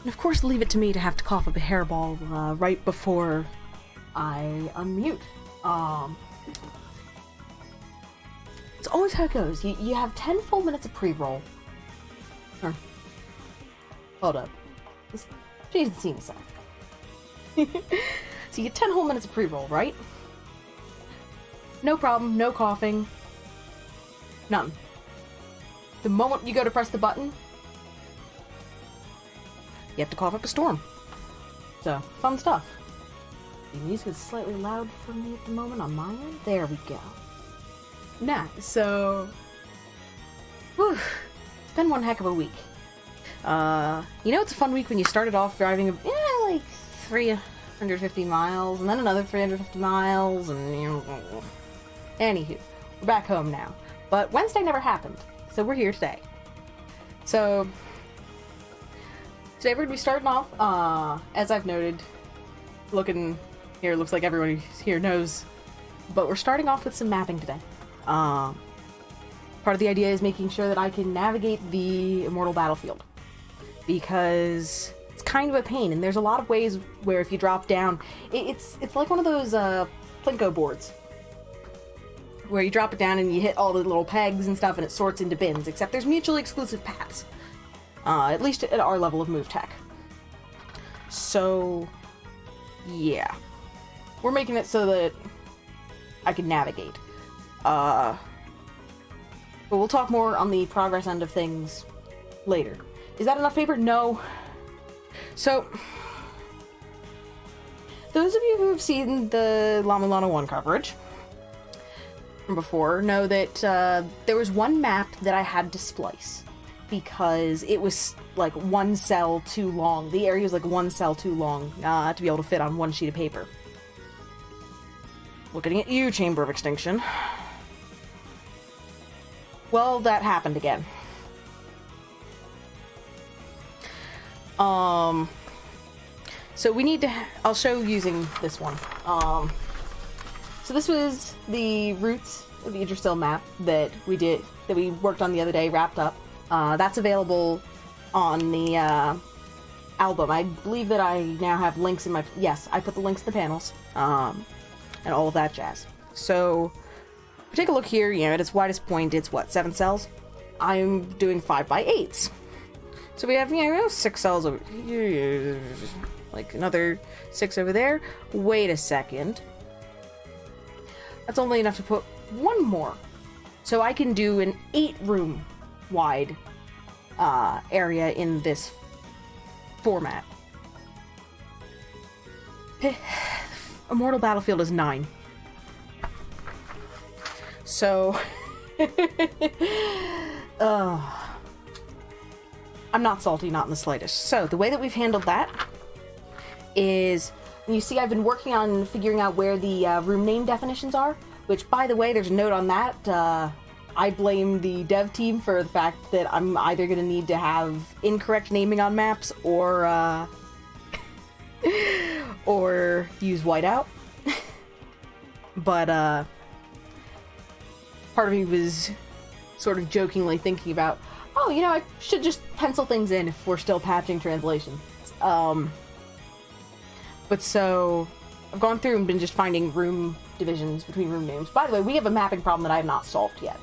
And of course, leave it to me to have to cough up a hairball right before I unmute. It's always how it goes. You have 10 full minutes of pre-roll. Hold up. She hasn't seen this. So you get 10 whole minutes of pre-roll, right? No problem, no coughing. None. The moment you go to press the button, you have to cough up a storm. So, fun stuff. The music is slightly loud for me at the moment on my end. There we go. Nah, so... Whew. It's been one heck of a week. You know it's a fun week when you started off driving, like 350 miles, and then another 350 miles, and anywho, we're back home now. But Wednesday never happened, so we're here today. So, today we're going to be starting off, as I've noted, looking here, looks like everyone here knows, but we're starting off with some mapping today. Part of the idea is making sure that I can navigate the Immortal Battlefield, because it's kind of a pain, and there's a lot of ways where if you drop down, it's like one of those Plinko boards, where you drop it down and you hit all the little pegs and stuff and it sorts into bins, except there's mutually exclusive paths, at least at our level of move tech. So, yeah. We're making it so that I can navigate. But we'll talk more on the progress end of things later. Is that enough paper? No. So, those of you who have seen the la-mulana 1 coverage from before know that there was one map that I had to splice because it was like one cell too long. The area was like one cell too long to be able to fit on one sheet of paper. Looking at you, Chamber of Extinction. Well, that happened again. So we need to, I'll show using this one. So this was the roots of the Yggdrasil map that we worked on the other day, wrapped up. That's available on the, album. I believe that I now have links in my, yes, I put the links in the panels, and all of that jazz. So, take a look here, at its widest point, it's what, 7 cells? I'm doing 5x8s. So we have, 6 cells over here, like another 6 over there. Wait a second. That's only enough to put one more. So I can do an 8-room wide area in this format. Immortal Battlefield is 9. So, I'm not salty, not in the slightest. So, the way that we've handled that is, you see I've been working on figuring out where the room name definitions are, which, by the way, there's a note on that. I blame the dev team for the fact that I'm either going to need to have incorrect naming on maps or or use whiteout. But, part of me was sort of jokingly thinking about, oh, I should just pencil things in if we're still patching translations. But so, I've gone through and been just finding room divisions between room names. By the way, we have a mapping problem that I have not solved yet.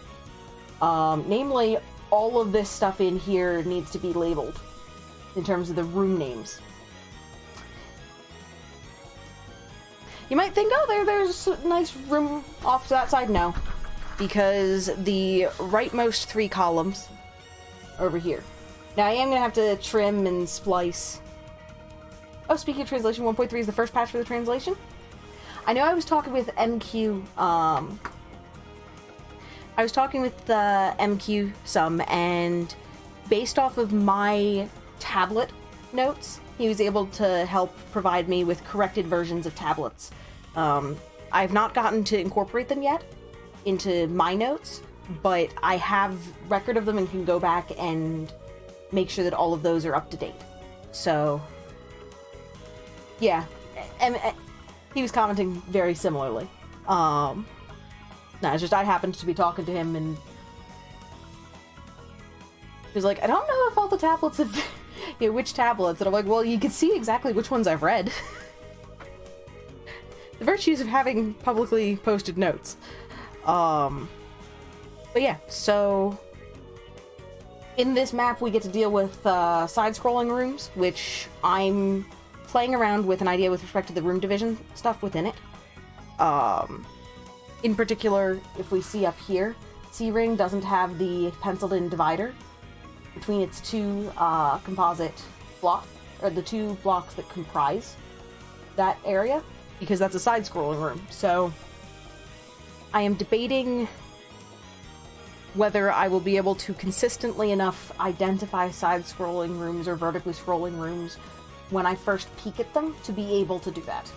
Namely, all of this stuff in here needs to be labeled in terms of the room names. You might think, oh, there's a nice room off to that side. No, because the rightmost 3 columns are over here. Now, I am going to have to trim and splice. Oh, speaking of translation, 1.3 is the first patch for the translation. I know I was talking with MQ, I was talking with MQ some, and based off of my tablet notes, he was able to help provide me with corrected versions of tablets. I've not gotten to incorporate them yet into my notes, but I have record of them and can go back and make sure that all of those are up to date. So, yeah, and he was commenting very similarly. No, it's just I happened to be talking to him, and He's like, I don't know if all the tablets have, you know, which tablets. And I'm like, well, you can see exactly which ones I've read. The virtues of having publicly posted notes. But yeah, so in this map we get to deal with side-scrolling rooms, which I'm playing around with an idea with respect to the room division stuff within it. In particular, if we see up here, C-Ring doesn't have the penciled-in divider between its two composite blocks, or the two blocks that comprise that area, because that's a side-scrolling room. So I am debating whether I will be able to consistently enough identify side-scrolling rooms or vertically scrolling rooms when I first peek at them to be able to do that.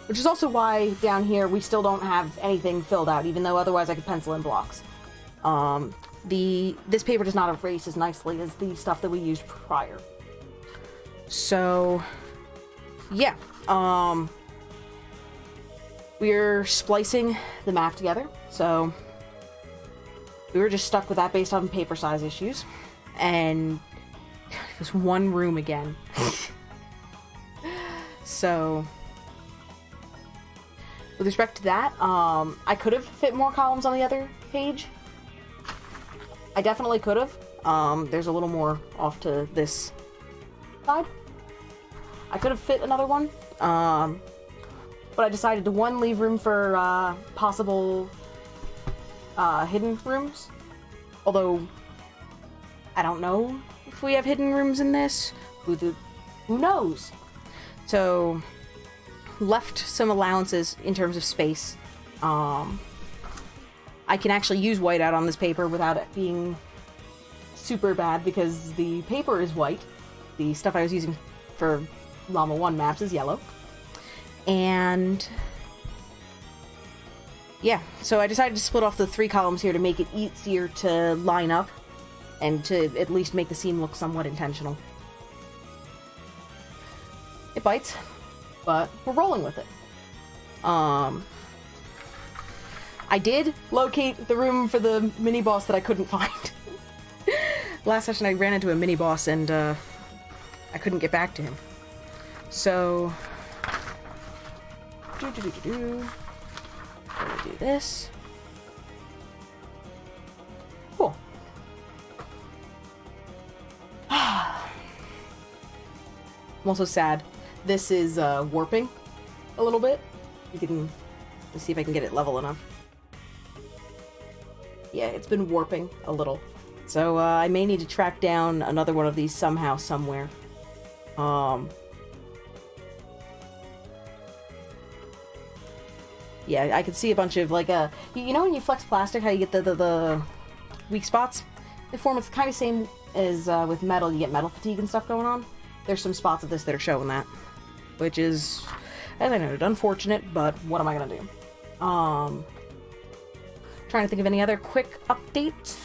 Which is also why down here we still don't have anything filled out, even though otherwise I could pencil in blocks. This paper does not erase as nicely as the stuff that we used prior. So, yeah. We're splicing the map together, so we were just stuck with that based on paper size issues. And it was one room again. So, with respect to that, I could have fit more columns on the other page. I definitely could have. There's a little more off to this side. I could have fit another one. But I decided to, one, leave room for possible hidden rooms. Although, I don't know if we have hidden rooms in this. Who knows? So, left some allowances in terms of space. I can actually use whiteout on this paper without it being super bad because the paper is white. The stuff I was using for Llama 1 maps is yellow. And yeah, so I decided to split off the 3 columns here to make it easier to line up and to at least make the scene look somewhat intentional. It bites, but we're rolling with it. I did locate the room for the mini-boss that I couldn't find. Last session I ran into a mini-boss and I couldn't get back to him. So I'm gonna do this. Cool. I'm also sad. This is warping a little bit. You can, let's see if I can get it level enough. Yeah, it's been warping a little. So I may need to track down another one of these somehow, somewhere. Yeah, I could see a bunch of, like, you know when you flex plastic, how you get the weak spots? They form, it's kind of same as with metal, you get metal fatigue and stuff going on. There's some spots of this that are showing that. Which is, as I noted, unfortunate, but what am I gonna do? Trying to think of any other quick updates.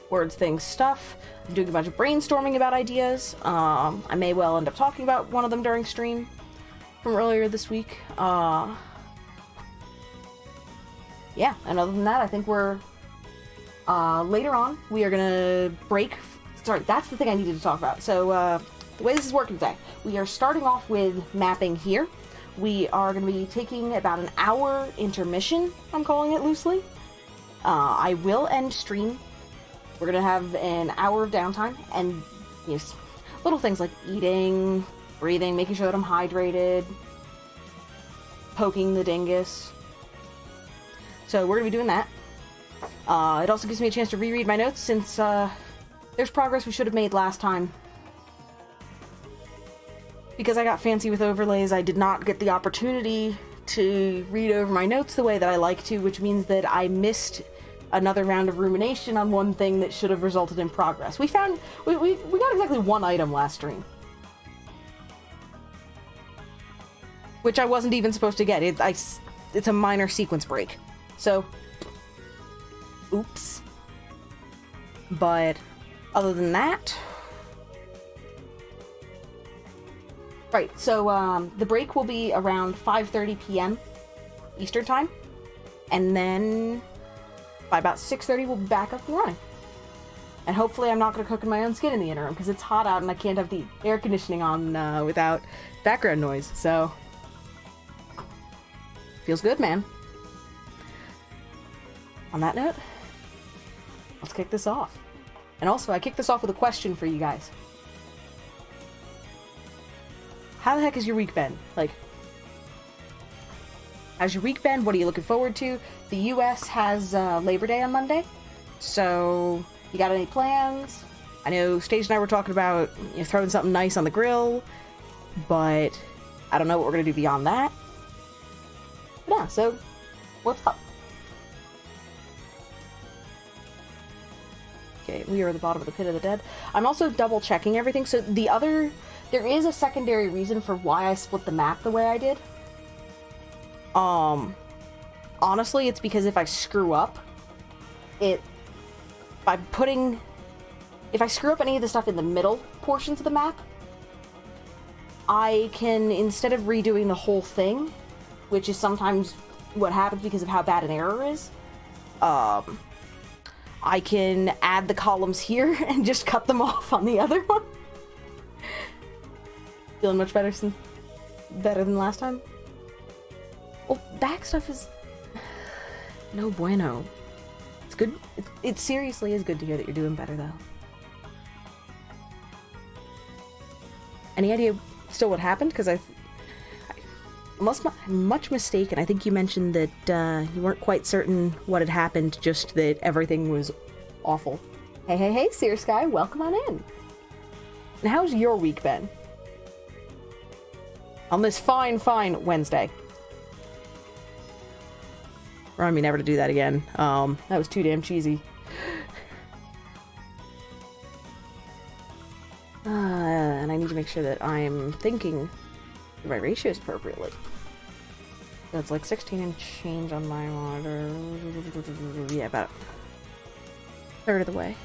Words, things, stuff. I'm doing a bunch of brainstorming about ideas. I may well end up talking about one of them during stream from earlier this week. Yeah, and other than that, I think we're... later on, we are gonna break... Sorry, that's the thing I needed to talk about. So, the way this is working today, we are starting off with mapping here. We are going to be taking about an hour intermission, I'm calling it loosely. I will end stream. We're going to have an hour of downtime, and you know, little things like eating, breathing, making sure that I'm hydrated, poking the dingus. So we're going to be doing that. It also gives me a chance to reread my notes, since there's progress we should have made last time. Because I got fancy with overlays, I did not get the opportunity to read over my notes the way that I like to, which means that I missed another round of rumination on one thing that should have resulted in progress. We got exactly one item last stream. Which I wasn't even supposed to get. It's a minor sequence break. So, oops. But, other than that... Right, so the break will be around 5:30 p.m. Eastern Time. And then by about 6:30 we'll be back up and running. And hopefully I'm not going to cook in my own skin in the interim, because it's hot out and I can't have the air conditioning on without background noise, so... Feels good, man. On that note, let's kick this off. And also, I kicked this off with a question for you guys. How the heck has your week been? Like, how's your week been? What are you looking forward to? The US has Labor Day on Monday, so you got any plans? I know Stage and I were talking about throwing something nice on the grill, but I don't know what we're going to do beyond that. But yeah, so what's up? Okay, we are at the bottom of the pit of the dead. I'm also double checking everything, so there is a secondary reason for why I split the map the way I did. Honestly, it's because if I screw up, if I screw up any of the stuff in the middle portions of the map, I can, instead of redoing the whole thing, which is sometimes what happens because of how bad an error is, I can add the columns here and just cut them off on the other one. Feeling much better than last time? Well, back stuff is no bueno. It's good. It seriously is good to hear that you're doing better, though. Any idea still what happened? Because unless I'm much mistaken, I think you mentioned that you weren't quite certain what had happened, just that everything was awful. Hey, Seer Sky, welcome on in. And how's your week been? On this fine Wednesday. Remind me never to do that again. That was too damn cheesy. And I need to make sure that I'm thinking my ratios appropriately. That's like 16 and change on my monitor. Yeah, about a third of the way.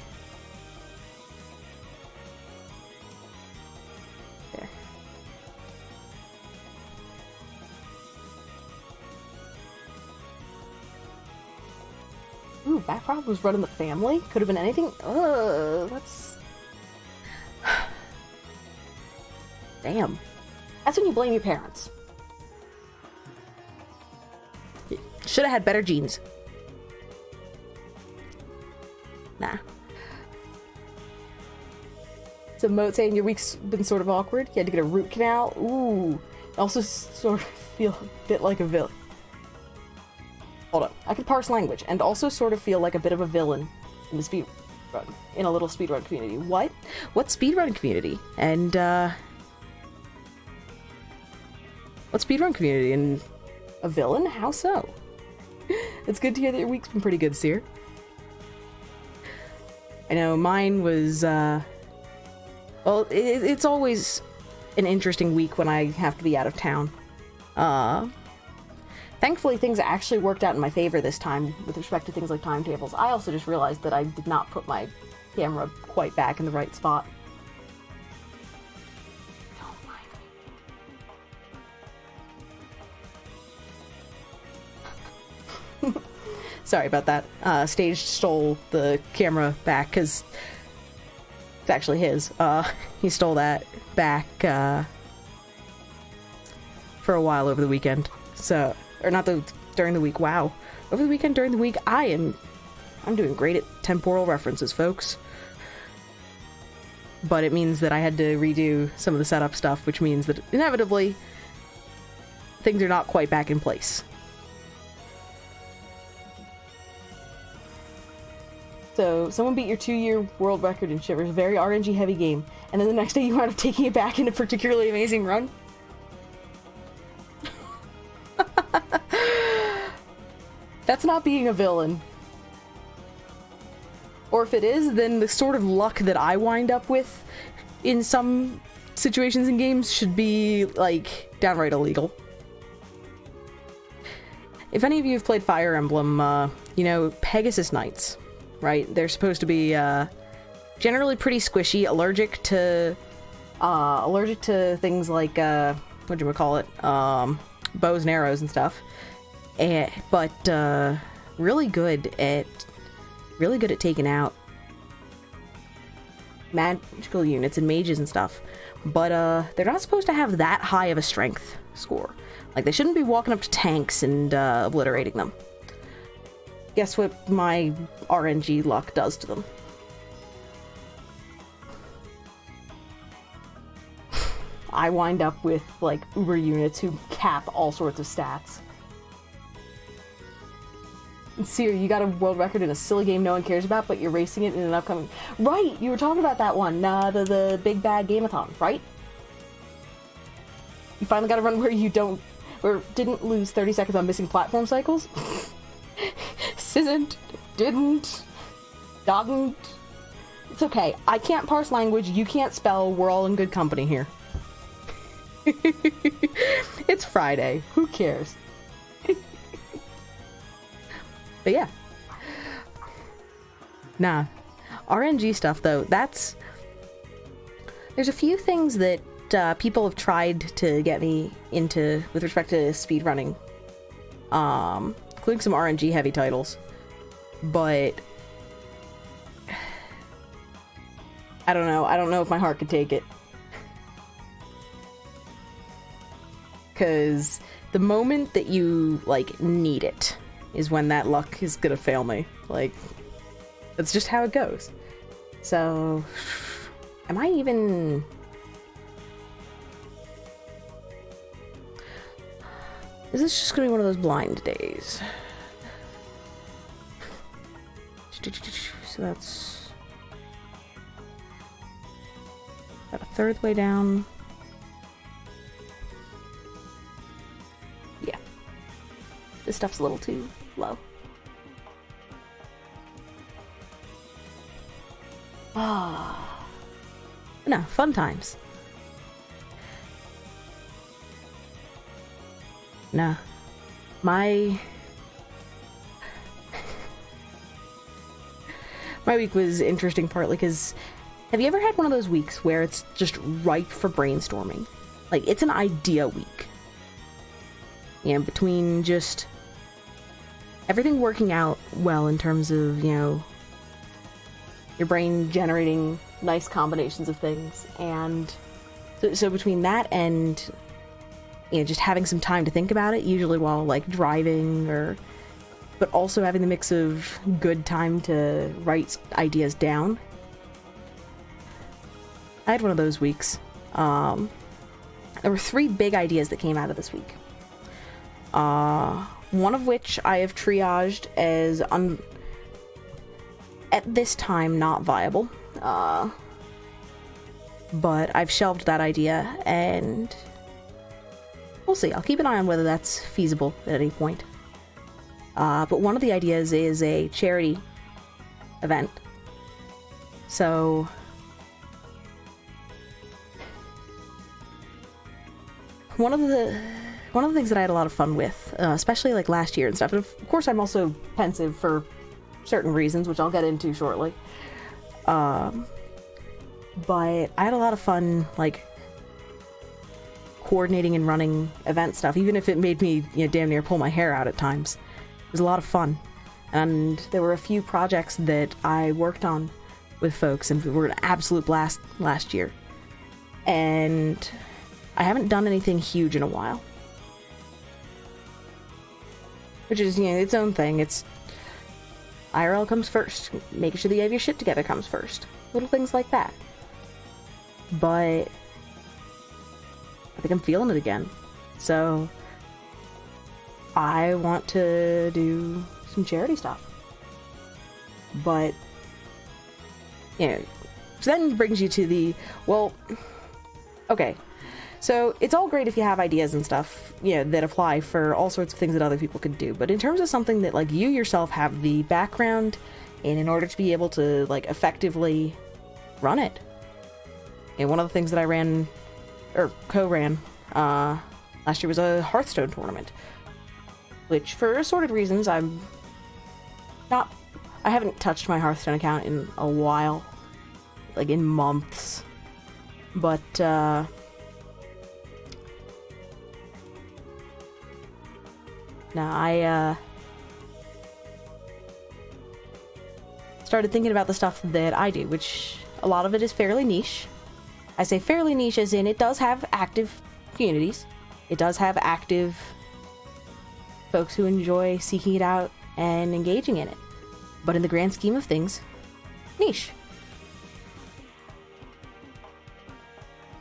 There. Ooh, back problems running the family? Could have been anything? That's... Damn. That's when you blame your parents. Should have had better genes. Nah. So Moat saying your week's been sort of awkward. You had to get a root canal. Ooh. Also sort of feel a bit like a villain. Hold on. I can parse language. And also sort of feel like a bit of a villain in the speedrun. In a little speedrun community. What? What speedrun community? And, what speedrun community? And a villain? How so? It's good to hear that your week's been pretty good, Seer. I know mine was, well, it's always an interesting week when I have to be out of town. Thankfully, things actually worked out in my favor this time with respect to things like timetables. I also just realized that I did not put my camera quite back in the right spot. Sorry about that. Stage stole the camera back because it's actually his. He stole that back for a while over the weekend. So, or not during the week. Wow, over the weekend, during the week, I'm doing great at temporal references, folks. But it means that I had to redo some of the setup stuff, which means that inevitably things are not quite back in place. So, someone beat your 2-year world record in Shivers, very RNG heavy game, and then the next day you wound up taking it back in a particularly amazing run? That's not being a villain. Or if it is, then the sort of luck that I wind up with in some situations in games should be, like, downright illegal. If any of you have played Fire Emblem, you know, Pegasus Knights. Right? They're supposed to be, generally pretty squishy, allergic to things like, whatchamacallit, bows and arrows and stuff. but really good at taking out magical units and mages and stuff. But they're not supposed to have that high of a strength score. Like, they shouldn't be walking up to tanks and obliterating them. Guess what my RNG luck does to them? I wind up with, like, uber units who cap all sorts of stats. And Seer, you got a world record in a silly game no one cares about, but you're racing it in an upcoming... Right! You were talking about that one, the Big Bad Game-a-thon, right? You finally got a run where you didn't lose 30 seconds on missing platform cycles? Didn't. It's okay. I can't parse language, you can't spell, we're all in good company here. It's Friday. Who cares? But yeah. Nah. RNG stuff, though, there's a few things that people have tried to get me into with respect to speedrunning. Including some RNG heavy titles. But I don't know. I don't know if my heart could take it. Because the moment that you, like, need it is when that luck is gonna fail me. Like, that's just how it goes. So, am I even... Is this just gonna be one of those blind days? So that's... about a third way down. Yeah. This stuff's a little too low. Ah. No, fun times. Nah. My week was interesting partly because have you ever had one of those weeks where it's just ripe for brainstorming? Like, it's an idea week. You know, between just everything working out well in terms of, you know, your brain generating nice combinations of things, and so between that and, you know, just having some time to think about it, usually while, like, driving, but also having the mix of good time to write ideas down. I had one of those weeks. There were 3 big ideas that came out of this week. One of which I have triaged as at this time not viable. But I've shelved that idea, and we'll see. I'll keep an eye on whether that's feasible at any point. But one of the ideas is a charity event. So one of the things that I had a lot of fun with, especially like last year and stuff, and of course I'm also pensive for certain reasons, which I'll get into shortly. But I had a lot of fun, like, coordinating and running event stuff, even if it made me, you know, damn near pull my hair out at times. It was a lot of fun. And there were a few projects that I worked on with folks, and we were an absolute blast last year. And I haven't done anything huge in a while. Which is, you know, its own thing. It's IRL comes first. Making sure that you have your shit together comes first. Little things like that. But I think I'm feeling it again. So I want to do some charity stuff. But, you know, so then brings you to the, well, okay. So it's all great if you have ideas and stuff, you know, that apply for all sorts of things that other people could do. But in terms of something that, like, you yourself have the background in order to be able to, like, effectively run it. And one of the things that I ran, or co-ran, last year was a Hearthstone tournament. Which, for assorted reasons, I haven't touched my Hearthstone account in a while. Like, in months. But, No, I started thinking about the stuff that I do, which a lot of it is fairly niche. I say fairly niche as in it does have active communities. It does have active folks who enjoy seeking it out and engaging in it. But in the grand scheme of things, niche.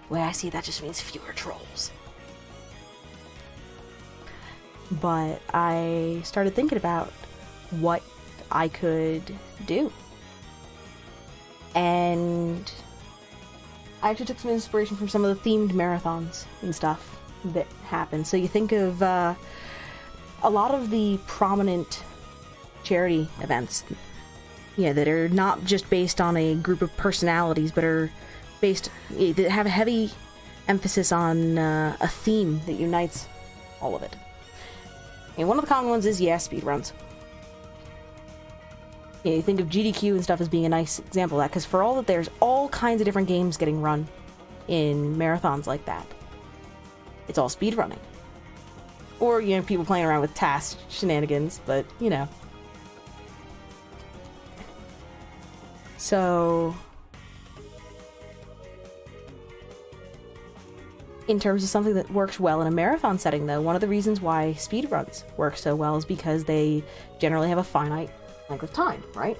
The way I see it, that just means fewer trolls. But I started thinking about what I could do. And I actually took some inspiration from some of the themed marathons and stuff that happen. So you think of a lot of the prominent charity events, that are not just based on a group of personalities, but are based, that have a heavy emphasis on a theme that unites all of it. And one of the common ones is, speedruns. You think of GDQ and stuff as being a nice example of that, because for all that there's all kinds of different games getting run in marathons like that, it's all speedrunning. Or, people playing around with task shenanigans, but, So, in terms of something that works well in a marathon setting, though, one of the reasons why speedruns work so well is because they generally have a finite length of time, right?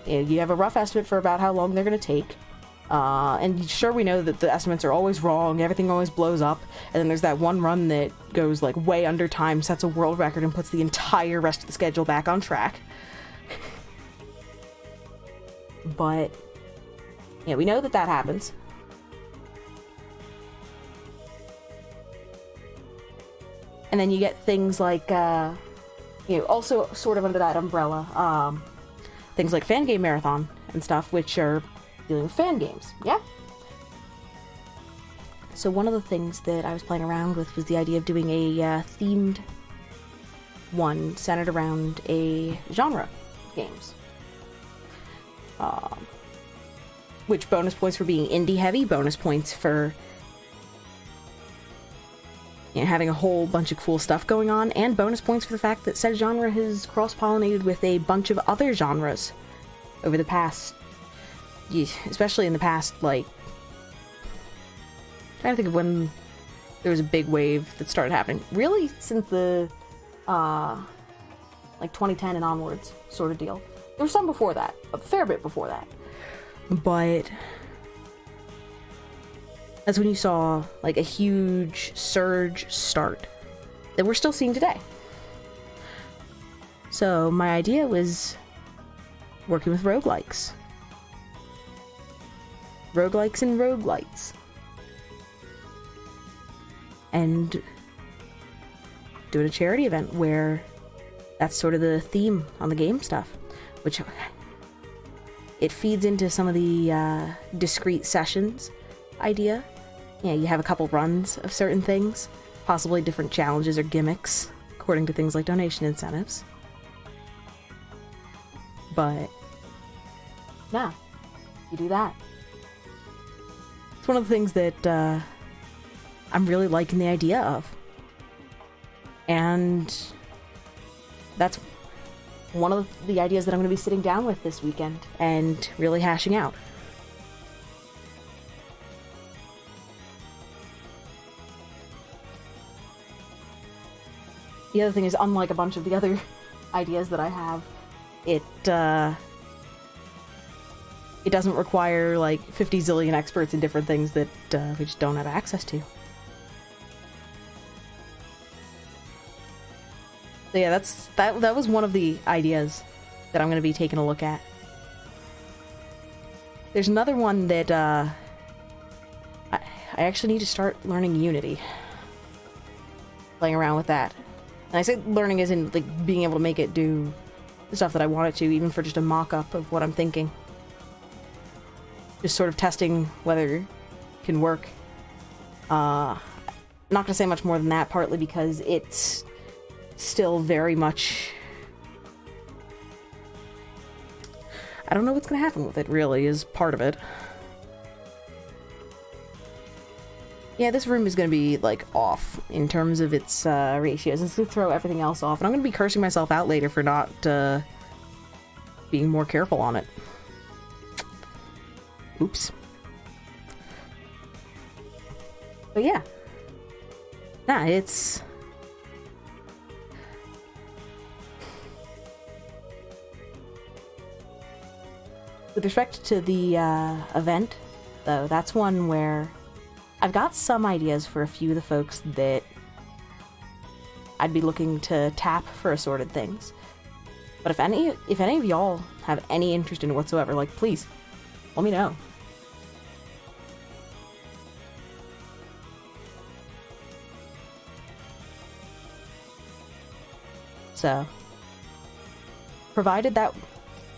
You have a rough estimate for about how long they're going to take. And sure, we know that the estimates are always wrong, everything always blows up, and then there's that one run that goes, way under time, sets a world record, and puts the entire rest of the schedule back on track. But, we know that happens. And then you get things like, also sort of under that umbrella, things like Fan Game Marathon and stuff, which are dealing with fan games, yeah? So one of the things that I was playing around with was the idea of doing a themed one centered around a genre of games. Which bonus points for being indie heavy, bonus points for having a whole bunch of cool stuff going on, and bonus points for the fact that said genre has cross-pollinated with a bunch of other genres over the past, especially in the past, trying to think of when there was a big wave that started happening. Really, since the, 2010 and onwards sort of deal. There was some before that, a fair bit before that. But that's when you saw, a huge surge start that we're still seeing today. So my idea was working with roguelikes. Roguelikes and roguelites. And doing a charity event where that's sort of the theme on the game stuff, which it feeds into some of the discrete sessions idea. You have a couple runs of certain things, possibly different challenges or gimmicks, according to things like donation incentives. But, yeah, you do that. It's one of the things that I'm really liking the idea of. And that's one of the ideas that I'm going to be sitting down with this weekend and really hashing out. The other thing is, unlike a bunch of the other ideas that I have, it doesn't require 50 zillion experts in different things that we just don't have access to. So yeah, that was one of the ideas that I'm going to be taking a look at. There's another one that I actually need to start learning Unity. Playing around with that. And I say learning as in being able to make it do the stuff that I want it to, even for just a mock-up of what I'm thinking. Just sort of testing whether it can work. Not going to say much more than that, partly because it's still very much... I don't know what's going to happen with it, really, is part of it. Yeah, this room is going to be, like, off in terms of its ratios. It's going to throw everything else off. And I'm going to be cursing myself out later for not being more careful on it. Oops. But yeah. Nah, it's... With respect to the event, though, that's one where I've got some ideas for a few of the folks that I'd be looking to tap for assorted things. But if any of y'all have any interest in it whatsoever, like, please, let me know. So, provided that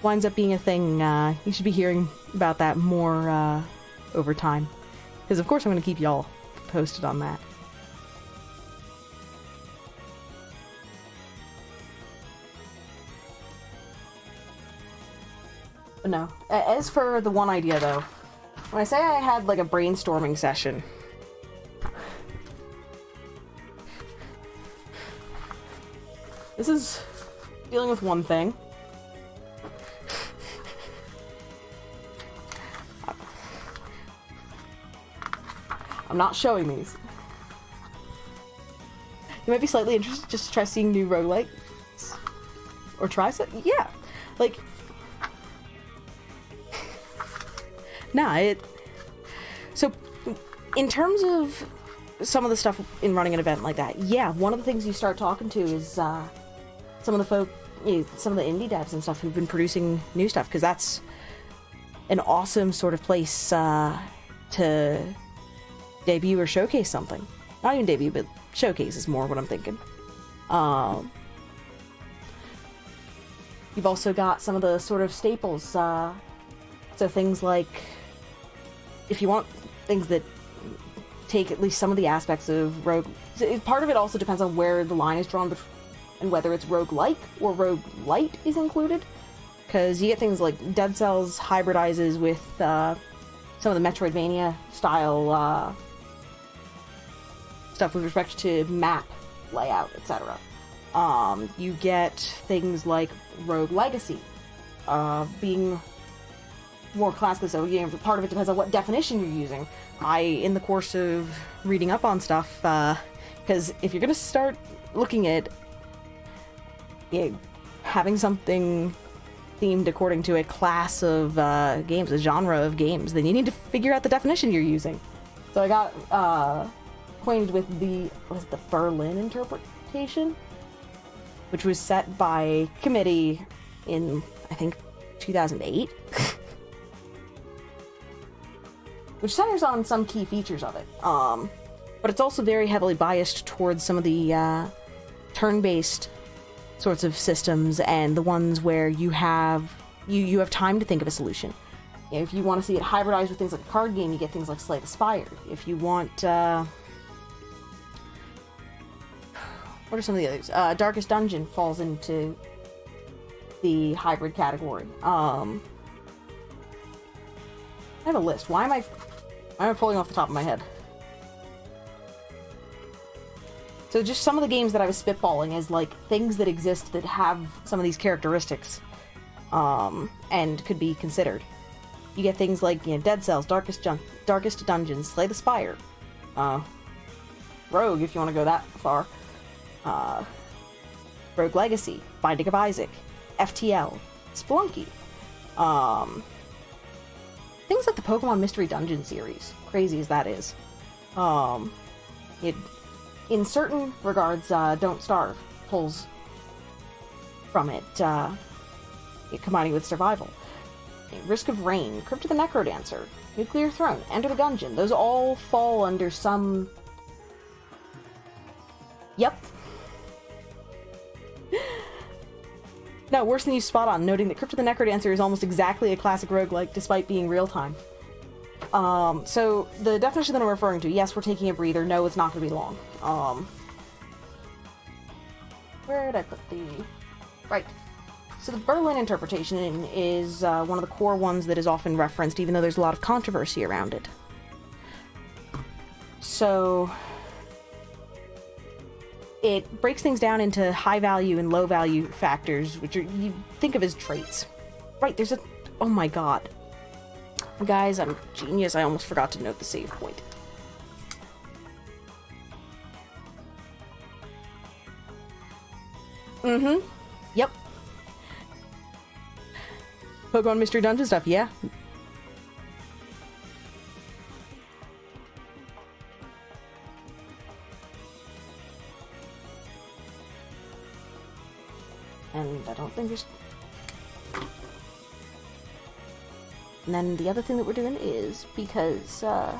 winds up being a thing, you should be hearing about that more over time. Because of course I'm going to keep y'all posted on that. But no. As for the one idea, though, when I say I had, like, a brainstorming session, this is dealing with one thing. I'm not showing these. You might be slightly interested just to try seeing new roguelites. Or try some? Yeah. Like... Nah, So, in terms of some of the stuff in running an event like that, yeah, one of the things you start talking to is some of the folk, some of the indie devs and stuff who've been producing new stuff, because that's an awesome sort of place to debut or showcase something. Not even debut, but showcase is more what I'm thinking. You've also got some of the sort of staples, so things like, if you want things that take at least some of the aspects of rogue... Part of it also depends on where the line is drawn and whether it's roguelike or roguelite is included. Because you get things like Dead Cells hybridizes with some of the Metroidvania style stuff with respect to map layout, etc. You get things like Rogue Legacy being more classical, so part of it depends on what definition you're using. In the course of reading up on stuff, because if you're going to start looking at having something themed according to a class of games, a genre of games, then you need to figure out the definition you're using. So I got acquainted with the Berlin interpretation, which was set by committee in, I think, 2008. Which centers on some key features of it. But it's also very heavily biased towards some of the turn-based sorts of systems and the ones where you have time to think of a solution. If you want to see it hybridized with things like a card game, you get things like Slay the Spire. If you want... what are some of the others? Darkest Dungeon falls into the hybrid category. I have a list. Why am I pulling off the top of my head? So just some of the games that I was spitballing as, like, things that exist that have some of these characteristics, and could be considered. You get things like, Dead Cells, Darkest Dungeons, Slay the Spire, Rogue, if you want to go that far, Rogue Legacy, Binding of Isaac, FTL, Spelunky, things like the Pokemon Mystery Dungeon series, crazy as that is. In certain regards, Don't Starve pulls from it, combining with survival. Risk of Rain, Crypt of the Necrodancer, Nuclear Throne, Enter the Gungeon, those all fall under some... Yep. No, worse than you spot on, noting that Crypt of the Necrodancer is almost exactly a classic roguelike, despite being real-time. So, the definition that I'm referring to, yes, we're taking a breather, no, it's not going to be long. Where did I put the... Right. So the Berlin interpretation is one of the core ones that is often referenced, even though there's a lot of controversy around it. So it breaks things down into high value and low value factors, which are, you think of as traits. Right, there's a... Oh my god. Guys, I'm a genius. I almost forgot to note the save point. Mm-hmm. Yep. Pokemon Mystery Dungeon stuff, yeah. And I don't think there's... And then the other thing that we're doing is, because I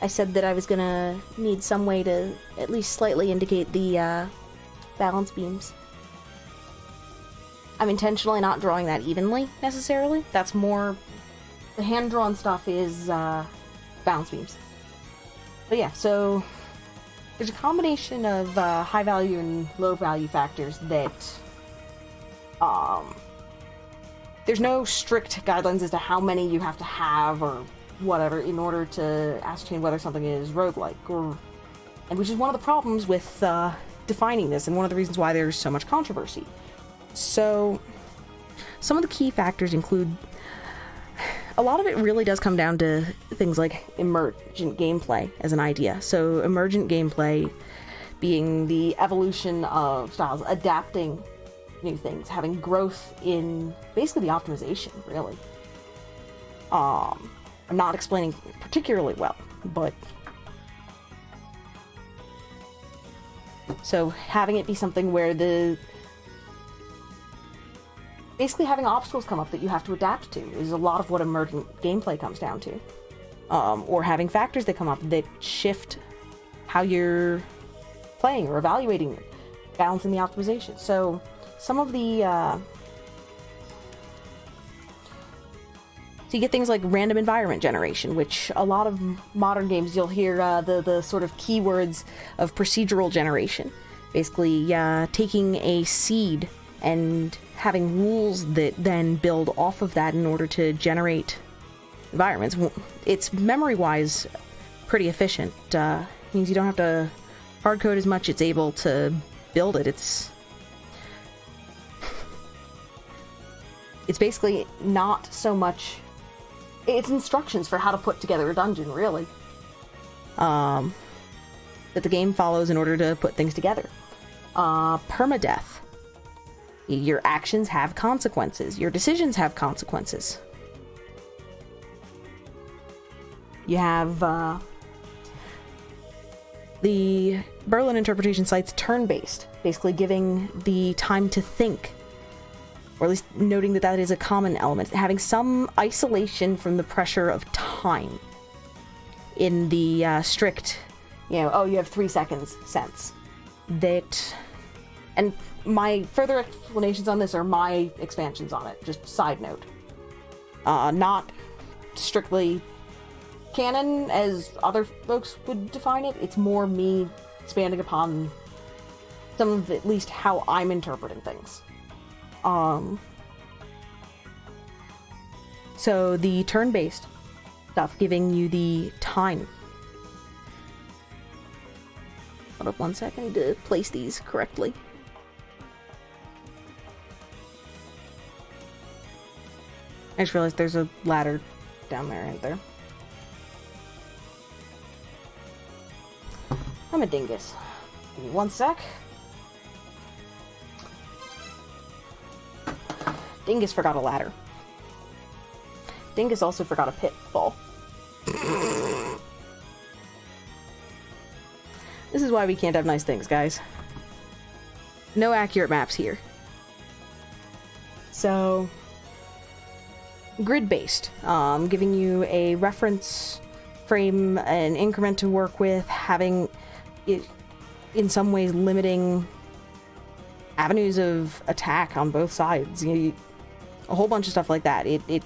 said that I was gonna need some way to at least slightly indicate the balance beams. I'm intentionally not drawing that evenly, necessarily. That's more... The hand-drawn stuff is balance beams. But yeah, so... There's a combination of high value and low value factors that... There's no strict guidelines as to how many you have to have or whatever in order to ascertain whether something is roguelike, or... And which is one of the problems with defining this, and one of the reasons why there's so much controversy. So, some of the key factors include... A lot of it really does come down to things like emergent gameplay as an idea. So, emergent gameplay being the evolution of styles, adapting new things, having growth in basically the optimization, really. I'm not explaining particularly well, but... So, having it be something where the... Basically having obstacles come up that you have to adapt to is a lot of what emergent gameplay comes down to. Or having factors that come up that shift how you're playing or evaluating it, balancing the optimization. So, some of the... So you get things like random environment generation, which a lot of modern games you'll hear the sort of keywords of procedural generation. Basically, taking a seed and having rules that then build off of that in order to generate environments. It's memory-wise pretty efficient. Means you don't have to hardcode as much. It's able to build it. It's basically not so much... It's instructions for how to put together a dungeon, really. That the game follows in order to put things together. Permadeath. Your actions have consequences. Your decisions have consequences. You have, the Berlin interpretation cites turn-based, basically giving the time to think, or at least noting that that is a common element, having some isolation from the pressure of time in the strict, you know, oh, you have 3 seconds sense. That, and my further explanations on this are my expansions on it, just side note. Not strictly canon as other folks would define it, it's more me expanding upon some of at least how I'm interpreting things. So the turn-based stuff giving you the time. Hold up 1 second, I need to place these correctly. I just realized there's a ladder down there, right there. I'm a dingus. Give me 1 sec. Dingus forgot a ladder. Dingus also forgot a pitfall. This is why we can't have nice things, guys. No accurate maps here. So... grid-based, giving you a reference frame, an increment to work with, having it in some ways limiting avenues of attack on both sides. You know, a whole bunch of stuff like that. It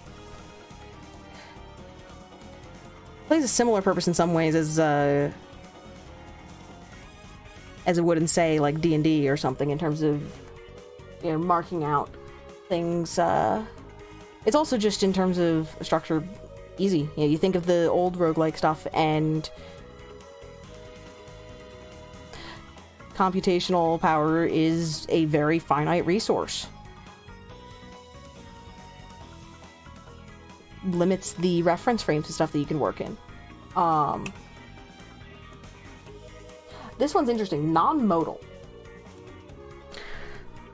plays a similar purpose in some ways as it would in, say, like D&D or something, in terms of, you know, marking out things. It's also just in terms of structure easy. You know, you think of the old roguelike stuff, and computational power is a very finite resource. Limits the reference frames and stuff that you can work in. This one's interesting. Non-modal.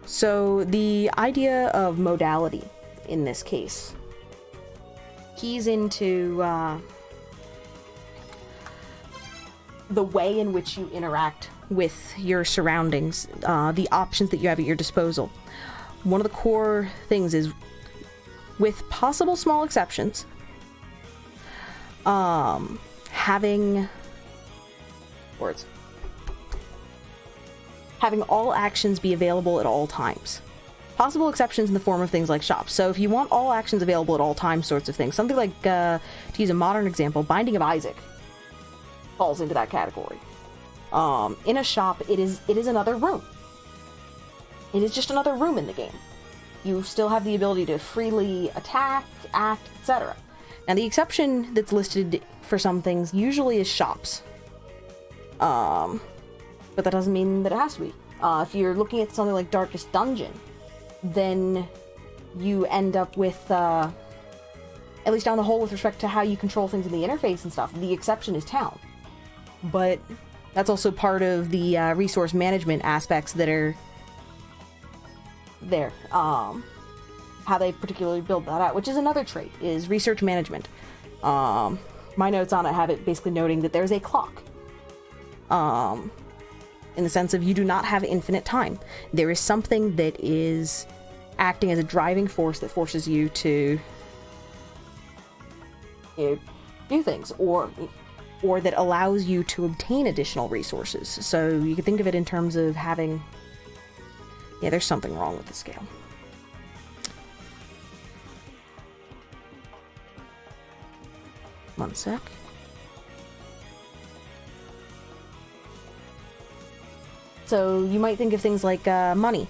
So the idea of modality in this case keys into the way in which you interact with your surroundings, the options that you have at your disposal. One of the core things is, with possible small exceptions, having all actions be available at all times. Possible exceptions in the form of things like shops. So if you want all actions available at all times sorts of things, something like, to use a modern example, Binding of Isaac falls into that category. In a shop, it is another room. It is just another room in the game. You still have the ability to freely attack, act, etc. Now, the exception that's listed for some things usually is shops. But that doesn't mean that it has to be. If you're looking at something like Darkest Dungeon, then you end up with, at least down the whole with respect to how you control things in the interface and stuff, the exception is town. But that's also part of the resource management aspects that are there. How they particularly build that out, which is another trait, is research management. My notes on it have it basically noting that there's a clock. In the sense of you do not have infinite time. There is something that is acting as a driving force that forces you to do things, or that allows you to obtain additional resources. So you can think of it in terms of having... Yeah, there's something wrong with the scale. One sec. So you might think of things like money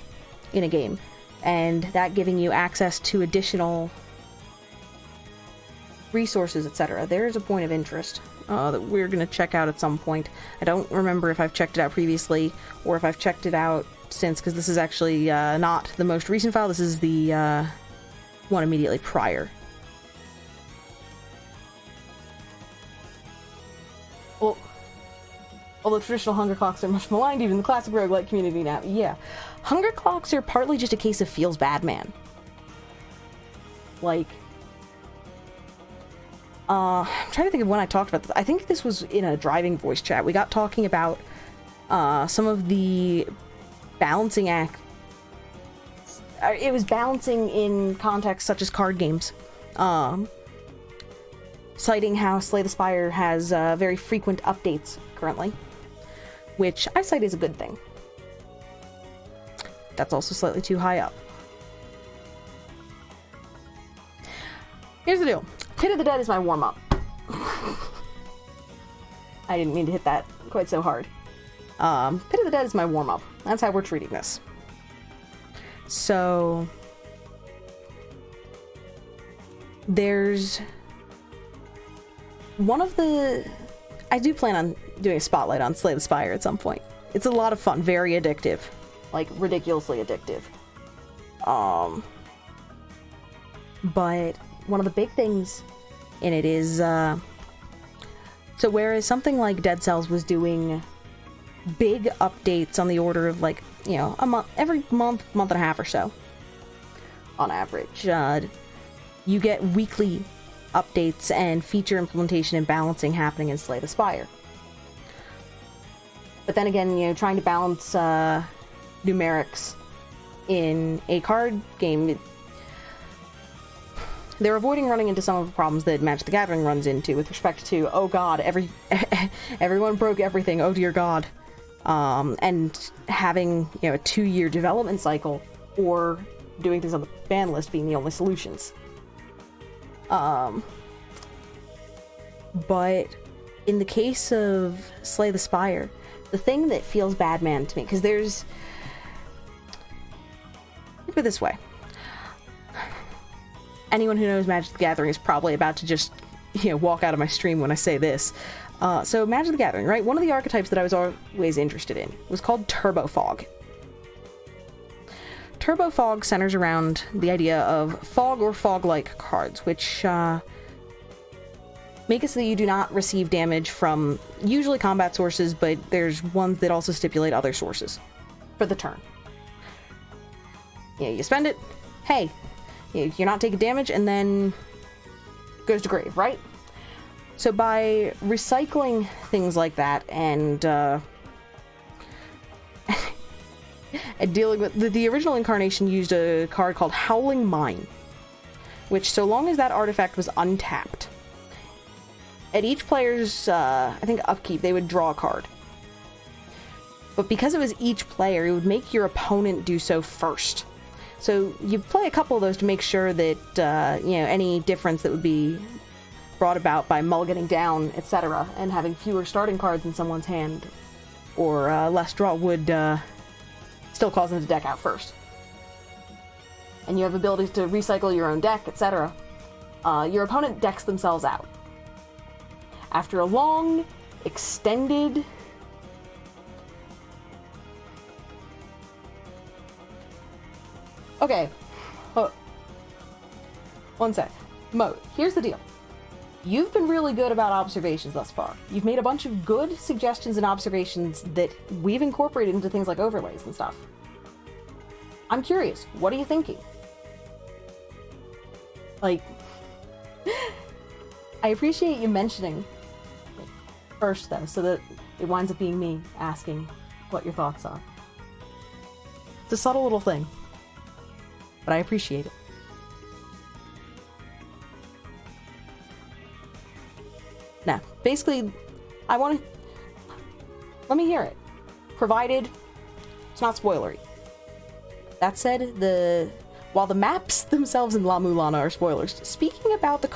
in a game, and that giving you access to additional resources, etc. There's a point of interest that we're going to check out at some point. I don't remember if I've checked it out previously, or if I've checked it out since, because this is actually not the most recent file. This is the one immediately prior. Well, although traditional hunger clocks are much maligned, even in the classic roguelike community now. Yeah. Hunger clocks are partly just a case of feels bad, man. Like, I'm trying to think of when I talked about this. I think this was in a driving voice chat. We got talking about some of the balancing act. It was balancing in contexts such as card games. Citing how Slay the Spire has very frequent updates currently, which I cite as a good thing. That's also slightly too high up. Here's the deal. Pit of the Dead is my warm-up. I didn't mean to hit that quite so hard. Pit of the Dead is my warm-up. That's how we're treating this. So... there's... one of the... I do plan on doing a spotlight on Slay the Spire at some point. It's a lot of fun, very addictive. Like, ridiculously addictive. But one of the big things in it is, so whereas something like Dead Cells was doing big updates on the order of, like, you know, a month, every month and a half or so, on average, you get weekly updates and feature implementation and balancing happening in Slay the Spire. But then again, you know, trying to balance numerics in a card game, they're avoiding running into some of the problems that Magic the Gathering runs into with respect to, oh god, everyone broke everything, oh dear god. And having, you know, a 2-year development cycle, or doing things on the ban list being the only solutions. But in the case of Slay the Spire, the thing that feels bad, man, to me, because there's... Think of it this way. Anyone who knows Magic the Gathering is probably about to just walk out of my stream when I say this. So Magic the Gathering, right? One of the archetypes that I was always interested in was called Turbo Fog. Turbo Fog centers around the idea of fog or fog-like cards, which make it so that you do not receive damage from usually combat sources, but there's ones that also stipulate other sources for the turn. You spend it, hey, you're not taking damage, and then goes to grave, right? So by recycling things like that and dealing with the original incarnation used a card called Howling Mine, which, so long as that artifact was untapped, at each player's I think upkeep, they would draw a card. But because it was each player, it would make your opponent do so first. So you play a couple of those to make sure that any difference that would be brought about by mulliganing down, etc., and having fewer starting cards in someone's hand or less draw would still cause them to deck out first. And you have abilities to recycle your own deck, etc. Your opponent decks themselves out. After a long, extended... Okay. One sec. Mo, here's the deal. You've been really good about observations thus far. You've made a bunch of good suggestions and observations that we've incorporated into things like overlays and stuff. I'm curious, what are you thinking? Like, I appreciate you mentioning it first, though, so that it winds up being me asking what your thoughts are. It's a subtle little thing, but I appreciate it. Now, basically, I want to... Let me hear it. Provided it's not spoilery. That said, while the maps themselves in La-mulana are spoilers, speaking about the the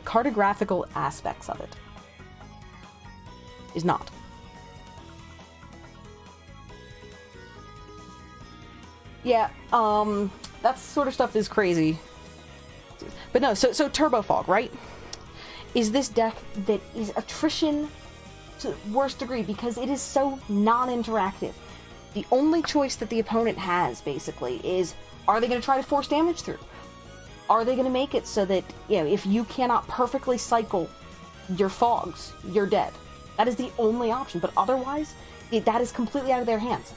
cartographical aspects of it is not. Yeah, that sort of stuff is crazy. But no, so Turbo Fog, right? Is this deck that is attrition to the worst degree because it is so non-interactive. The only choice that the opponent has, basically, is, are they going to try to force damage through? Are they going to make it so that, if you cannot perfectly cycle your fogs, you're dead? That is the only option, but otherwise, that is completely out of their hands.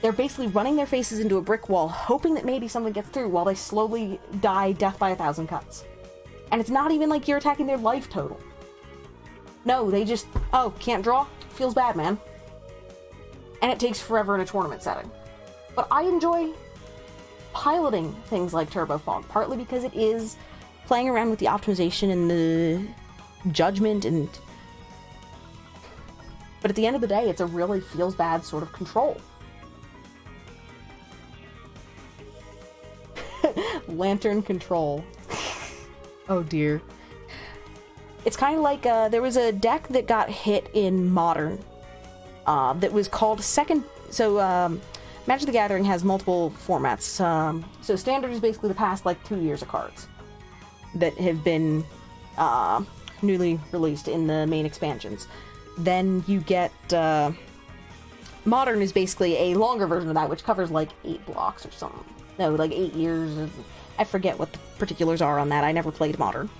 They're basically running their faces into a brick wall, hoping that maybe something gets through while they slowly die death by 1,000 cuts. And it's not even like you're attacking their life total. No, they just, can't draw? Feels bad, man. And it takes forever in a tournament setting. But I enjoy piloting things like Turbo Fog, partly because it is playing around with the optimization and the judgment, but at the end of the day, it's a really feels bad sort of control. Lantern control. Oh dear. It's kind of like, there was a deck that got hit in Modern, that was called Second... So, Magic the Gathering has multiple formats. So Standard is basically the past, 2 years of cards that have been newly released in the main expansions. Then you get... Modern is basically a longer version of that, which covers, 8 blocks or something. No, 8 years. I forget what the particulars are on that. I never played Modern.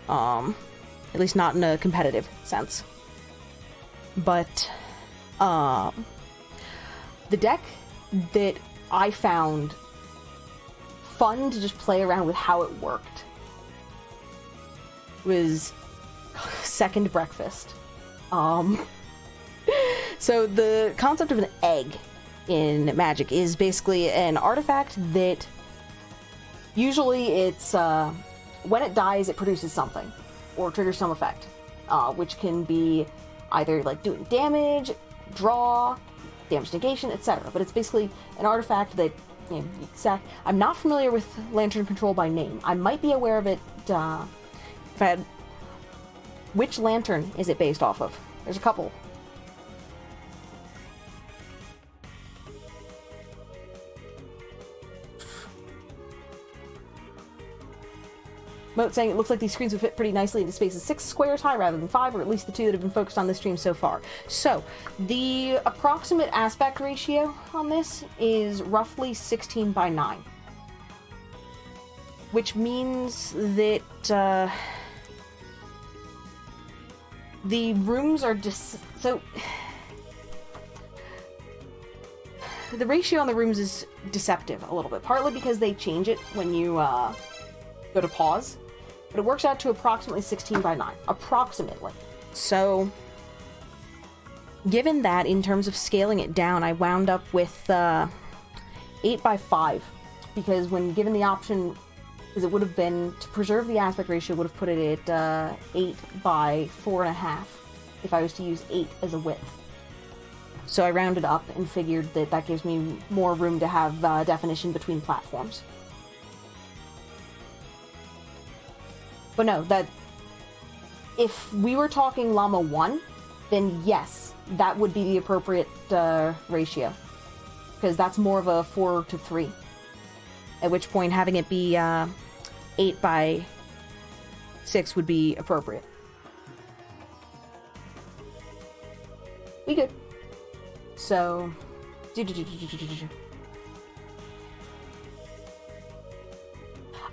At least not in a competitive sense. But... the deck that I found fun to just play around with how it worked was Second Breakfast. So the concept of an egg in Magic is basically an artifact that usually it's when it dies it produces something or triggers some effect, which can be either doing damage, draw, damage negation, etc. But it's basically an artifact that, I'm not familiar with Lantern Control by name. I might be aware of it, which lantern is it based off of? There's a couple. Moat saying it looks like these screens would fit pretty nicely into spaces 6 squares high rather than 5, or at least the 2 that have been focused on this stream so far. So, the approximate aspect ratio on this is roughly 16 by 9. Which means that, the rooms are so... The ratio on the rooms is deceptive a little bit, partly because they change it when you, go to pause. But it works out to approximately 16 by 9. Approximately. So, given that, in terms of scaling it down, I wound up with 8 by 5. Because when given the option, because it would have been, to preserve the aspect ratio, would have put it at 8 by 4.5 if I was to use 8 as a width. So I rounded up and figured that that gives me more room to have definition between platforms. But no, that... If we were talking Llama 1, then yes, that would be the appropriate ratio. Because that's more of a 4 to 3. At which point having it be 8 by 6 would be appropriate. We good. So...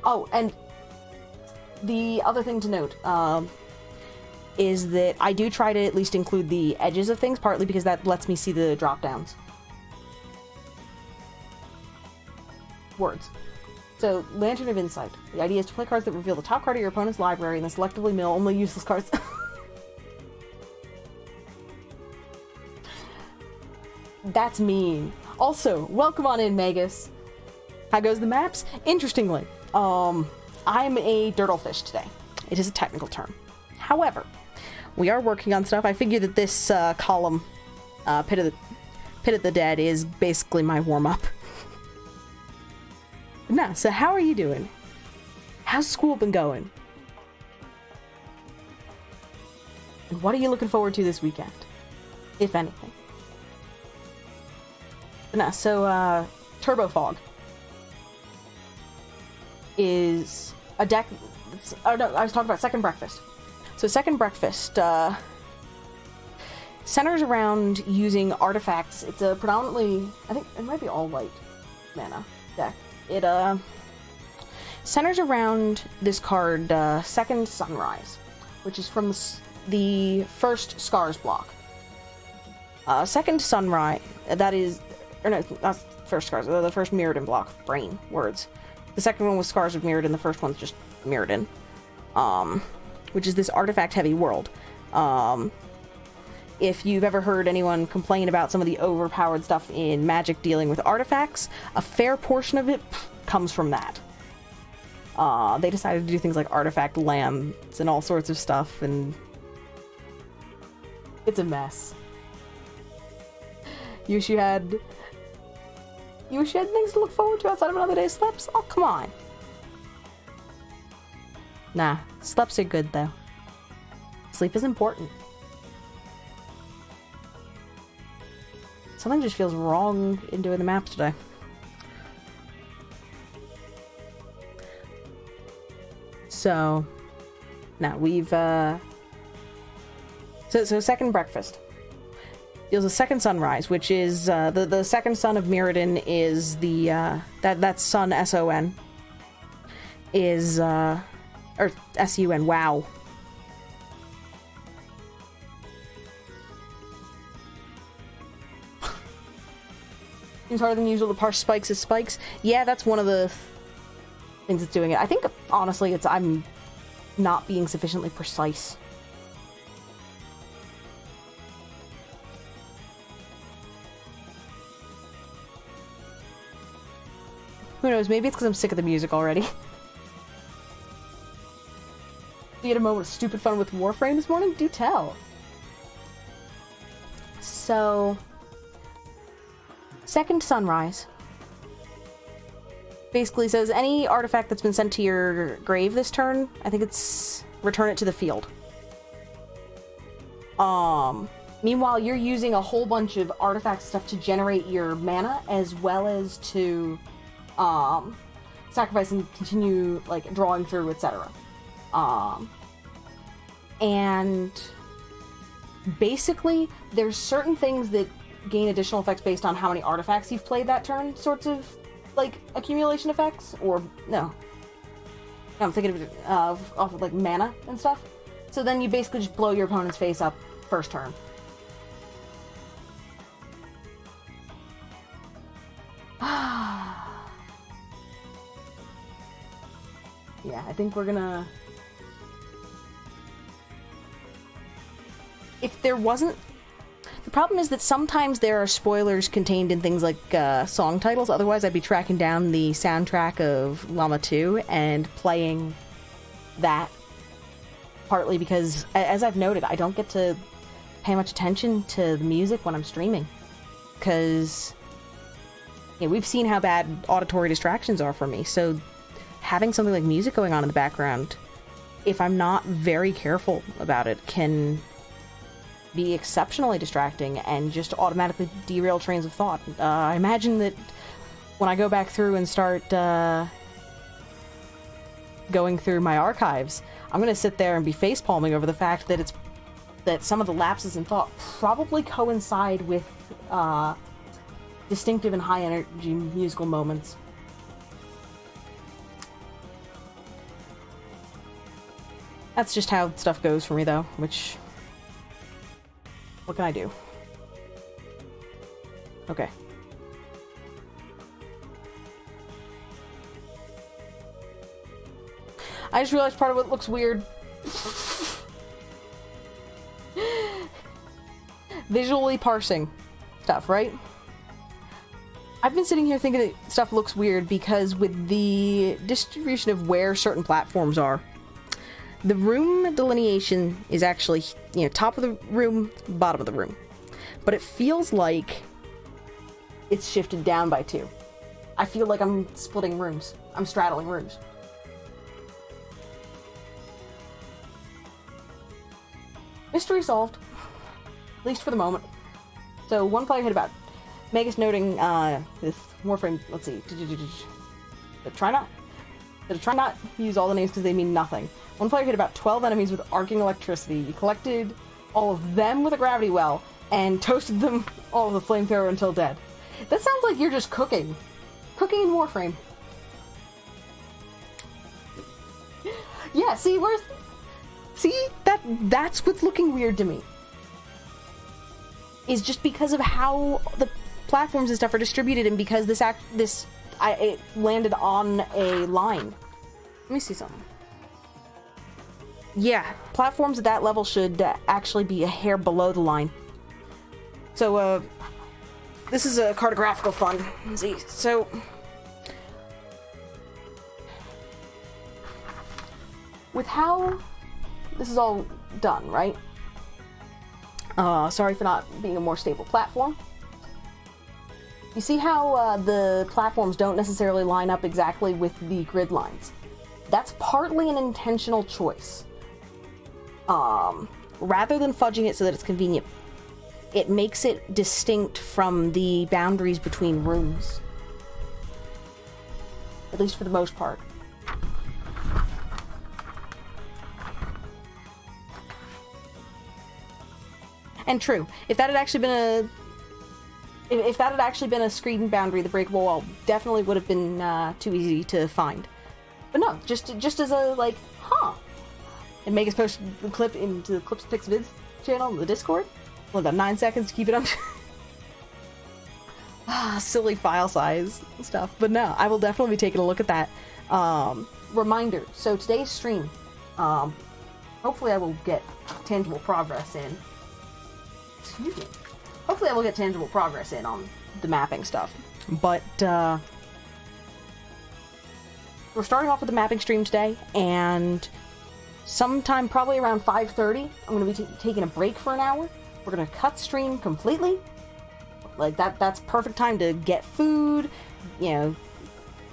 Oh, and... The other thing to note, is that I do try to at least include the edges of things, partly because that lets me see the drop-downs. Words. So, Lantern of Insight. The idea is to play cards that reveal the top card of your opponent's library and then selectively mill only useless cards. That's mean. Also, welcome on in, Magus. How goes the maps? Interestingly, I'm a dirtlefish today. It is a technical term. However, we are working on stuff. I figure that this column, Pit of the Dead, is basically my warm-up. Nah, so how are you doing? How's school been going? And what are you looking forward to this weekend? If anything. Nah, so, Turbo Fog is a deck... Oh no, I was talking about Second Breakfast. So Second Breakfast centers around using artifacts. It's a predominantly... I think it might be all white mana deck. It centers around this card, Second Sunrise, which is from the first Scars block. Second Sunrise, that is... Or no, that's first Scars, the first Mirrodin block. Brain. Words. The second one was Scars of Mirrodin, the first one's just Mirrodin. Which is this artifact-heavy world. If you've ever heard anyone complain about some of the overpowered stuff in Magic dealing with artifacts, a fair portion of it comes from that. They decided to do things like artifact lands and all sorts of stuff, and... It's a mess. You wish you had things to look forward to outside of another day's sleeps? Oh, come on. Nah, sleeps are good, though. Sleep is important. Something just feels wrong in doing the maps today. So, now we've, So Second Breakfast deals with Second Sunrise, which is, the second son of Mirrodin is the, that sun, S-O-N, is, or S-U-N, wow. Seems harder than usual to parse spikes as spikes. Yeah, that's one of the things that's doing it. I think, honestly, I'm not being sufficiently precise. Who knows, maybe it's because I'm sick of the music already. You had a moment of stupid fun with Warframe this morning? Do tell. So... Second Sunrise basically says any artifact that's been sent to your grave this turn, I think it's return it to the field. Meanwhile, you're using a whole bunch of artifact stuff to generate your mana, as well as to sacrifice and continue like drawing through, etc. And basically, there's certain things that gain additional effects based on how many artifacts you've played that turn, sorts of, like, accumulation effects, or, no. I'm thinking of off of, like, mana and stuff. So then you basically just blow your opponent's face up first turn. Yeah, I think we're gonna... If there wasn't... The problem is that sometimes there are spoilers contained in things like song titles, otherwise I'd be tracking down the soundtrack of LM2 and playing that. Partly because, as I've noted, I don't get to pay much attention to the music when I'm streaming. Because, you know, we've seen how bad auditory distractions are for me, so having something like music going on in the background, if I'm not very careful about it, can be exceptionally distracting and just automatically derail trains of thought. I imagine that when I go back through and start going through my archives, I'm gonna sit there and be facepalming over the fact that some of the lapses in thought probably coincide with distinctive and high energy musical moments. That's just how stuff goes for me, though, which... What can I do? Okay. I just realized part of it looks weird. Visually parsing stuff, right? I've been sitting here thinking that stuff looks weird because with the distribution of where certain platforms are, the room delineation is actually, you know, top of the room, bottom of the room. But it feels like it's shifted down by 2. I feel like I'm splitting rooms. I'm straddling rooms. Mystery solved. At least for the moment. So, one player hit about... Megas noting, with Warframe, let's see. Try not use all the names because they mean nothing. One player hit about 12 enemies with arcing electricity. You collected all of them with a gravity well, and toasted them all with a flamethrower until dead. That sounds like you're just cooking. Cooking in Warframe. Yeah, see, where's... See? That's what's looking weird to me. Is just because of how the platforms and stuff are distributed, and because it landed on a line. Let me see something. Yeah, platforms at that level should actually be a hair below the line. So, this is a cartographical fun. Let's see, so... With how this is all done, right? Sorry for not being a more stable platform. You see how the platforms don't necessarily line up exactly with the grid lines? That's partly an intentional choice. Rather than fudging it so that it's convenient, it makes it distinct from the boundaries between rooms. At least for the most part. And true, if that had actually been a screen boundary, the breakable wall definitely would have been too easy to find. But no, just as a, like, huh. And Megas posted the clip into the Clips Pix Vids channel in the Discord. Well, about 9 seconds to keep it on. Silly file size stuff. But no, I will definitely be taking a look at that. Reminder, so today's stream, hopefully I will get tangible progress in. Excuse me. Hopefully I will get tangible progress in on the mapping stuff. But, we're starting off with the mapping stream today, and sometime probably around 5:30, I'm going to be taking a break for an hour. We're going to cut stream completely. Like, that's perfect time to get food, you know,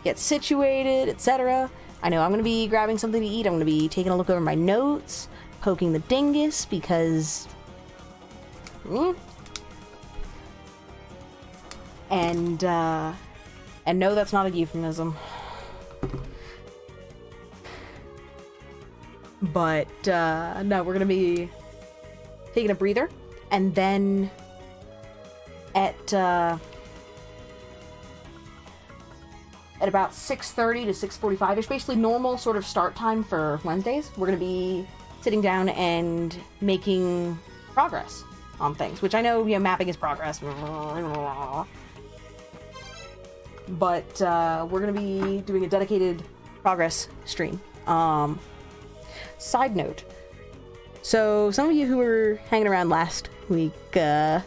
get situated, etc. I know I'm going to be grabbing something to eat. I'm going to be taking a look over my notes, poking the dingus, because... And no, that's not a euphemism. But, no, we're gonna be taking a breather, and then at about 6:30 to 6:45-ish, basically normal sort of start time for Wednesdays, we're gonna be sitting down and making progress on things, which I know, you know, mapping is progress. But, we're gonna be doing a dedicated progress stream. Side note. So, some of you who were hanging around last week, when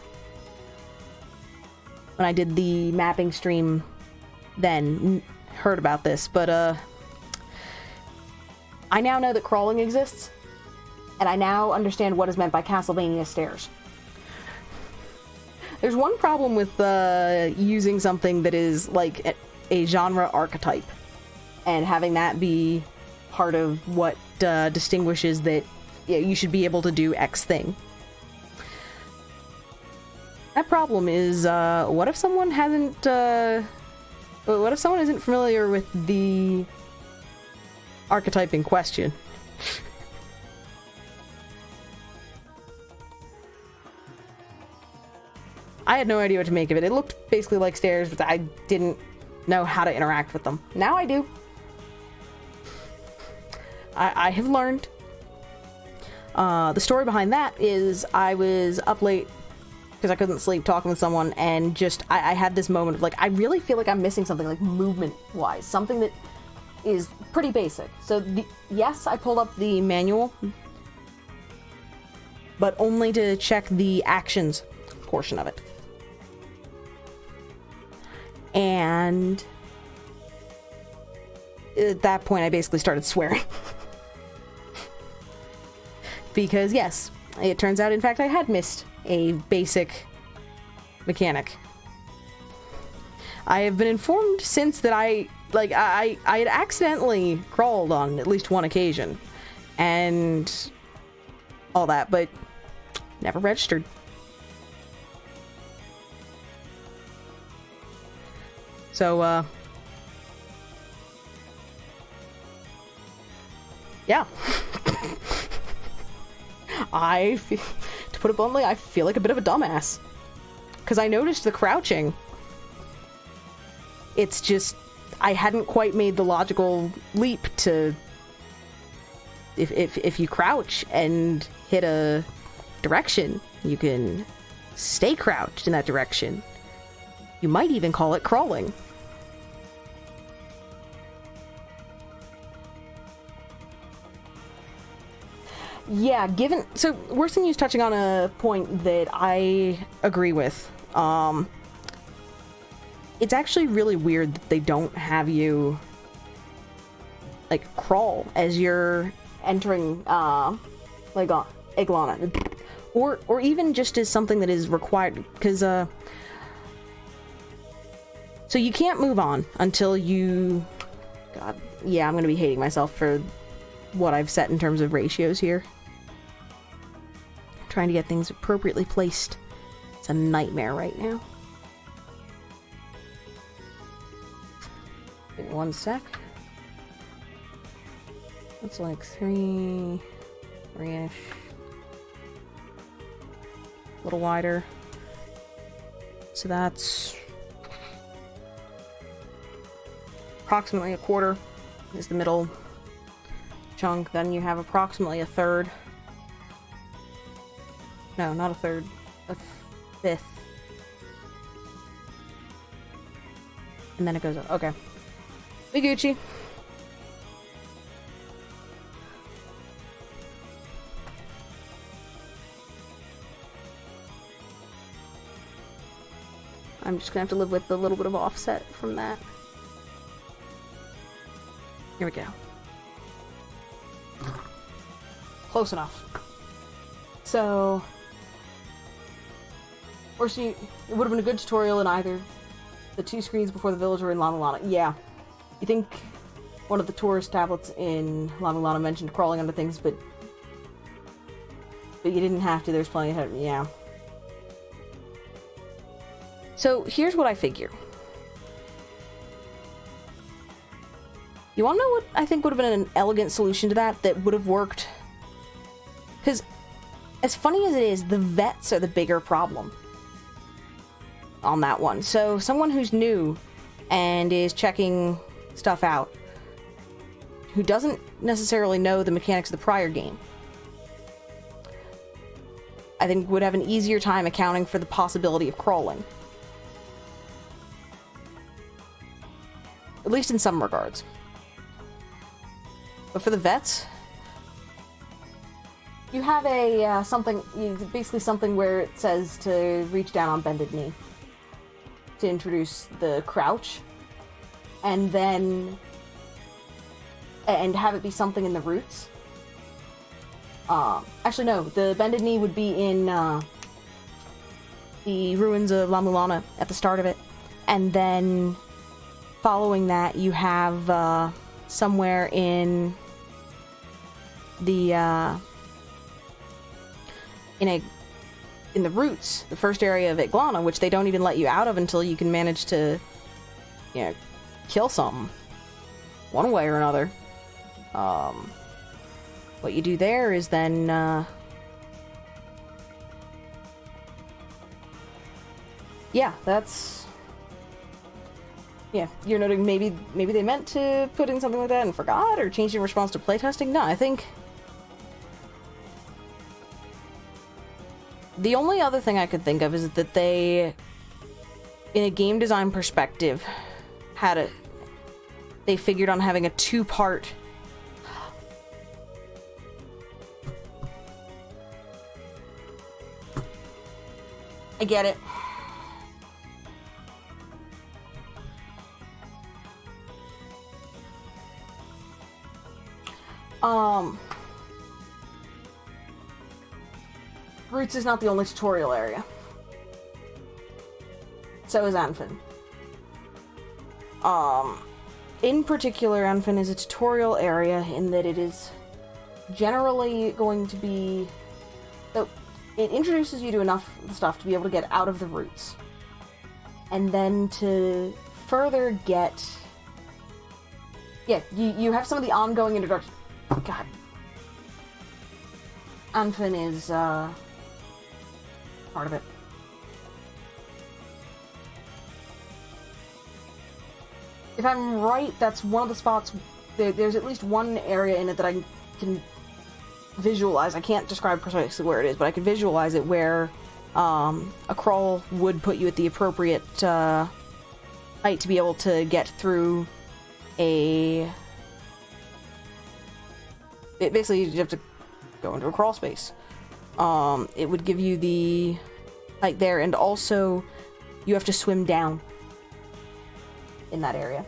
I did the mapping stream then, heard about this, but, I now know that crawling exists, and I now understand what is meant by Castlevania stairs. There's one problem with, using something that is, like, a genre archetype, and having that be part of what, distinguishes that you should be able to do X thing. That problem is, what if someone hasn't, what if someone isn't familiar with the archetype in question? I had no idea what to make of it. It looked basically like stairs, but I didn't know how to interact with them. Now I do. I have learned. The story behind that is I was up late because I couldn't sleep talking with someone, and just I had this moment of like, I really feel like I'm missing something, like movement-wise, something that is pretty basic. So yes, I pulled up the manual, but only to check the actions portion of it. And at that point I basically started swearing. Because yes, it turns out in fact I had missed a basic mechanic. I have been informed since that I had accidentally crawled on at least one occasion and all that, but never registered. So, yeah. To put it bluntly, I feel like a bit of a dumbass. Because I noticed the crouching. It's just, I hadn't quite made the logical leap to... If you crouch and hit a direction, you can stay crouched in that direction. You might even call it crawling. Yeah, so Worse Than You's touching on a point that I agree with. It's actually really weird that they don't have you, like, crawl as you're entering, like, eg-lana. Or even just as something that is required, because, so you can't move on until you... God, yeah, I'm gonna be hating myself for what I've set in terms of ratios here. Trying to get things appropriately placed. It's a nightmare right now. Give me 1 sec. That's like 3-ish. A little wider. So that's approximately a quarter is the middle chunk. Then you have approximately a third. No, not a third. A fifth. And then it goes up. Okay. We Gucci. I'm just gonna have to live with a little bit of offset from that. Here we go. Close enough. So... Or so it would have been a good tutorial in either the 2 screens before the village or in la-mulana. Yeah. You think one of the tourist tablets in la-mulana mentioned crawling under things, but you didn't have to. There's plenty of time. Yeah. So here's what I figure. You want to know what I think would have been an elegant solution to that would have worked? Because, as funny as it is, the vets are the bigger problem on that one. So, someone who's new and is checking stuff out, who doesn't necessarily know the mechanics of the prior game, I think would have an easier time accounting for the possibility of crawling. At least in some regards. But for the vets, you have a basically something where it says to reach down on bended knee to introduce the crouch, and then have it be something in the roots. Actually, no, the bended knee would be in the ruins of La-Mulana at the start of it, and then following that, you have somewhere in the in the roots, the first area of eg-lana, which they don't even let you out of until you can manage to, you know, kill something one way or another. What you do there is then yeah, that's, yeah, you're noting maybe they meant to put in something like that and forgot, or changed in response to playtesting. No, I think the only other thing I could think of is that they, in a game design perspective, they figured on having a two-part I get it. Roots is not the only tutorial area. So is Anfin. In particular, Anfin is a tutorial area in that it is generally going to be... So, it introduces you to enough stuff to be able to get out of the roots. And then to further get... Yeah, you have some of the ongoing introduction... God. Anfin is, part of it. If I'm right, that's one of the spots... There's at least one area in it that I can visualize. I can't describe precisely where it is, but I can visualize it where a crawl would put you at the appropriate height to be able to get through a... Basically, you have to go into a crawl space. It would give you the height there, and also you have to swim down in that area.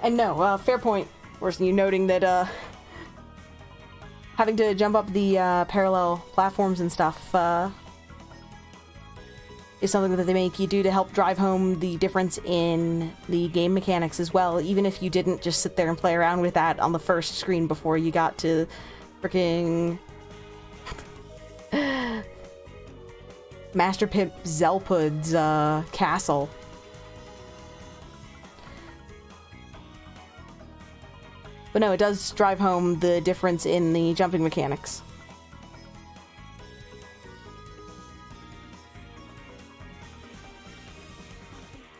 And no, fair point, Orson, you noting that having to jump up the parallel platforms and stuff is something that they make you do to help drive home the difference in the game mechanics as well, even if you didn't just sit there and play around with that on the first screen before you got to fricking Master Pimp Zelpud's castle. But no, it does drive home the difference in the jumping mechanics.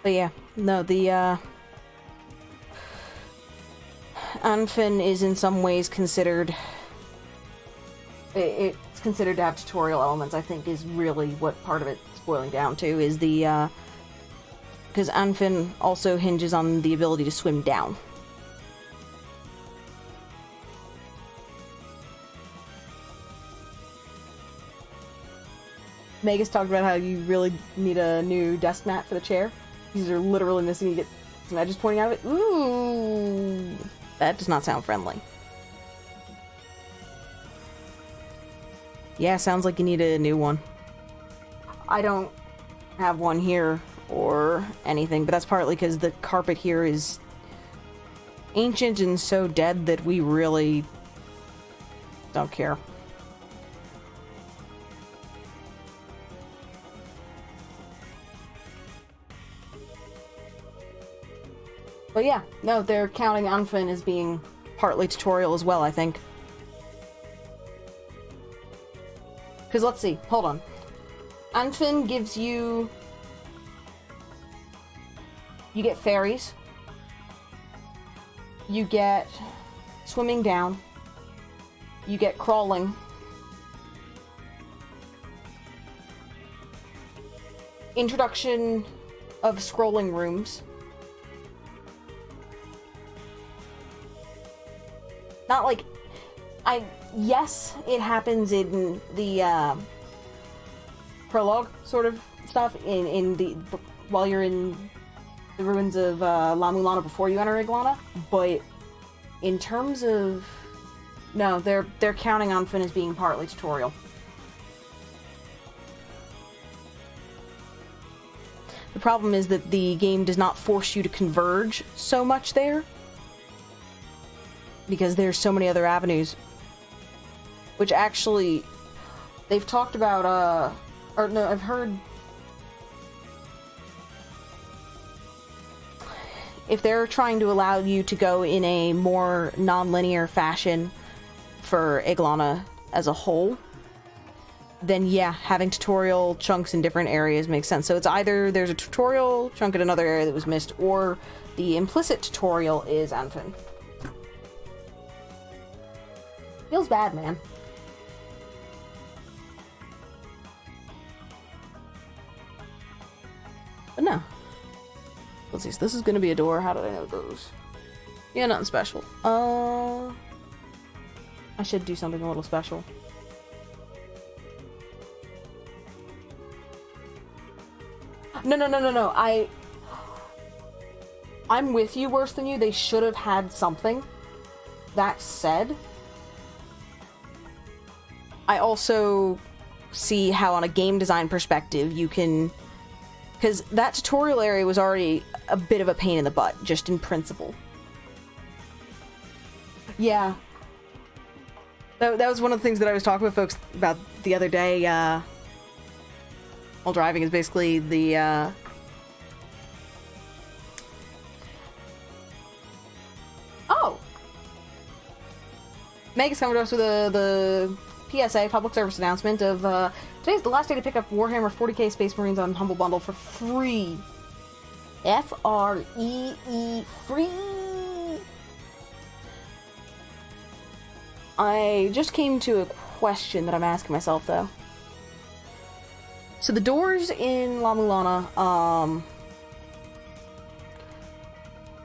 But yeah, no, the Anfin is in some ways considered... It's considered to have tutorial elements, I think, is really what part of it's boiling down to, is the... Because Anfin also hinges on the ability to swim down. Megas talked about how you really need a new desk mat for the chair. These are literally missing. You get some edges pointing out of it. Ooh, that does not sound friendly. Yeah, sounds like you need a new one. I don't have one here or anything, but that's partly because the carpet here is ancient and so dead that we really don't care. But yeah, no, they're counting Anfin as being partly tutorial as well, I think. Because let's see, hold on. Anfin gives you... You get fairies. You get swimming down. You get crawling. Introduction of scrolling rooms. Not like... Yes, it happens in the, prologue sort of stuff, while you're in the ruins of, La-Mulana before you enter eg-lana, but in terms of... No, they're counting on Finn as being partly tutorial. The problem is that the game does not force you to converge so much there, because there's so many other avenues. Which actually, they've talked about, or no, I've heard... If they're trying to allow you to go in a more non-linear fashion for eg-lana as a whole, then yeah, having tutorial chunks in different areas makes sense. So it's either there's a tutorial chunk in another area that was missed, or the implicit tutorial is Anfin. Feels bad, man. But no. Let's see, so this is gonna be a door. How did I know those? Yeah, nothing special. I should do something a little special. No. I'm with you, worse than you. They should have had something. That said, I also see how on a game design perspective you can... Because that tutorial area was already a bit of a pain in the butt, just in principle. Yeah. That was one of the things that I was talking with folks about the other day, while driving, is basically the, Oh! Meg is coming to us with the PSA, public service announcement, of, today's the last day to pick up Warhammer 40k Space Marines on Humble Bundle for free. F-R-E-E, free! I just came to a question that I'm asking myself, though. So the doors in La-Mulana,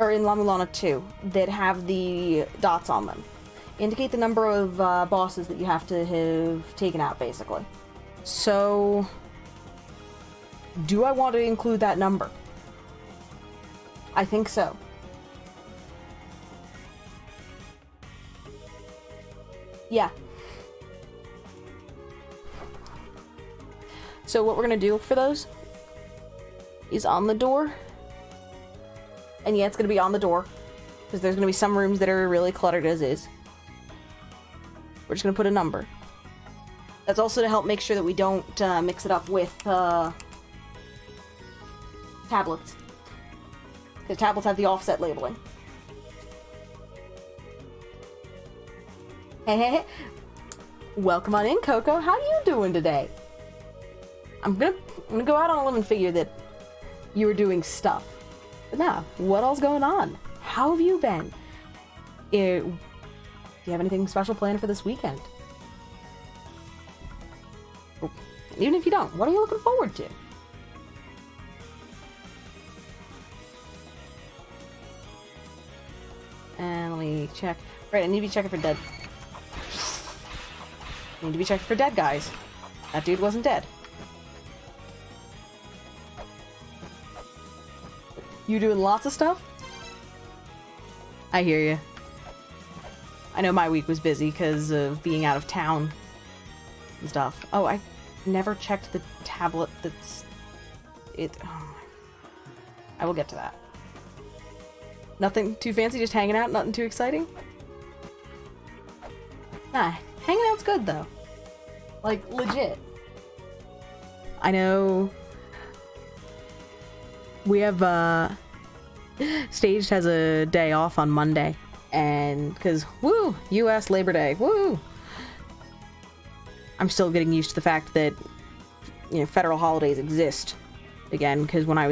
or in La-Mulana 2, that have the dots on them, indicate the number of bosses that you have to have taken out, basically. So, do I want to include that number? I think so. Yeah. So what we're gonna do for those is on the door. And yeah, it's gonna be on the door, because there's gonna be some rooms that are really cluttered as is. We're just gonna put a number. That's also to help make sure that we don't mix it up with tablets. Because tablets have the offset labeling. Hey. Welcome on in, Coco. How you doing today? I'm gonna go out on a limb and figure that you were doing stuff. But now, what else going on? How have you been? Do you have anything special planned for this weekend? Even if you don't, what are you looking forward to? And let me check. Right, I need to be checking for dead. I need to be checking for dead guys. That dude wasn't dead. You doing lots of stuff? I hear you. I know my week was busy because of being out of town and stuff. Oh, I never checked the tablet that's... Oh. I will get to that. Nothing too fancy, just hanging out, nothing too exciting? Nah, hanging out's good though. Like, legit. I know... We have, Staged has a day off on Monday, and because woo, U.S. Labor Day, woo. I'm still getting used to the fact that, you know, federal holidays exist again, because when I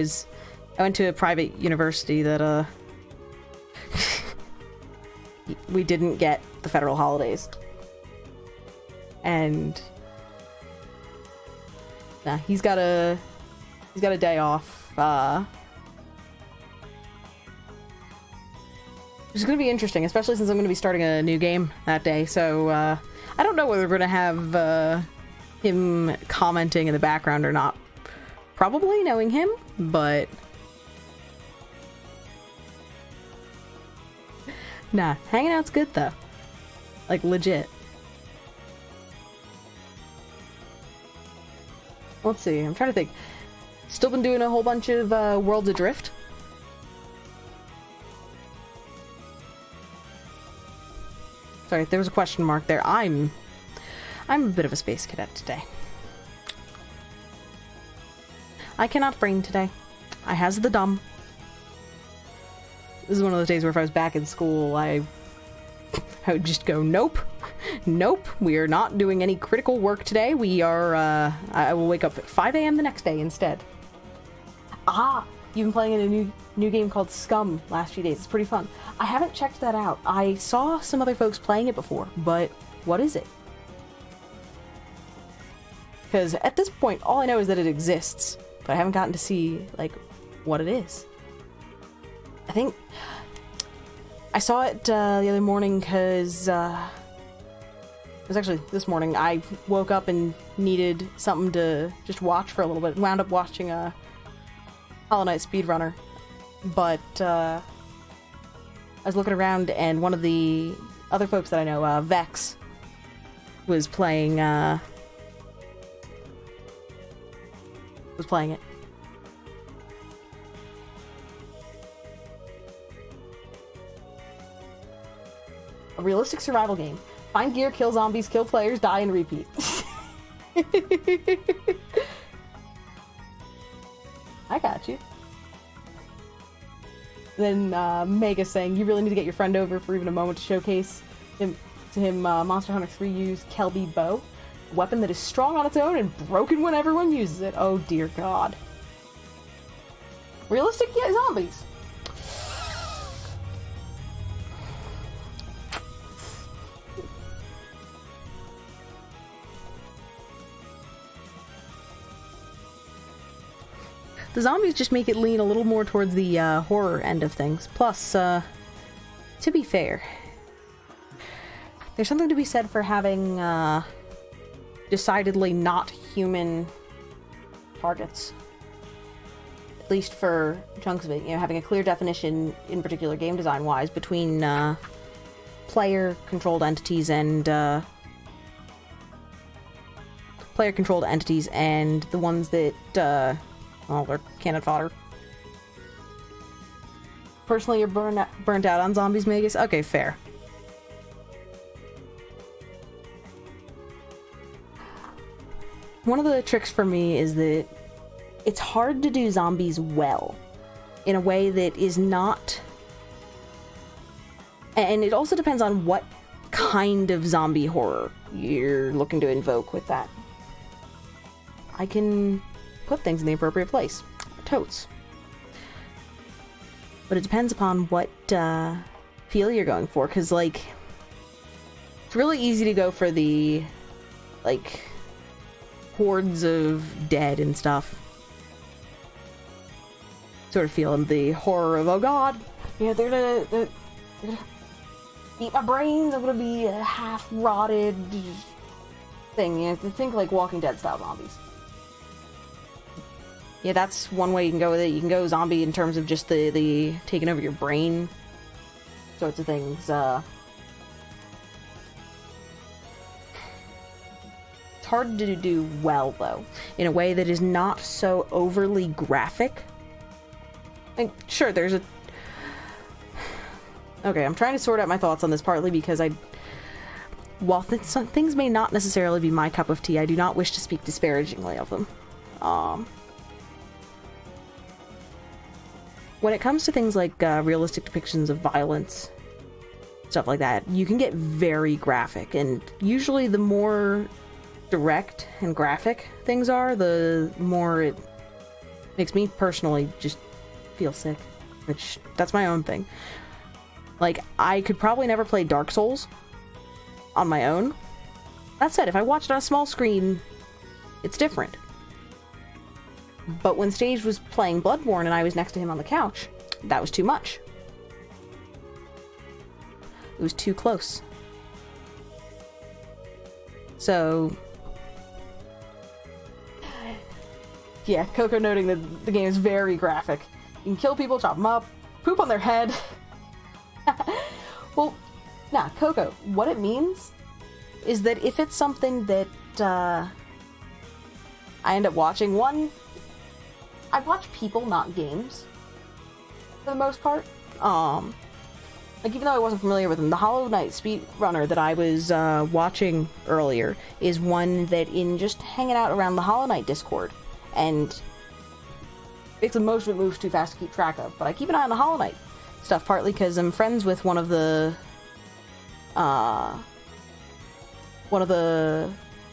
went to a private university that we didn't get the federal holidays, and nah, he's got a day off. Which is going to be interesting, especially since I'm going to be starting a new game that day. So I don't know whether we're going to have him commenting in the background or not. Probably, knowing him, but nah, hanging out's good though. Like, legit. Let's see, I'm trying to think. Still been doing a whole bunch of Worlds Adrift. Sorry, there was a question mark there. I'm a bit of a space cadet today. I cannot brain today. I has the dumb. This is one of those days where if I was back in school, I would just go, nope. Nope, we are not doing any critical work today. We are, I will wake up at 5 a.m. the next day instead. Ah, you've been playing in a new game called Scum last few days. It's pretty fun. I haven't checked that out. I saw some other folks playing it before, but what is it? Because at this point, all I know is that it exists, but I haven't gotten to see, like, what it is. I think I saw it the other morning because it was actually this morning. I woke up and needed something to just watch for a little bit. Wound up watching a Hollow Knight speedrunner, but I was looking around and one of the other folks that I know, Vex, was playing it. A realistic survival game. Find gear, kill zombies, kill players, die, and repeat. I got you. Then Mega saying, you really need to get your friend over for even a moment to showcase him to him Monster Hunter 3 use Kelby Bow. A weapon that is strong on its own and broken when everyone uses it. Oh dear god. Realistic? Yeah, zombies. The zombies just make it lean a little more towards the horror end of things. Plus, to be fair, there's something to be said for having decidedly not human targets. At least for chunks of it. You know, having a clear definition, in particular game design-wise, between player-controlled entities and the ones that well, they're cannon fodder. Personally, you're burnt out on zombies, Magus? Okay, fair. One of the tricks for me is that it's hard to do zombies well, in a way that is not... And it also depends on what kind of zombie horror you're looking to invoke with that. I can put things in the appropriate place. Totes. But it depends upon what feel you're going for, because, like, it's really easy to go for the, like, hordes of dead and stuff sort of feel, and the horror of, oh god, you know, they're gonna eat my brains, I'm gonna be a half-rotted thing, you know, think like Walking Dead style zombies. Yeah, that's one way you can go with it. You can go zombie in terms of just the taking over your brain sorts of things. It's hard to do well, though, in a way that is not so overly graphic. And sure, there's a... Okay, I'm trying to sort out my thoughts on this, partly because while some things may not necessarily be my cup of tea, I do not wish to speak disparagingly of them. when it comes to things like realistic depictions of violence, stuff like that, you can get very graphic, and usually the more direct and graphic things are, the more it makes me personally just feel sick, which that's my own thing. Like, I could probably never play Dark Souls on my own. That said, if I watched it on a small screen, it's different. But when Stage was playing Bloodborne and I was next to him on the couch, that was too much. It was too close. So, yeah, Coco noting that the game is very graphic. You can kill people, chop them up, poop on their head. Well, nah, Coco, what it means is that if it's something that I end up watching, one, I watch people, not games, for the most part. Like, even though I wasn't familiar with them, the Hollow Knight speedrunner that I was watching earlier is one that, in just hanging out around the Hollow Knight Discord, and basically most of it moves too fast to keep track of, but I keep an eye on the Hollow Knight stuff, partly because I'm friends with one of the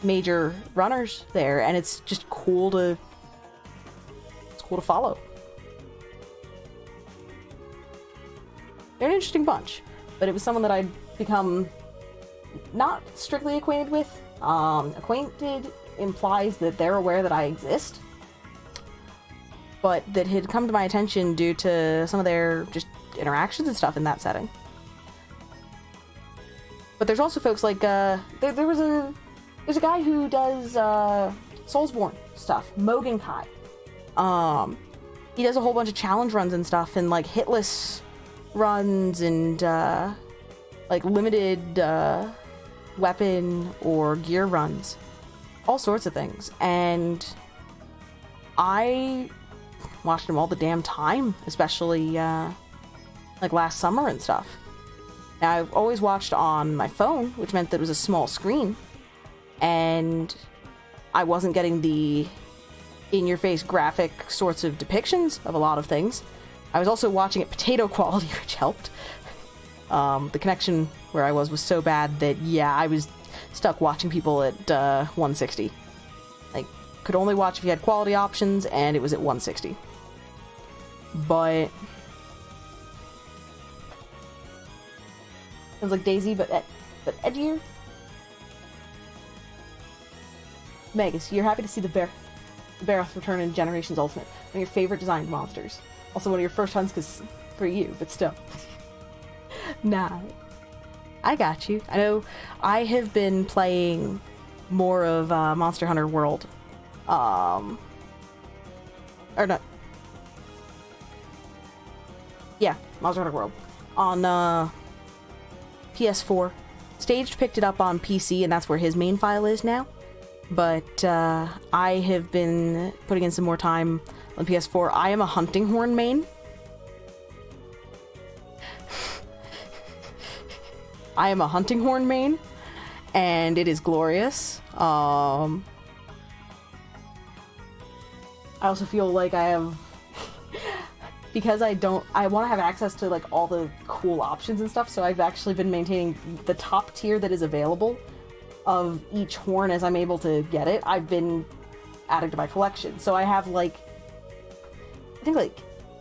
major runners there, and it's just cool to follow. They're an interesting bunch, but it was someone that I'd become not strictly acquainted with. Acquainted implies that they're aware that I exist, but that had come to my attention due to some of their just interactions and stuff in that setting. But there's also folks like, there's a guy who does Soulsborne stuff, Mogan Kai. He does a whole bunch of challenge runs and stuff, and like hitless runs, and like limited weapon or gear runs, all sorts of things. And I watched him all the damn time, especially like last summer and stuff. Now, I've always watched on my phone, which meant that it was a small screen, and I wasn't getting the in-your-face graphic sorts of depictions of a lot of things. I was also watching at potato quality, which helped. The connection where I was so bad that, yeah, I was stuck watching people at 160. Like, could only watch if you had quality options, and it was at 160. But it was like Daisy, but edgier. Megas, you're happy to see the Barroth return in Generations Ultimate. One of your favorite designed monsters. Also one of your first hunts, because for you, but still. Nah. I got you. I know I have been playing more of Monster Hunter World. Or not. Yeah, Monster Hunter World. On PS4. Staged picked it up on PC, and that's where his main file is now. But I have been putting in some more time on PS4. I am a hunting horn main. I am a hunting horn main, and it is glorious. I also feel like I have, because I want to have access to like all the cool options and stuff, so I've actually been maintaining the top tier that is available of each horn as I'm able to get it. I've been adding to my collection, so I have like, I think like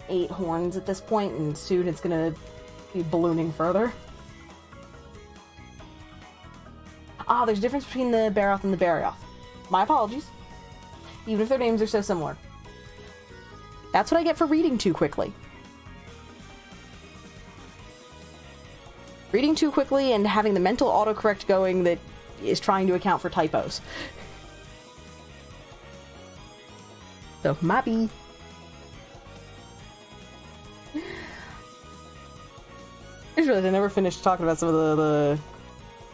8 horns at this point, and soon it's gonna be ballooning further. Ah, there's a difference between the Barroth and the Barioth. My apologies. Even if their names are so similar. That's what I get for reading too quickly. Reading too quickly and having the mental autocorrect going that is trying to account for typos. So, Mappy. I just realized I never finished talking about some of the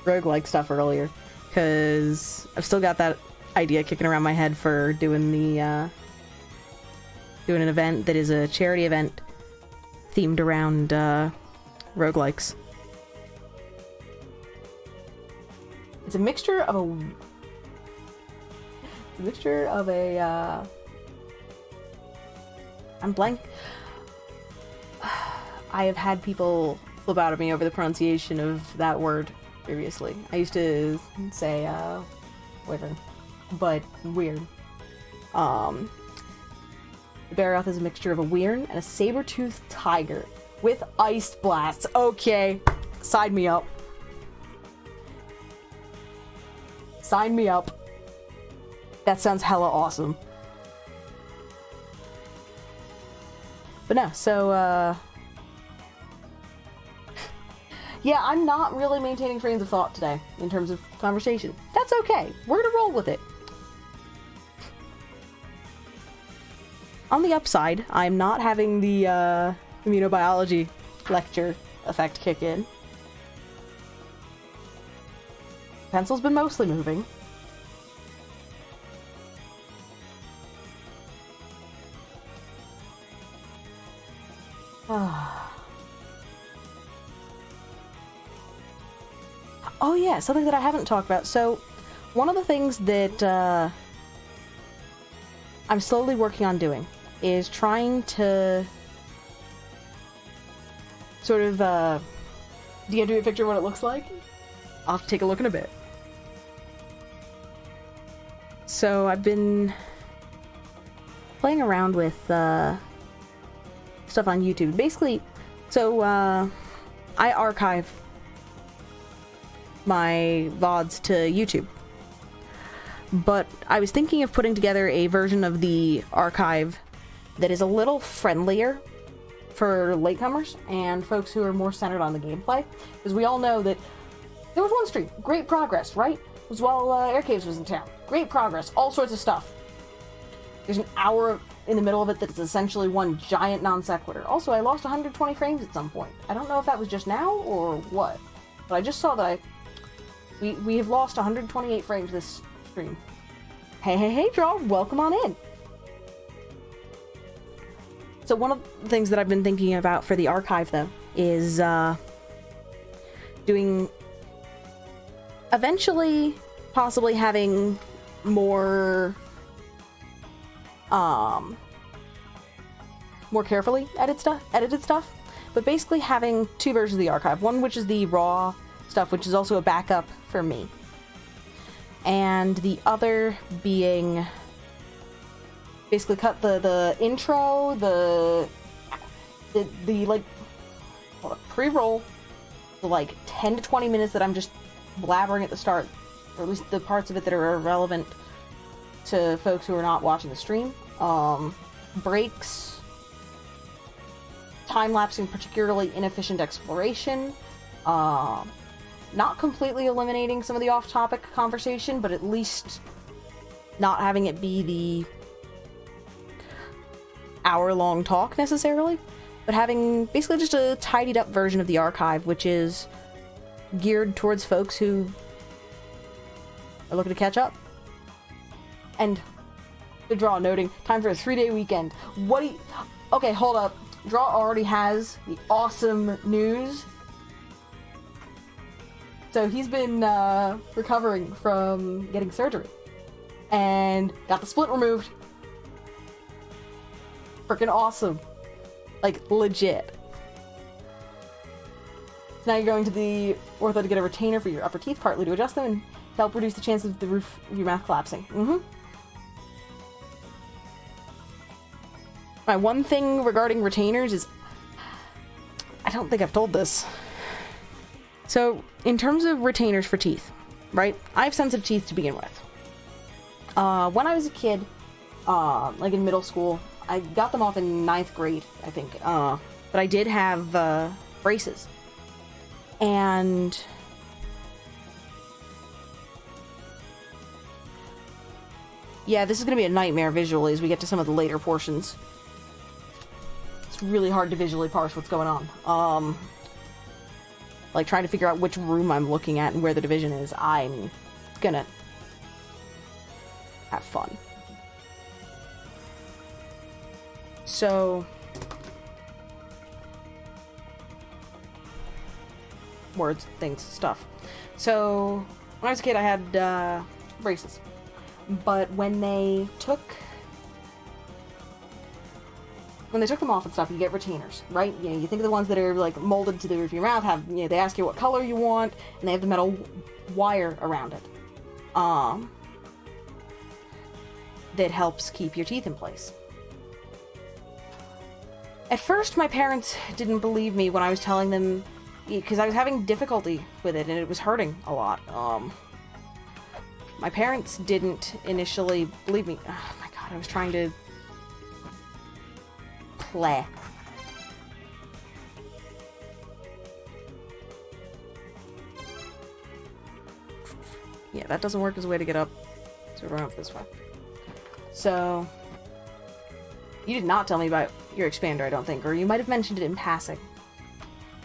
roguelike stuff earlier, because I've still got that idea kicking around my head for doing the doing an event that is a charity event themed around roguelikes. It's a mixture of I'm blank. I have had people flip out at me over the pronunciation of that word previously. I used to say, wyvern, but weird. The Barroth is a mixture of a wyvern and a saber-toothed tiger with ice blasts. Okay, sign me up. Sign me up. That sounds hella awesome. But no, so, yeah, I'm not really maintaining trains of thought today in terms of conversation. That's okay. We're gonna roll with it. On the upside, I'm not having the immunobiology lecture effect kick in. Pencil's been mostly moving. Oh yeah, something that I haven't talked about. So, one of the things that I'm slowly working on doing is trying to sort of, do you have a picture of what it looks like? I'll have to take a look in a bit. So I've been playing around with stuff on YouTube. Basically, so I archive my VODs to YouTube. But I was thinking of putting together a version of the archive that is a little friendlier for latecomers and folks who are more centered on the gameplay. Because we all know that there was one stream, great progress, right? It was while Air Caves was in town. Great progress, all sorts of stuff. There's an hour in the middle of it that's essentially one giant non sequitur. Also, I lost 120 frames at some point. I don't know if that was just now or what, but I just saw that we have lost 128 frames this stream. Hey, Draw, welcome on in. So one of the things that I've been thinking about for the archive, though, is doing, eventually, possibly having more carefully edited stuff, but basically having two versions of the archive. One which is the raw stuff, which is also a backup for me, and the other being basically cut the intro, the like pre-roll, the like 10 to 20 minutes that I'm just blabbering at the start, or at least the parts of it that are irrelevant to folks who are not watching the stream. Breaks, time-lapsing particularly inefficient exploration, not completely eliminating some of the off-topic conversation, but at least not having it be the hour-long talk necessarily, but having basically just a tidied up version of the archive, which is geared towards folks who are looking to catch up. And the Draw noting, time for a 3-day weekend. What do you... Okay, hold up. Draw already has the awesome news. So he's been recovering from getting surgery. And got the splint removed. Freaking awesome. Like, legit. So now you're going to the ortho to get a retainer for your upper teeth, partly to adjust them and to help reduce the chance of the roof of your mouth collapsing. My one thing regarding retainers is... I don't think I've told this. So, in terms of retainers for teeth, right? I have sensitive teeth to begin with. When I was a kid, like in middle school, I got them off in 9th grade, I think. But I did have braces. And... yeah, this is going to be a nightmare visually as we get to some of the later portions. It's really hard to visually parse what's going on. Like, trying to figure out which room I'm looking at and where the division is. I'm gonna have fun. So... words, things, stuff. So, when I was a kid, I had braces. But when they took when they took them off and stuff, you get retainers, right? You know, you think of the ones that are like molded to the roof of your mouth, have, you know, they ask you what color you want, and they have the metal wire around it. That helps keep your teeth in place. At first, my parents didn't believe me when I was telling them, because I was having difficulty with it and it was hurting a lot. My parents didn't initially believe me. Oh my god, I was trying to play. Yeah, that doesn't work as a way to get up. So we're going up this way. So, you did not tell me about your expander, I don't think, or you might have mentioned it in passing.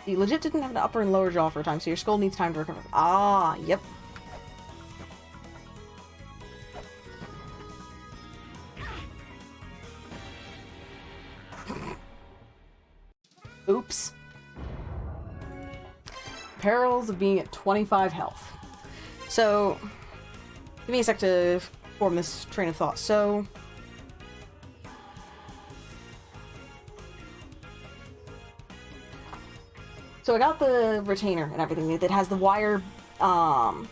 You legit didn't have an upper and lower jaw for a time, so your skull needs time to recover. Ah, yep. Oops. Perils of being at 25 health. So, give me a sec to form this train of thought. So I got the retainer and everything that has the wire, that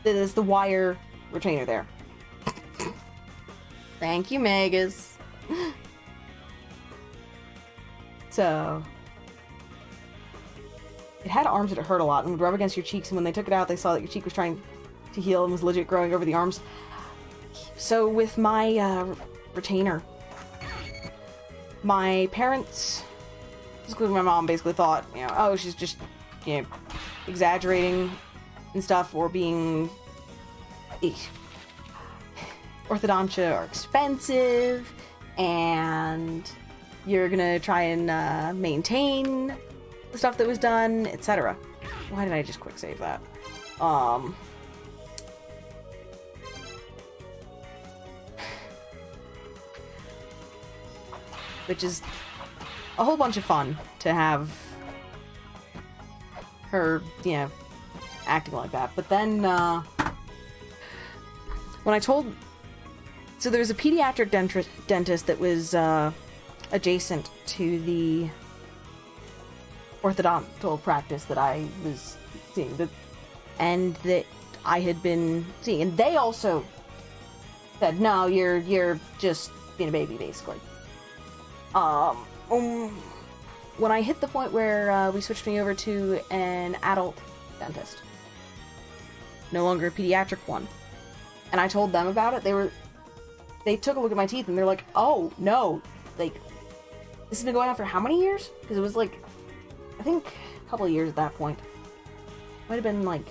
is the wire retainer there. Thank you, Megas. So, it had arms that it hurt a lot and would rub against your cheeks, and when they took it out, they saw that your cheek was trying to heal and was legit growing over the arms. So with my retainer, my parents, including my mom, basically thought, you know, oh, she's just, you know, exaggerating and stuff, or being... Orthodontia are expensive, and you're gonna try and maintain the stuff that was done, etc. Why did I just quick save that? Which is a whole bunch of fun to have her, you know, acting like that. But then, when I told... So there was a pediatric dentist that was adjacent to the orthodontal practice that I was seeing, and that I had been seeing, and they also said, no, you're just being a baby, basically. When I hit the point where we switched me over to an adult dentist, no longer a pediatric one, and I told them about it, they took a look at my teeth and they're like, oh no, like, this has been going on for how many years? Because it was like, I think a couple of years at that point. Might have been like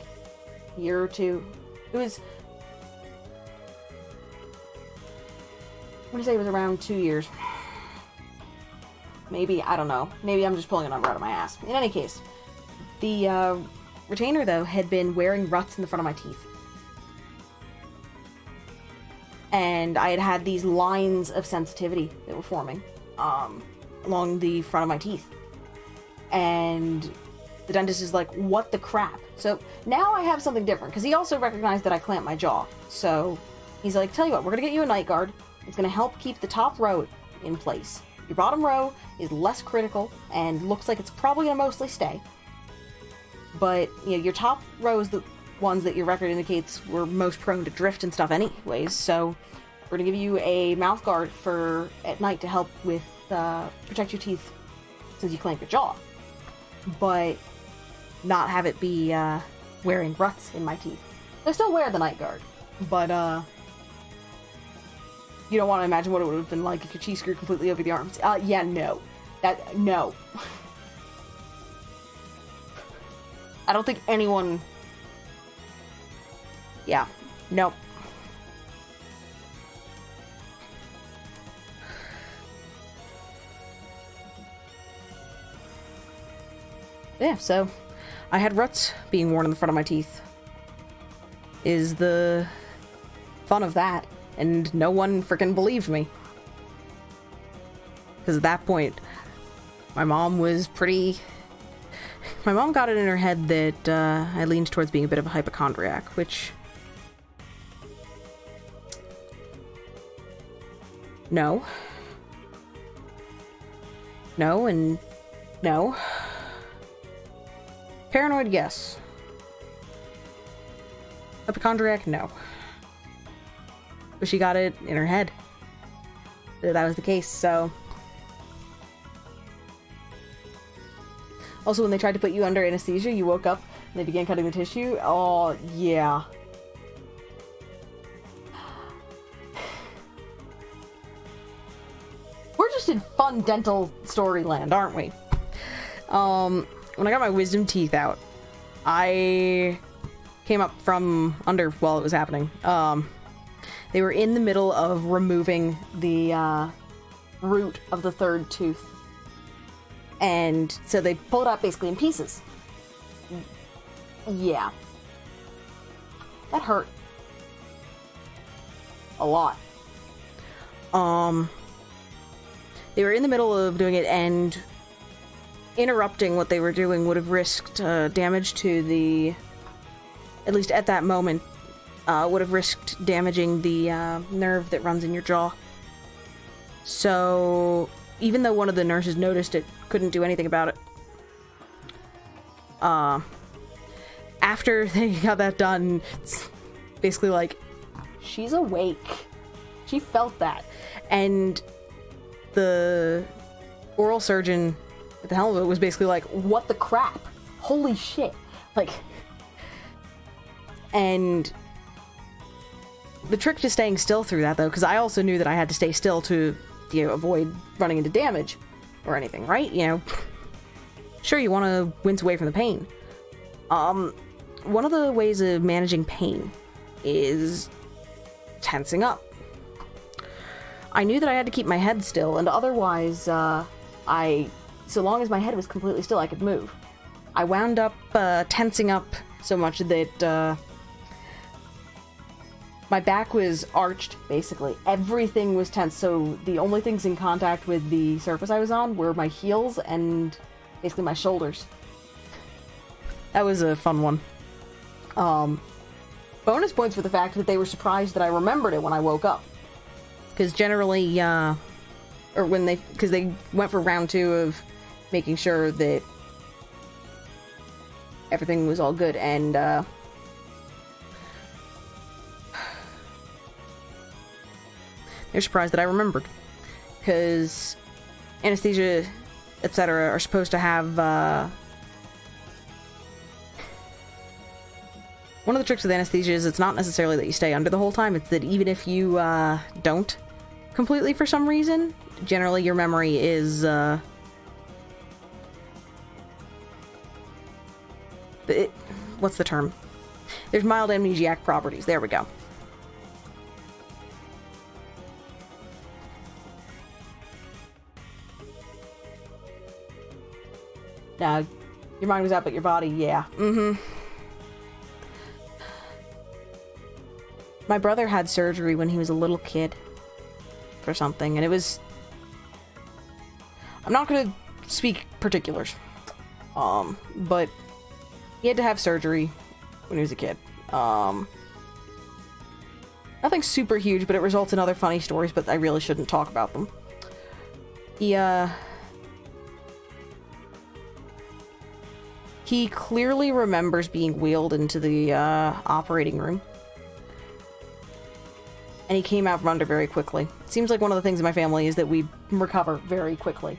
a year or two. It was, I want to say it was around 2 years. Maybe, I don't know. Maybe I'm just pulling a number out of my ass. In any case, the retainer, though, had been wearing ruts in the front of my teeth. And I had had these lines of sensitivity that were forming along the front of my teeth. And the dentist is like, what the crap? So now I have something different, because he also recognized that I clamped my jaw. So he's like, tell you what, we're going to get you a night guard. It's going to help keep the top row in place. Your bottom row is less critical and looks like it's probably going to mostly stay. But, you know, your top row is the ones that your record indicates were most prone to drift and stuff anyways. So we're going to give you a mouth guard for at night to help with protect your teeth since you clamp your jaw. But not have it be wearing ruts in my teeth. I still wear the night guard, but you don't want to imagine what it would have been like if your cheese screwed completely over the arms. Yeah, no. No. I don't think anyone... Yeah, nope. Yeah, so I had ruts being worn in the front of my teeth. Is the fun of that. And no one frickin' believed me. Because at that point, my mom was pretty... My mom got it in her head that I leaned towards being a bit of a hypochondriac, which... No. No, and no. Paranoid, yes. Hypochondriac, no. But she got it in her head that was the case, so. Also, when they tried to put you under anesthesia, you woke up and they began cutting the tissue. Oh, yeah. We're just in fun dental story land, aren't we? When I got my wisdom teeth out, I came up from under while it was happening. They were in the middle of removing the root of the third tooth. And so they pulled it out basically in pieces. Yeah. That hurt. A lot. They were in the middle of doing it, and interrupting what they were doing would have risked damage to the... At least at that moment, would have risked damaging the nerve that runs in your jaw. So, even though one of the nurses noticed it, couldn't do anything about it. After they got that done, it's basically like, she's awake. She felt that. And the oral surgeon at the helm of it was basically like, what the crap? Holy shit. Like, and the trick to staying still through that, though, because I also knew that I had to stay still to, you know, avoid running into damage or anything, right? You know, sure, you want to wince away from the pain. One of the ways of managing pain is tensing up. I knew that I had to keep my head still, and otherwise, so long as my head was completely still, I could move. I wound up tensing up so much that my back was arched, basically. Everything was tense, so the only things in contact with the surface I was on were my heels and basically my shoulders. That was a fun one. Bonus points for the fact that they were surprised that I remembered it when I woke up. Because generally, because they went for round 2 of making sure that everything was all good, and they're surprised that I remembered. Because anesthesia, etc. are supposed to have, one of the tricks with anesthesia is it's not necessarily that you stay under the whole time, it's that even if you don't completely for some reason, generally your memory is what's the term? There's mild amnesiac properties. There we go. Now, your mind was out, but your body, yeah. My brother had surgery when he was a little kid for something, and it was... I'm not going to speak particulars, but he had to have surgery when he was a kid. Nothing super huge, but it results in other funny stories, but I really shouldn't talk about them. He clearly remembers being wheeled into the operating room. And he came out from under very quickly. It seems like one of the things in my family is that we recover very quickly.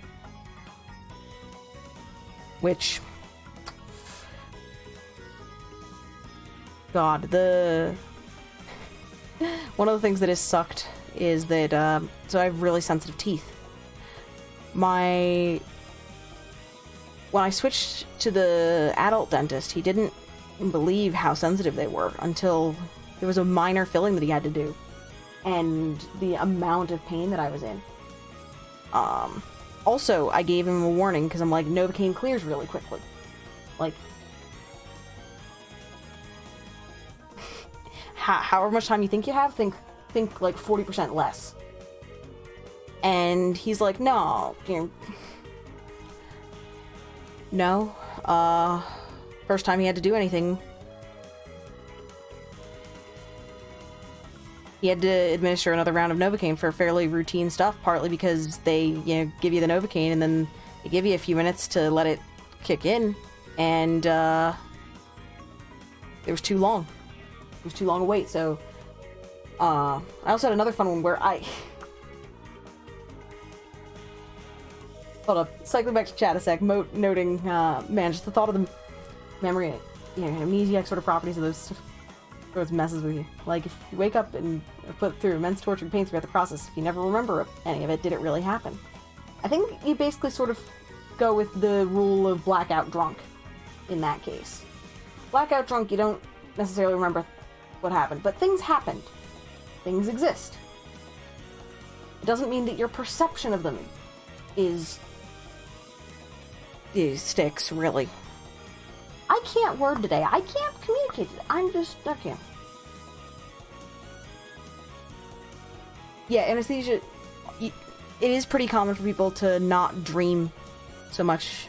Which... God, one of the things that has sucked is that, so I have really sensitive teeth. When I switched to the adult dentist, he didn't believe how sensitive they were until there was a minor filling that he had to do. And the amount of pain that I was in. Also, I gave him a warning, because I'm like, Novocaine clears really quickly. Like, however much time you think you have, think like 40% less. And he's like, no, no, first time he had to do anything, he had to administer another round of Novocaine for fairly routine stuff, partly because they, give you the Novocaine and then They give you a few minutes to let it kick in, and it was too long. It was too long a wait, so I also had another fun one where hold up, cycling back to chat a sec, Moat noting, man, just the thought of the memory, you know, amnesiac sort of properties of those messes with you. Like, if you wake up and are put through immense torture and pain throughout the process, if you never remember any of it, did it really happen? I think you basically sort of go with the rule of blackout drunk in that case. Blackout drunk, you don't necessarily remember what happened, but things happened. Things exist. It doesn't mean that your perception of them sticks, really. I can't word today. I can't communicate today. I can't. Yeah, anesthesia, it is pretty common for people to not dream so much.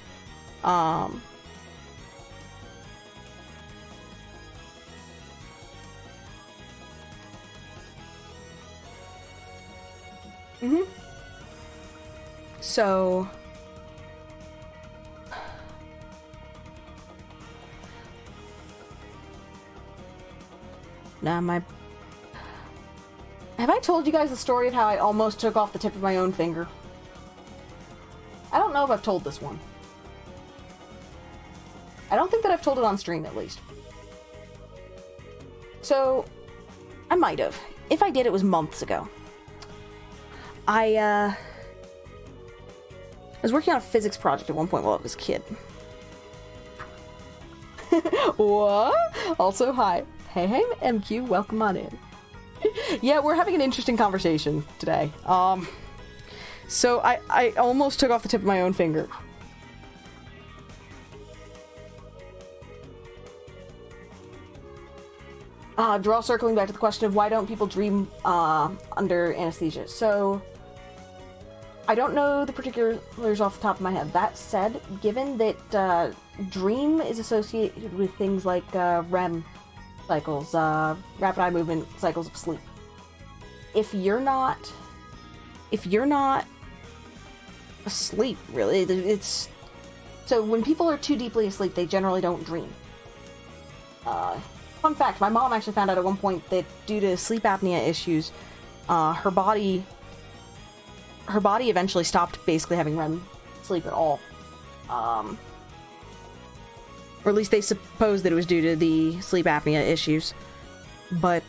So now have I told you guys the story of how I almost took off the tip of my own finger? I don't know if I've told this one. I don't think that I've told it on stream, at least. So, I might have. If I did, it was months ago. I was working on a physics project at one point while I was a kid. What? Also, hi. Hey, MQ, welcome on in. Yeah, we're having an interesting conversation today. So I almost took off the tip of my own finger. Draw circling back to the question of why don't people dream under anesthesia. So, I don't know the particulars off the top of my head. That said, given that dream is associated with things like REM cycles, rapid eye movement cycles of sleep. If you're not asleep, really, it's so when people are too deeply asleep, they generally don't dream. Fun fact, my mom actually found out at one point that due to sleep apnea issues, her body eventually stopped basically having REM sleep at all. Or at least they suppose that it was due to the sleep apnea issues. But,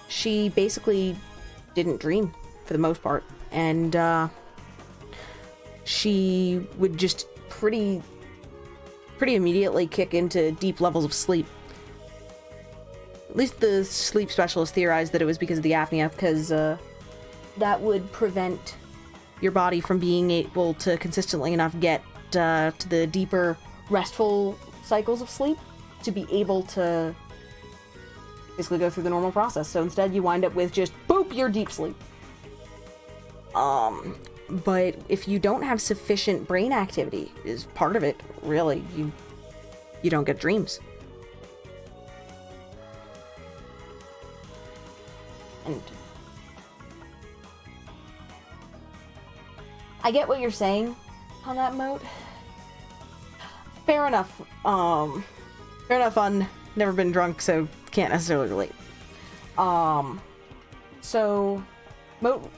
she basically didn't dream, for the most part. And, she would just pretty immediately kick into deep levels of sleep. At least the sleep specialist theorized that it was because of the apnea, because, that would prevent your body from being able to consistently enough get to the deeper, restful cycles of sleep to be able to basically go through the normal process. So instead you wind up with just, boop, you're deep sleep. But if you don't have sufficient brain activity, is part of it, really, you don't get dreams. And I get what you're saying on that Moat. Fair enough. Fair enough on never been drunk, so can't necessarily relate. So Moat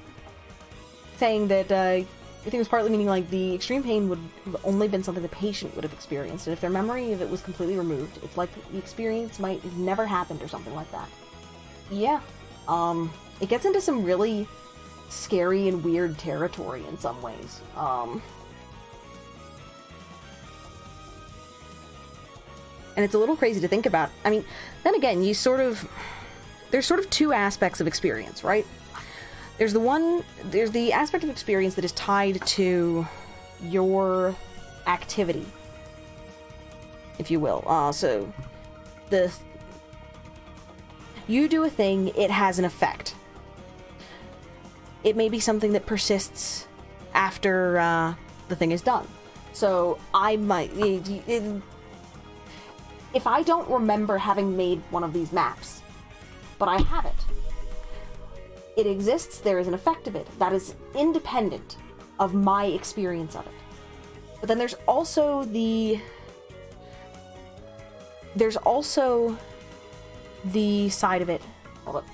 saying that I think it was partly meaning like the extreme pain would have only been something the patient would have experienced, and if their memory of it was completely removed, it's like the experience might have never happened or something like that. Yeah. It gets into some really scary and weird territory in some ways. And it's a little crazy to think about. I mean, then again, there's sort of two aspects of experience, right? There's the aspect of experience that is tied to your activity, if you will. So, you do a thing, it has an effect. It may be something that persists after the thing is done. So, if I don't remember having made one of these maps, but I have it, it exists, there is an effect of it that is independent of my experience of it. But then there's also the side of it. Hold up.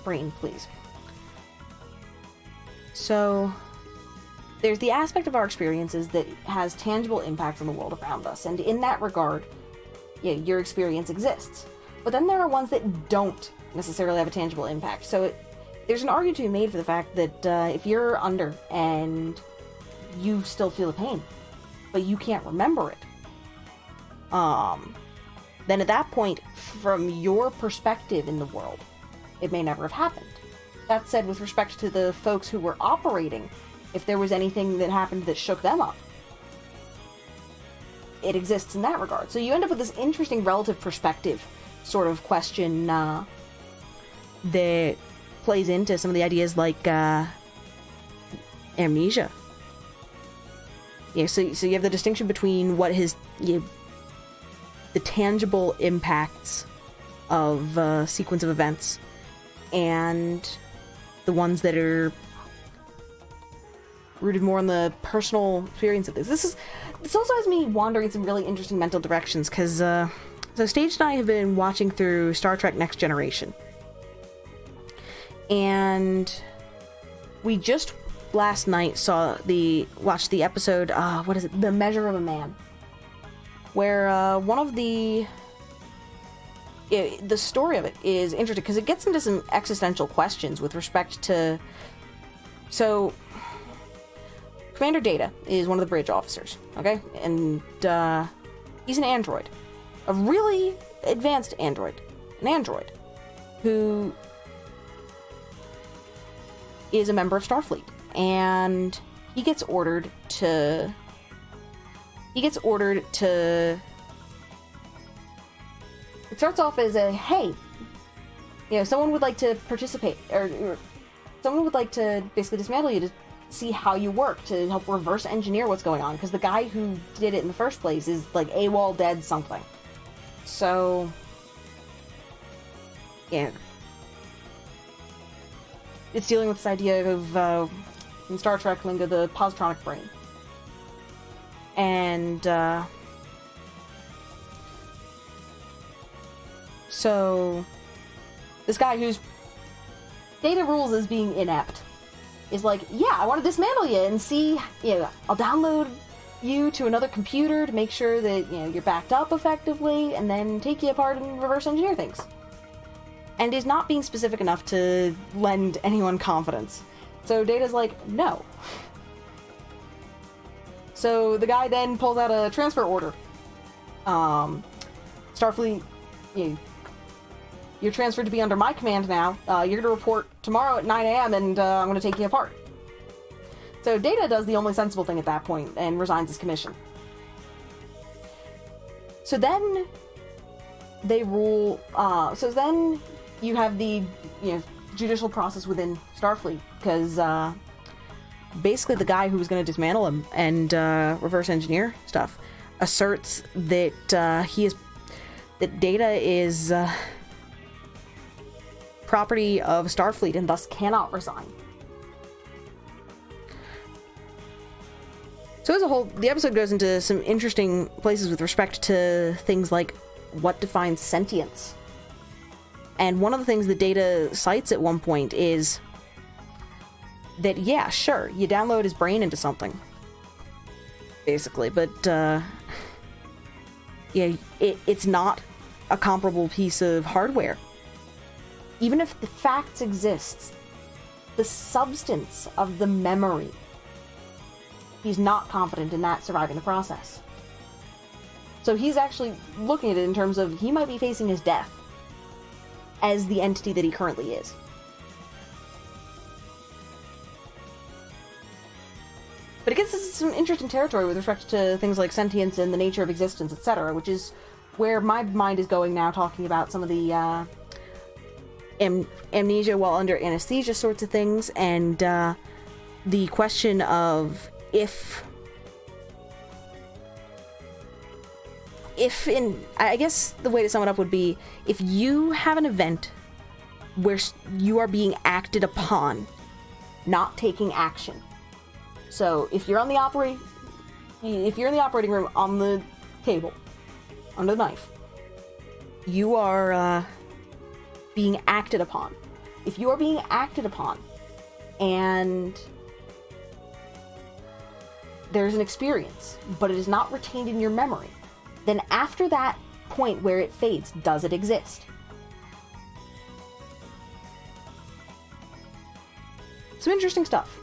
Brain, please. So there's the aspect of our experiences that has tangible impact on the world around us, and in that regard, yeah, your experience exists. But then there are ones that don't necessarily have a tangible impact. So there's an argument to be made for the fact that if you're under and you still feel the pain, but you can't remember it, then at that point, from your perspective in the world, it may never have happened. That said, with respect to the folks who were operating, if there was anything that happened that shook them up, it exists in that regard. So you end up with this interesting relative perspective sort of question that plays into some of the ideas like amnesia. Yeah, so you have the distinction between what his the tangible impacts of a sequence of events and the ones that are rooted more on the personal experience of this. This also has me wandering in some really interesting mental directions, because so Stage and I have been watching through Star Trek Next Generation, and we just last night watched the episode, what is it, The Measure of a Man, where one of the story of it is interesting because it gets into some existential questions with respect to, so Commander Data is one of the bridge officers, okay? And he's an android. A really advanced android. An android who is a member of Starfleet. And he gets ordered to... It starts off as a, hey, someone would like to participate, or someone would like to basically dismantle you to see how you work, to help reverse engineer what's going on, because the guy who did it in the first place is like AWOL dead something. So yeah, it's dealing with this idea of in Star Trek lingo, the positronic brain. And so this guy whose Data rules as being inept is like, yeah, I want to dismantle you and see, I'll download you to another computer to make sure that, you're backed up effectively, and then take you apart and reverse engineer things. And is not being specific enough to lend anyone confidence. So Data's like, no. So the guy then pulls out a transfer order. Starfleet, you're transferred to be under my command now. You're going to report tomorrow at 9 a.m. and I'm going to take you apart. So Data does the only sensible thing at that point and resigns his commission. So then they rule... so then you have the judicial process within Starfleet, because basically the guy who was going to dismantle him and reverse engineer stuff asserts that that Data is property of Starfleet and thus cannot resign. So as a whole, the episode goes into some interesting places with respect to things like what defines sentience. And one of the things that Data cites at one point is that, yeah, sure, you download his brain into something, basically, but it's not a comparable piece of hardware. Even if the facts exist, the substance of the memory, he's not confident in that surviving the process. So he's actually looking at it in terms of he might be facing his death as the entity that he currently is. But it gets us some interesting territory with respect to things like sentience and the nature of existence, etc., which is where my mind is going now, talking about some of the amnesia while under anesthesia sorts of things, and the question of if I guess the way to sum it up would be, if you have an event where you are being acted upon, not taking action. So if you're in the operating room on the table, under the knife, you are being acted upon. If you are being acted upon and there's an experience, but it is not retained in your memory, then after that point where it fades, does it exist? Some interesting stuff.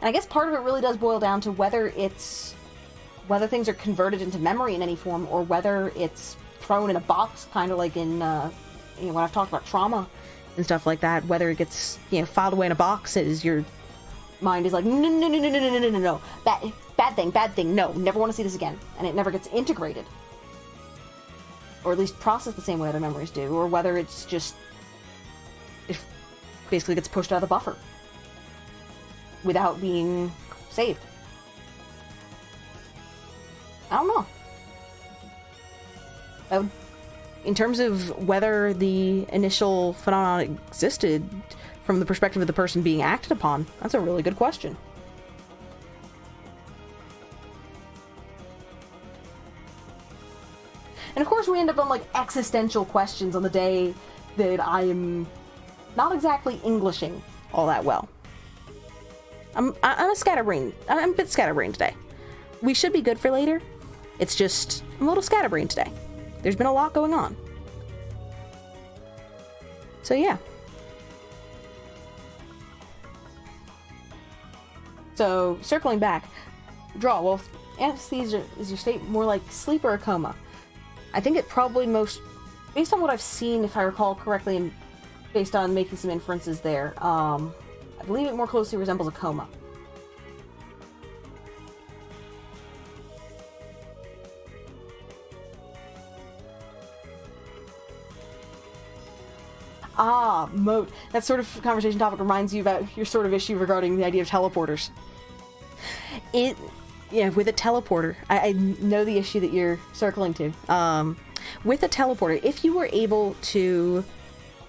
And I guess part of it really does boil down to whether things are converted into memory in any form, or whether it's thrown in a box, kind of like in when I've talked about trauma and stuff like that. Whether it gets filed away in a box, as your mind is like, no, bad thing, no, never want to see this again, and it never gets integrated, or at least processed the same way other memories do, or whether it basically gets pushed out of the buffer without being saved. I don't know. In terms of whether the initial phenomenon existed from the perspective of the person being acted upon, that's a really good question. And of course we end up on, like, existential questions on the day that I am not exactly Englishing all that well. I'm a bit scatterbrained today. We should be good for later. It's just, I'm a little scatterbrained today. There's been a lot going on. So yeah. So, circling back. Draw, well, anesthesia, is your state more like sleep or a coma? I think it probably based on what I've seen, if I recall correctly, and based on making some inferences there, I believe it more closely resembles a coma. Moat. That sort of conversation topic reminds you about your sort of issue regarding the idea of teleporters. With a teleporter, I know the issue that you're circling to. With a teleporter, if you were able to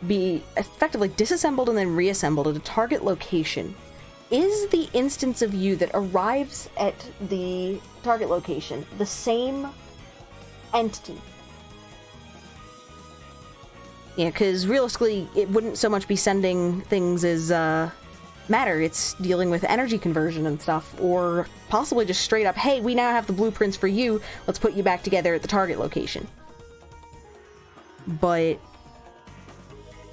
be effectively disassembled and then reassembled at a target location, is the instance of you that arrives at the target location the same entity? Yeah, because realistically, it wouldn't so much be sending things as matter. It's dealing with energy conversion and stuff, or possibly just straight up, hey, we now have the blueprints for you, let's put you back together at the target location. But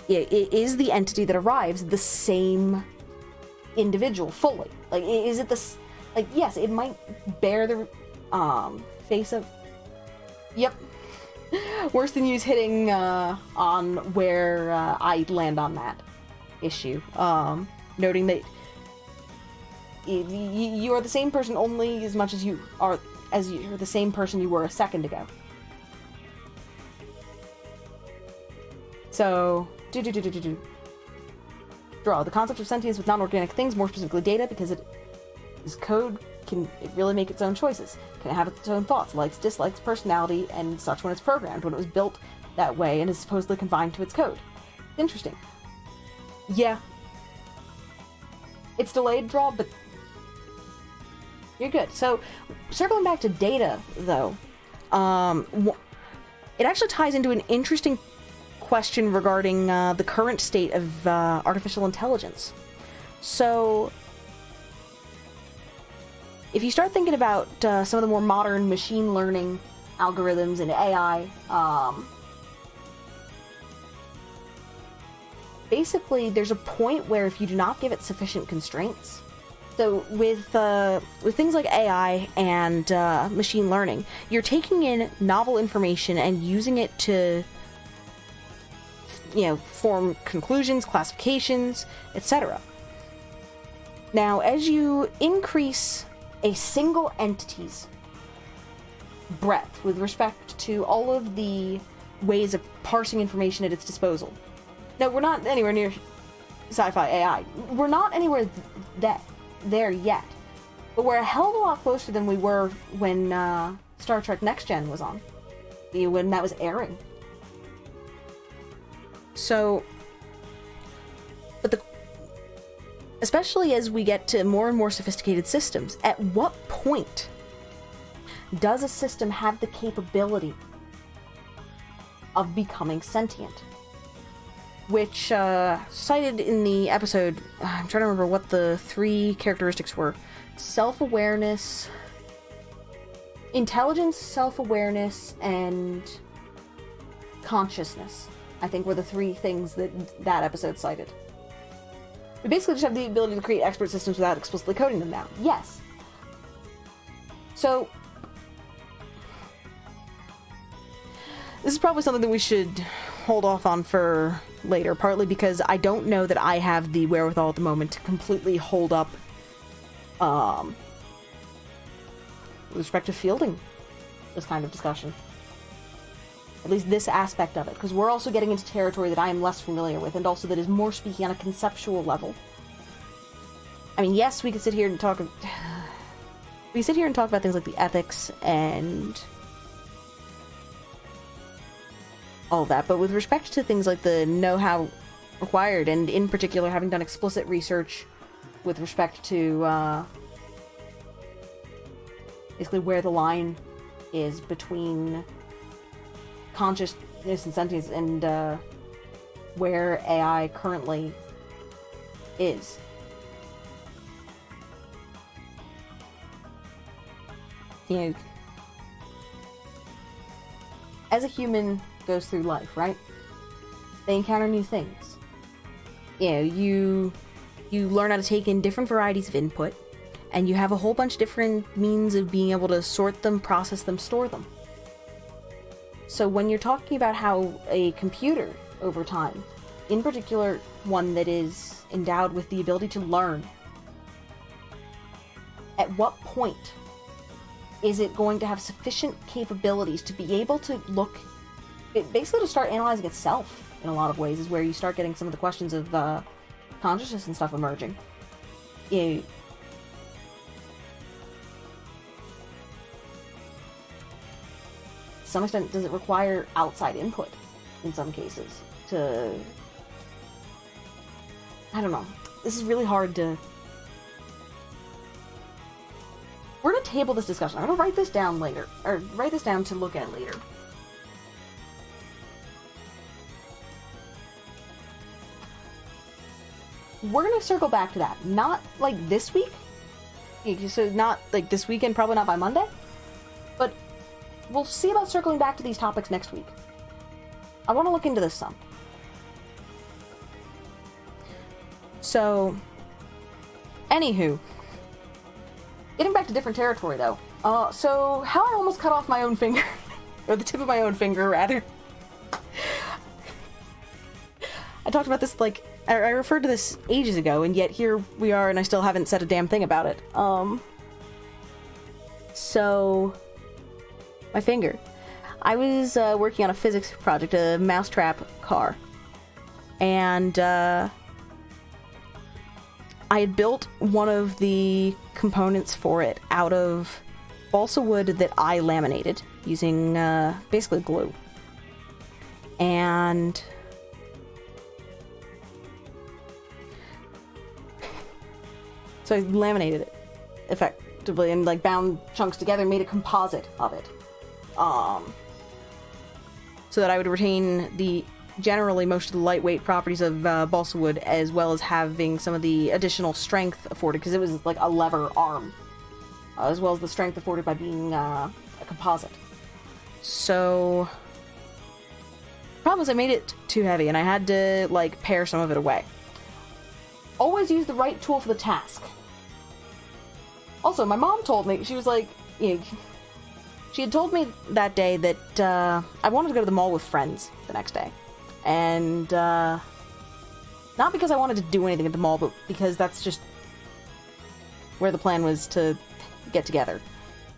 yeah, it is the entity that arrives the same individual fully? Like, is it this? Like, yes, it might bear the face of. Yep. Worse than use hitting on where I land on that issue. Noting that you are the same person only as much as you're the same person you were a second ago. So, Draw. The concept of sentience with non-organic things, more specifically data, because this code can really make its own choices. Can it have its own thoughts, likes, dislikes, personality, and such when it's programmed, when it was built that way and is supposedly confined to its code. Interesting. Yeah. It's delayed, Draw, but you're good. So, circling back to data, though, it actually ties into an interesting question regarding the current state of artificial intelligence. So, if you start thinking about some of the more modern machine learning algorithms and AI, basically there's a point where if you do not give it sufficient constraints, so with things like AI and machine learning, you're taking in novel information and using it to form conclusions, classifications, etc. Now, as you increase a single entity's breadth with respect to all of the ways of parsing information at its disposal. Now, we're not anywhere near sci-fi AI. We're not anywhere there yet. But we're a hell of a lot closer than we were when Star Trek Next Gen was on. when that was airing. So, especially as we get to more and more sophisticated systems, at what point does a system have the capability of becoming sentient? Which, cited in the episode, I'm trying to remember what the 3 characteristics were. Self-awareness, intelligence, self-awareness, and consciousness, I think, were the 3 things that episode cited. We basically just have the ability to create expert systems without explicitly coding them now. Yes. So, this is probably something that we should hold off on for later, partly because I don't know that I have the wherewithal at the moment to completely hold up, with respect to fielding this kind of discussion. At least this aspect of it, because we're also getting into territory that I am less familiar with, and also that is more speaking on a conceptual level. I mean, yes, we could sit here and talk about things like the ethics and all of that, but with respect to things like the know-how required, and in particular having done explicit research with respect to basically where the line is between consciousness and sentience, and where AI currently is. You know, as a human goes through life, right? They encounter new things. You know, you learn how to take in different varieties of input, and you have a whole bunch of different means of being able to sort them, process them, store them. So when you're talking about how a computer, over time, in particular one that is endowed with the ability to learn, at what point is it going to have sufficient capabilities to be able to look, basically to start analyzing itself in a lot of ways, is where you start getting some of the questions of consciousness and stuff emerging. To some extent, does it require outside input in some cases to... I don't know. This is really hard to... We're going to table this discussion. I'm going to write this down later. Or write this down to look at later. We're going to circle back to that. Not, like, this week. So not, like, this weekend, probably not by Monday. But we'll see about circling back to these topics next week. I want to look into this some. So, anywho, getting back to different territory, though. So, how I almost cut off my own finger, or the tip of my own finger, rather. I talked about this, like, I referred to this ages ago, and yet here we are, and I still haven't said a damn thing about it. So, my finger. I was working on a physics project, a mousetrap car, and I had built one of the components for it out of balsa wood that I laminated using basically glue. And so I laminated it effectively and like bound chunks together and made a composite of it. So that I would retain the generally most of the lightweight properties of balsa wood, as well as having some of the additional strength afforded, because it was like a lever arm, as well as the strength afforded by being a composite. So, the problem is I made it too heavy, and I had to like pare some of it away. Always use the right tool for the task. Also, my mom told me, she was like, you know, she had told me that day that I wanted to go to the mall with friends the next day. And, not because I wanted to do anything at the mall, but because that's just where the plan was to get together.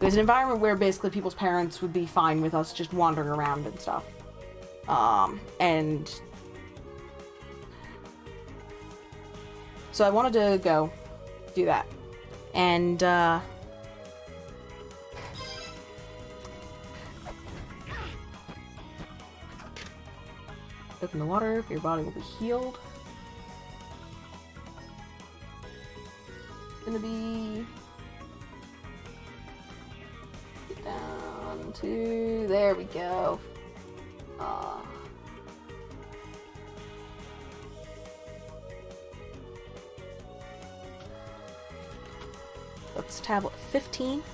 It was an environment where basically people's parents would be fine with us just wandering around and stuff. And so I wanted to go do that. And, Soak in the water, your body will be healed. Gonna be down to, there we go. That's tablet 15.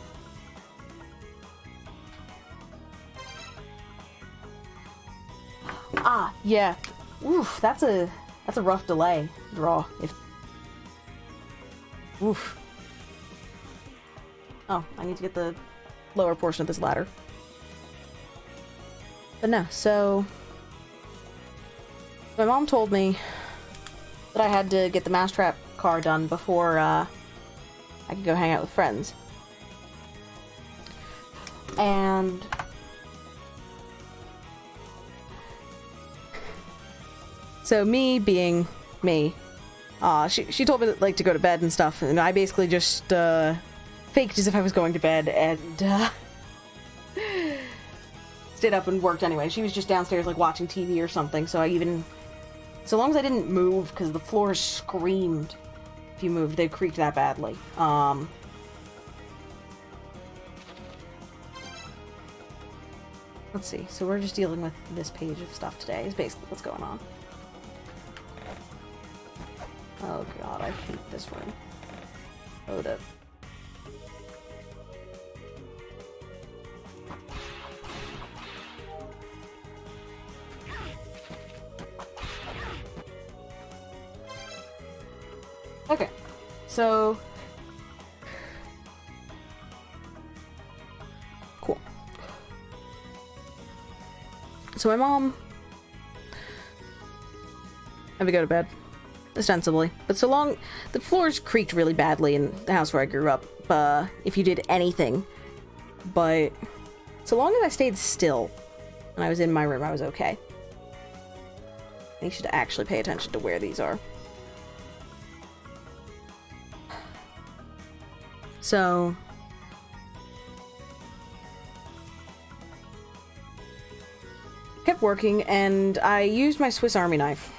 Ah, yeah. Oof, that's a rough delay draw. Oof. Oh, I need to get the lower portion of this ladder. But no, so my mom told me that I had to get the mousetrap car done before I could go hang out with friends. And so me being me, she told me that, like, to go to bed and stuff, and I basically just faked as if I was going to bed and stayed up and worked anyway. She was just downstairs, like, watching TV or something, so so long as I didn't move, because the floor screamed if you moved, they creaked that badly. Let's see, so we're just dealing with this page of stuff today, is basically what's going on. Oh god, I hate this room. Load up. Okay, so cool. So my mom had me go to bed, ostensibly, but so long the floors creaked really badly in the house where I grew up. If you did anything, but so long as I stayed still and I was in my room, I was okay. You should actually pay attention to where these are. So kept working, and I used my Swiss Army knife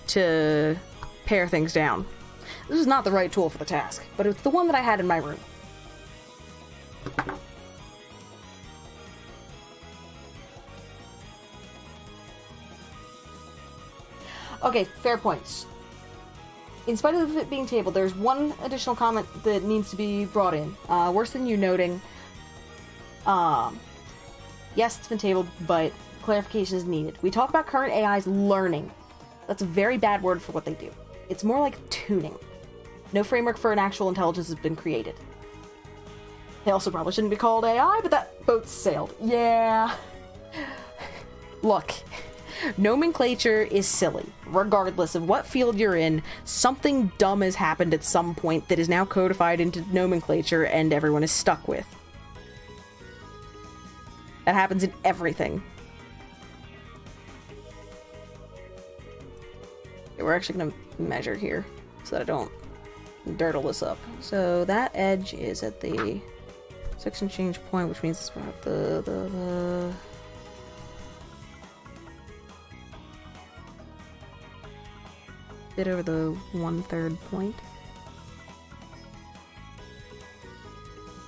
to pare things down. This is not the right tool for the task, but it's the one that I had in my room. Okay, fair points. In spite of it being tabled, there's one additional comment that needs to be brought in. Worse than you noting. Yes, it's been tabled, but clarification is needed. We talk about current AIs learning. That's a very bad word for what they do. It's more like tuning. No framework for an actual intelligence has been created. They also probably shouldn't be called AI, but that boat's sailed. Yeah. Look. Nomenclature is silly. Regardless of what field you're in, something dumb has happened at some point that is now codified into nomenclature and everyone is stuck with. That happens in everything. Okay, we're actually going to measure here so that I don't dirtle this up. So that edge is at the section change point, which means it's about the bit over the 1/3 point.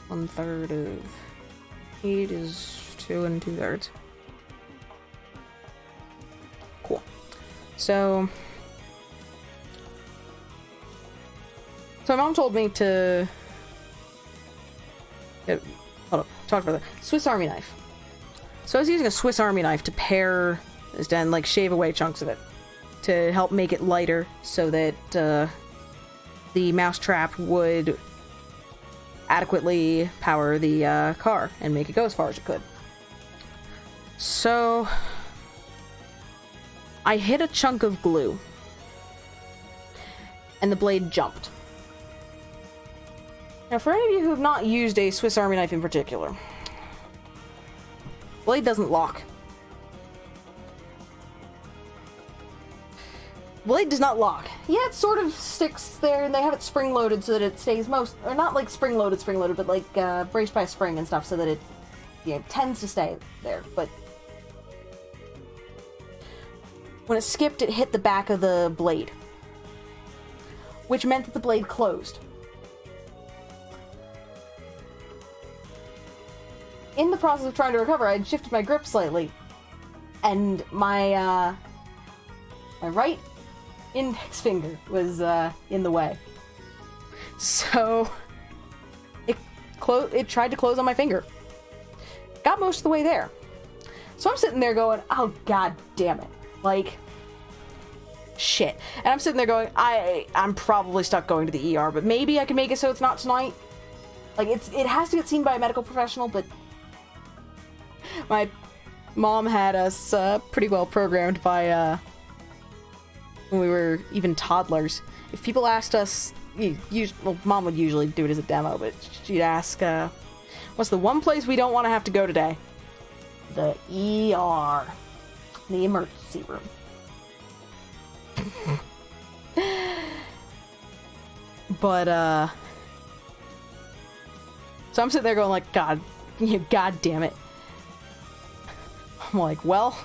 1/3 of 8 is 2 2/3. Cool. So my mom told me to hold up, talk about the Swiss Army knife. So I was using a Swiss Army knife to pare this down, like shave away chunks of it, to help make it lighter so that the mousetrap would adequately power the car and make it go as far as it could. So I hit a chunk of glue and the blade jumped. Now, for any of you who have not used a Swiss Army knife in particular, blade doesn't lock. Blade does not lock. Yeah, it sort of sticks there, and they have it spring-loaded so that it stays or not like spring-loaded, but like braced by a spring and stuff so that it, tends to stay there, but When it skipped, it hit the back of the blade, which meant that the blade closed. In the process of trying to recover, I had shifted my grip slightly, and my right index finger was in the way. So it tried to close on my finger. Got most of the way there. So I'm sitting there going, oh god damn it. Like, shit. And I'm sitting there going, I'm probably stuck going to the ER, but maybe I can make it so it's not tonight. Like, it has to get seen by a medical professional, but my mom had us pretty well programmed by when we were even toddlers. If people asked us, well, mom would usually do it as a demo, but she'd ask, what's the one place we don't want to have to go today? The ER. The emergency room. But, so I'm sitting there going like, god damn it. I'm like, well,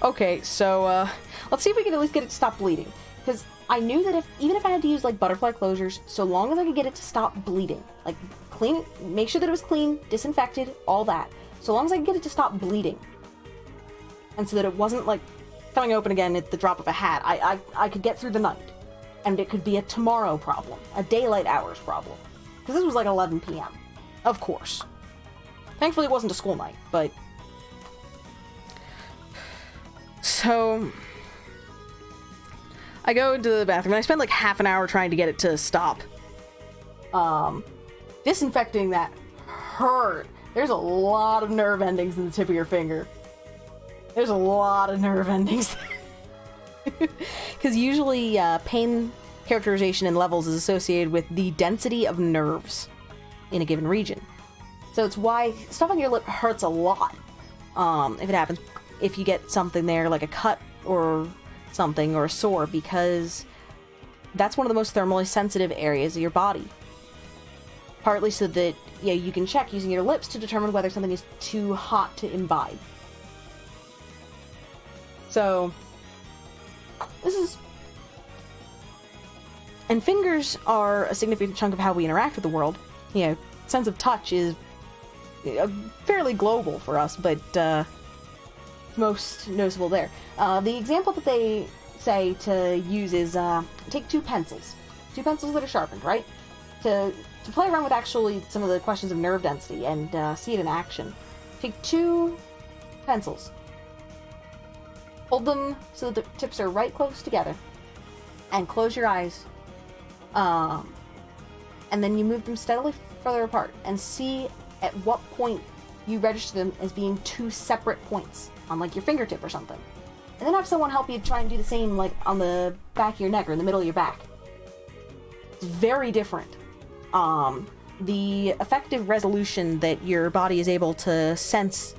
okay, so, let's see if we can at least get it to stop bleeding. Because I knew that even if I had to use, like, butterfly closures, so long as I could get it to stop bleeding, like, clean it, make sure that it was clean, disinfected, all that, so long as I could get it to stop bleeding, and so that it wasn't, like, coming open again at the drop of a hat, I could get through the night. And it could be a tomorrow problem, a daylight hours problem. Because this was, like, 11 p.m. Of course. Thankfully, it wasn't a school night, but... So... I go into the bathroom, and I spend like half an hour trying to get it to stop. Disinfecting that hurt. There's a lot of nerve endings in the tip of your finger. There's a lot of nerve endings. Because usually pain characterization and levels is associated with the density of nerves in a given region. So it's why stuff on your lip hurts a lot. If it happens, if you get something there like a cut or something or a sore, because that's one of the most thermally sensitive areas of your body. Partly so that you can check using your lips to determine whether something is too hot to imbibe. So this is... And fingers are a significant chunk of how we interact with the world. Sense of touch is fairly global for us, but most noticeable there. The example that they say to use is take two pencils that are sharpened, right? To play around with actually some of the questions of nerve density and see it in action. Take two pencils, hold them so that the tips are right close together, and close your eyes, and then you move them steadily further apart and see at what point you register them as being two separate points on like your fingertip or something. And then have someone help you try and do the same like on the back of your neck or in the middle of your back. It's very different. The effective resolution that your body is able to sense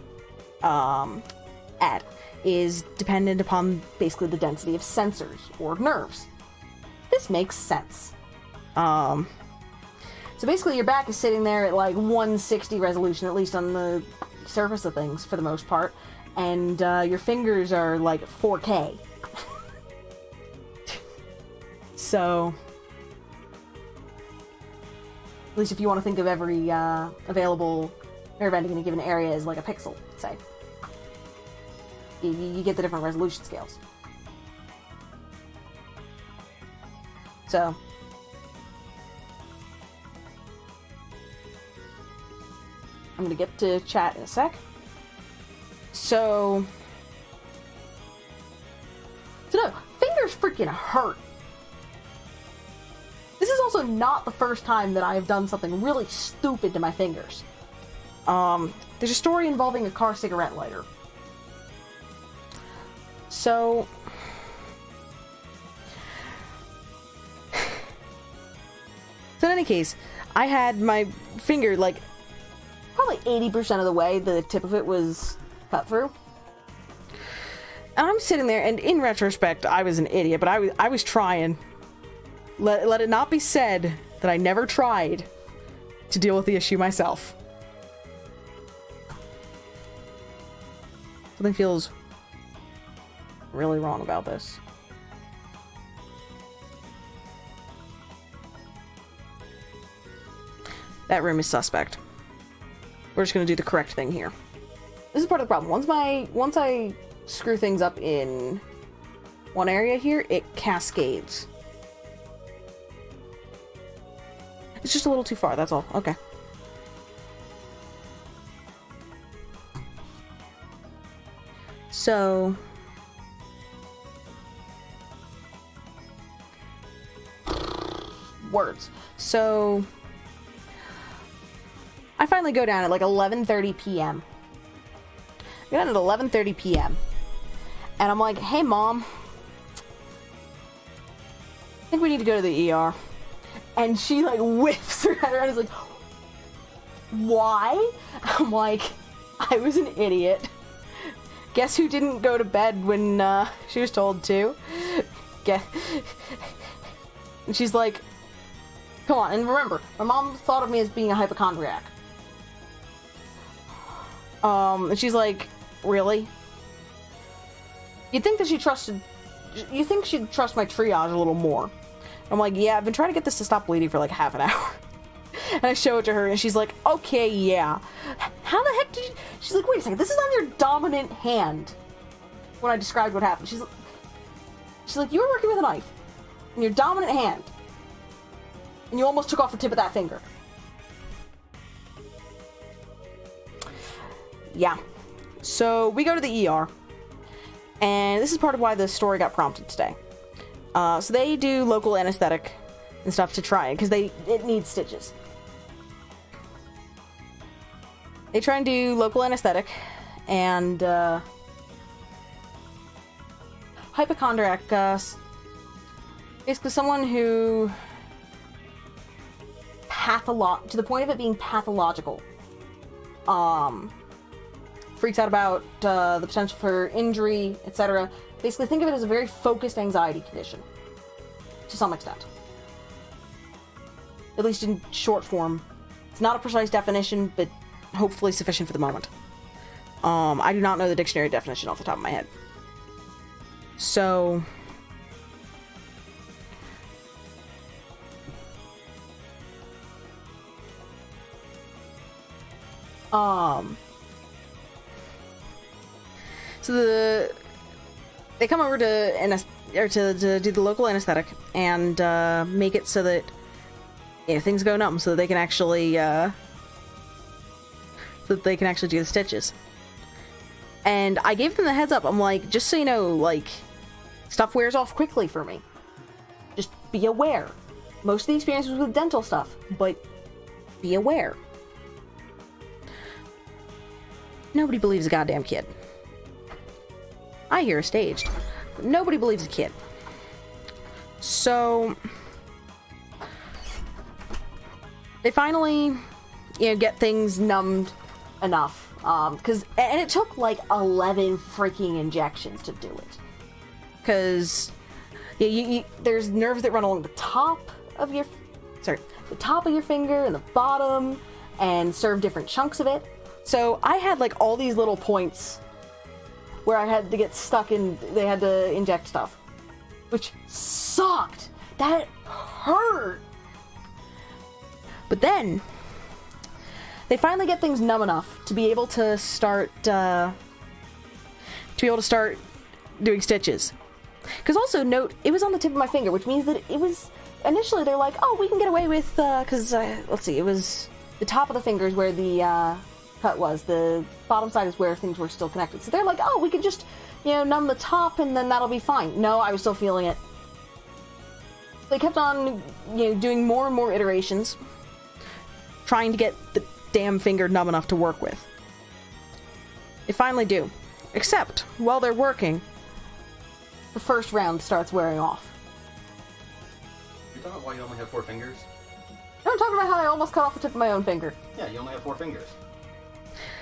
at is dependent upon basically the density of sensors or nerves. This makes sense. So basically your back is sitting there at like 160 resolution, at least on the surface of things for the most part, and your fingers are like 4K. So, at least if you want to think of every available nerve ending in a given area as like a pixel, say. You get the different resolution scales. So, I'm gonna get to chat in a sec. So no, fingers freaking hurt. This is also not the first time that I have done something really stupid to my fingers. There's a story involving a car cigarette lighter. So in any case, I had my finger like probably 80% of the way, the tip of it was cut through. And I'm sitting there, and in retrospect, I was an idiot, but I was trying. Let it not be said that I never tried to deal with the issue myself. Something feels really wrong about this. That room is suspect. We're just gonna do the correct thing here. This is part of the problem. Once I screw things up in one area here, it cascades. It's just a little too far, that's all. Okay. So... words. So... I finally go down at like 11:30 p.m. I go down at 11:30 p.m. And I'm like, hey mom, I think we need to go to the ER. And she like whips her head around and is like, why? I'm like, I was an idiot. Guess who didn't go to bed when she was told to? And she's like, come on, and remember, my mom thought of me as being a hypochondriac. And she's like, really? You'd think that you think she'd trust my triage a little more. I'm like, yeah, I've been trying to get this to stop bleeding for like half an hour. And I show it to her and she's like, okay, yeah. How the heck did you... She's like, wait a second, this is on your dominant hand. When I described what happened. She's like, you were working with a knife. In your dominant hand. And you almost took off the tip of that finger. Yeah. So we go to the ER. And this is part of why the story got prompted today. So they do local anesthetic and stuff to try it, because it needs stitches. They try and do local anesthetic, and hypochondriac, basically someone who to the point of it being pathological, freaks out about the potential for injury, etc. Basically, think of it as a very focused anxiety condition, to some extent. At least in short form. It's not a precise definition, but hopefully sufficient for the moment. I do not know the dictionary definition off the top of my head. So... So they come over to do the local anesthetic and make it so that things go numb, so that they can actually do the stitches. And I gave them the heads up. I'm like, just so you know, like, stuff wears off quickly for me. Just be aware. Most of the experience was with dental stuff, but be aware. Nobody believes a goddamn kid. I hear a staged, but nobody believes a kid. So they finally, get things numbed enough, and it took like 11 freaking injections to do it, because there's nerves that run along the top of your finger and the bottom, and serve different chunks of it. So I had like all these little points where I had to get stuck in, they had to inject stuff, which sucked. That hurt. But then they finally get things numb enough to be able to start doing stitches. Because also note, it was on the tip of my finger, which means that it was initially they're like, oh, we can get away with because let's see, it was the top of the fingers where the cut was. The bottom side is where things were still connected. So they're like, oh, we could just, numb the top and then that'll be fine. No, I was still feeling it. They kept on, doing more and more iterations, trying to get the damn finger numb enough to work with. They finally do. Except, while they're working, the first round starts wearing off. You're talking about why you only have 4 fingers? No, I'm talking about how I almost cut off the tip of my own finger. Yeah, you only have 4 fingers.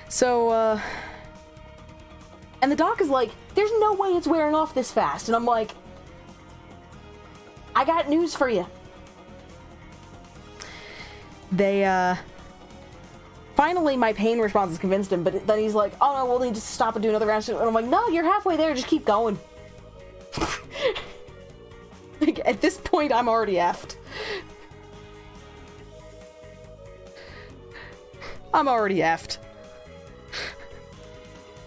So, and the doc is like, there's no way it's wearing off this fast. And I'm like, I got news for you. They, finally my pain response has convinced him, but then he's like, oh no, we'll need to stop and do another round. And I'm like, no, you're halfway there, just keep going. Like, at this point, I'm already effed. I'm already effed.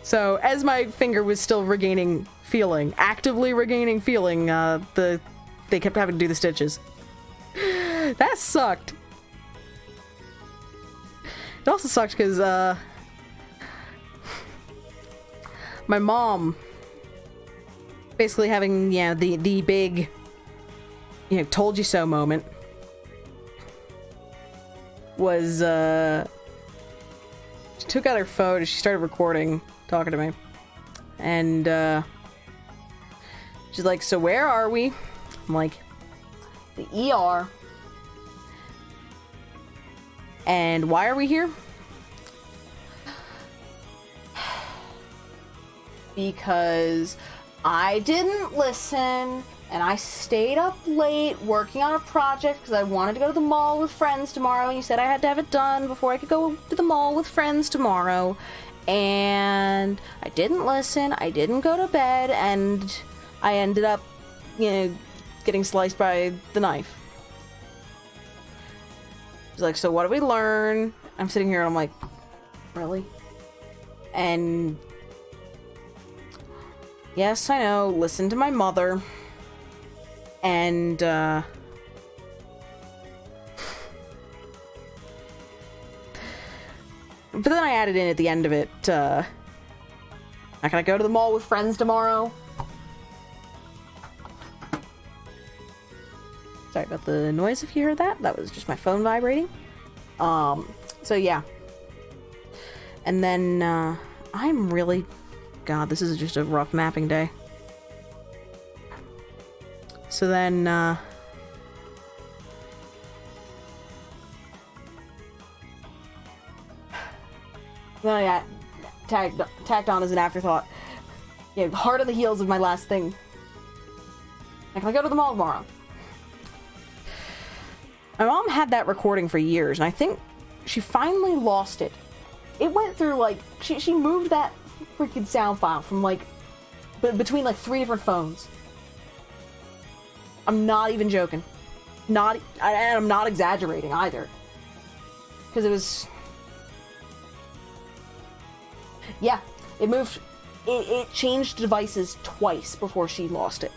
So, as my finger was still regaining feeling, actively regaining feeling, they kept having to do the stitches. That sucked. It also sucked because, my mom basically having, yeah, the big, you know, told you so moment was, she took out her phone and she started recording, talking to me. And, she's like, so where are we? I'm like, the ER. And why are we here? Because I didn't listen, and I stayed up late working on a project because I wanted to go to the mall with friends tomorrow, and you said I had to have it done before I could go to the mall with friends tomorrow. And I didn't listen, I didn't go to bed, and I ended up, you know, getting sliced by the knife. She's like, so what did we learn? I'm sitting here and I'm like, really? And yes, I know, listen to my mother. And, but then I added in at the end of it, not gonna go to the mall with friends tomorrow. Sorry about the noise if you heard that. That was just my phone vibrating. So yeah. And then, I'm really... God, this is just a rough mapping day. So then, then I got tacked on as an afterthought. Yeah, hard on the heels of my last thing. Can I go to the mall tomorrow? My mom had that recording for years, and I think she finally lost it. It went through, like, she moved that freaking sound file from, like, between, like, 3 different phones. I'm not even joking. And I'm not exaggerating, either. Because it was... Yeah, it moved... It changed devices twice before she lost it.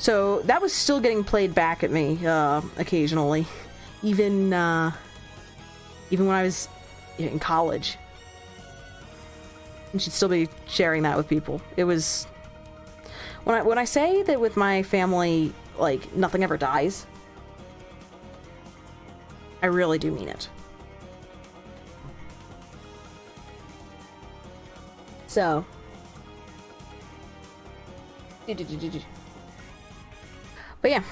So, that was still getting played back at me, occasionally. Even when I was in college. And she'd still be sharing that with people. It was... When I say that with my family, like, nothing ever dies, I really do mean it. So... But yeah,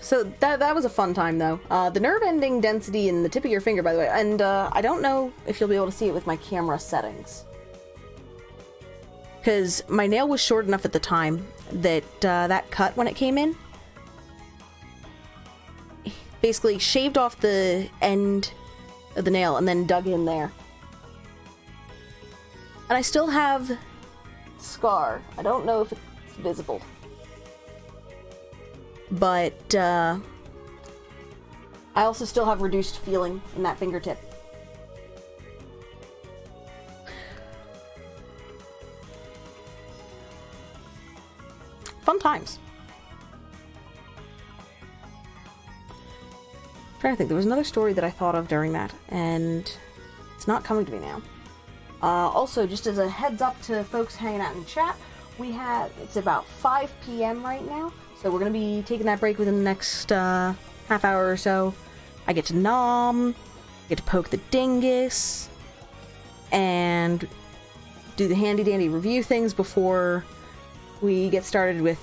so that was a fun time, though. The nerve ending density in the tip of your finger, by the way, and I don't know if you'll be able to see it with my camera settings. Because my nail was short enough at the time that that cut, when it came in, basically shaved off the end of the nail and then dug in there. And I still have scar. I don't know if it's visible. But, I also still have reduced feeling in that fingertip. Fun times. I'm trying to think, there was another story that I thought of during that, and it's not coming to me now. Also, just as a heads up to folks hanging out in chat, it's about 5 p.m. right now. So we're going to be taking that break within the next half hour or so. I get to nom, get to poke the dingus, and do the handy-dandy review things before we get started with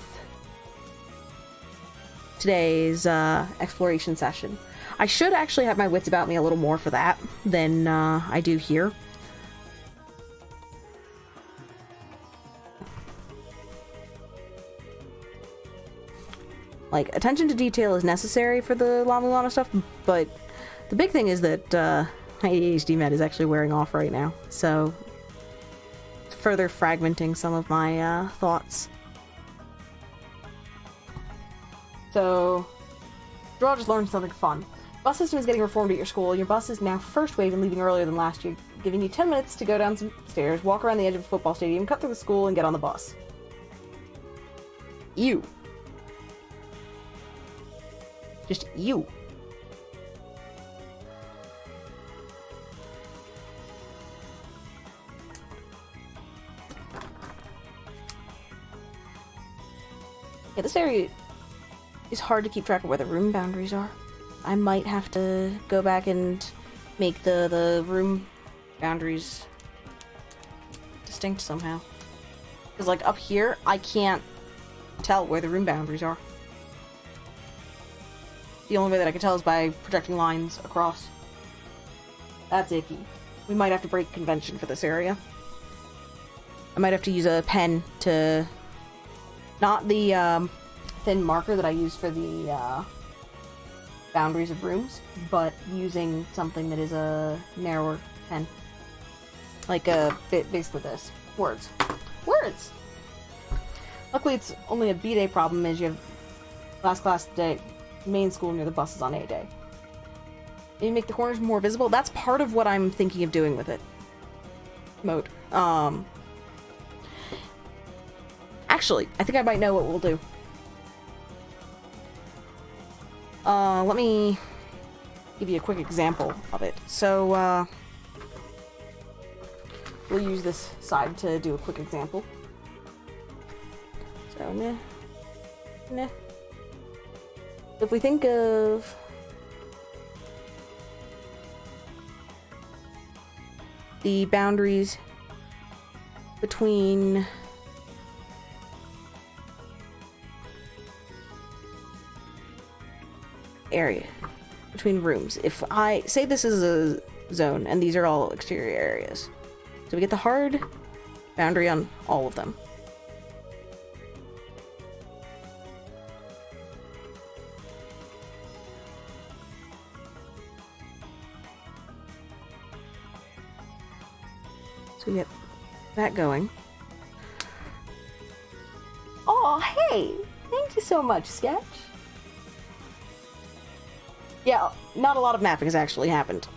today's exploration session. I should actually have my wits about me a little more for that than I do here. Like, attention to detail is necessary for the la-mulana stuff, but the big thing is that my ADHD med is actually wearing off right now, so further fragmenting some of my thoughts. So, Draw just learned something fun. Bus system is getting reformed at your school. Your bus is now first wave and leaving earlier than last year, giving you 10 minutes to go down some stairs, walk around the edge of a football stadium, cut through the school, and get on the bus. You. Just you. Yeah, this area is hard to keep track of where the room boundaries are. I might have to go back and make the room boundaries distinct somehow. Because, like, up here, I can't tell where the room boundaries are. The only way that I can tell is by projecting lines across. That's icky. We might have to break convention for this area. I might have to use a pen to... Not the thin marker that I use for the boundaries of rooms, but using something that is a narrower pen. Like basically this. Words. Words! Luckily it's only a B-day problem, as you have last class of the day, main school near the buses on A-day. Maybe make the corners more visible? That's part of what I'm thinking of doing with it. Mode. Actually, I think I might know what we'll do. Let me give you a quick example of it. So, we'll use this side to do a quick example. So, nah. If we think of... the boundaries between... area between rooms. If I say this is a zone and these are all exterior areas, so we get the hard boundary on all of them. So we get that going. Oh, hey! Thank you so much, Sketch. Yeah, not a lot of mapping has actually happened.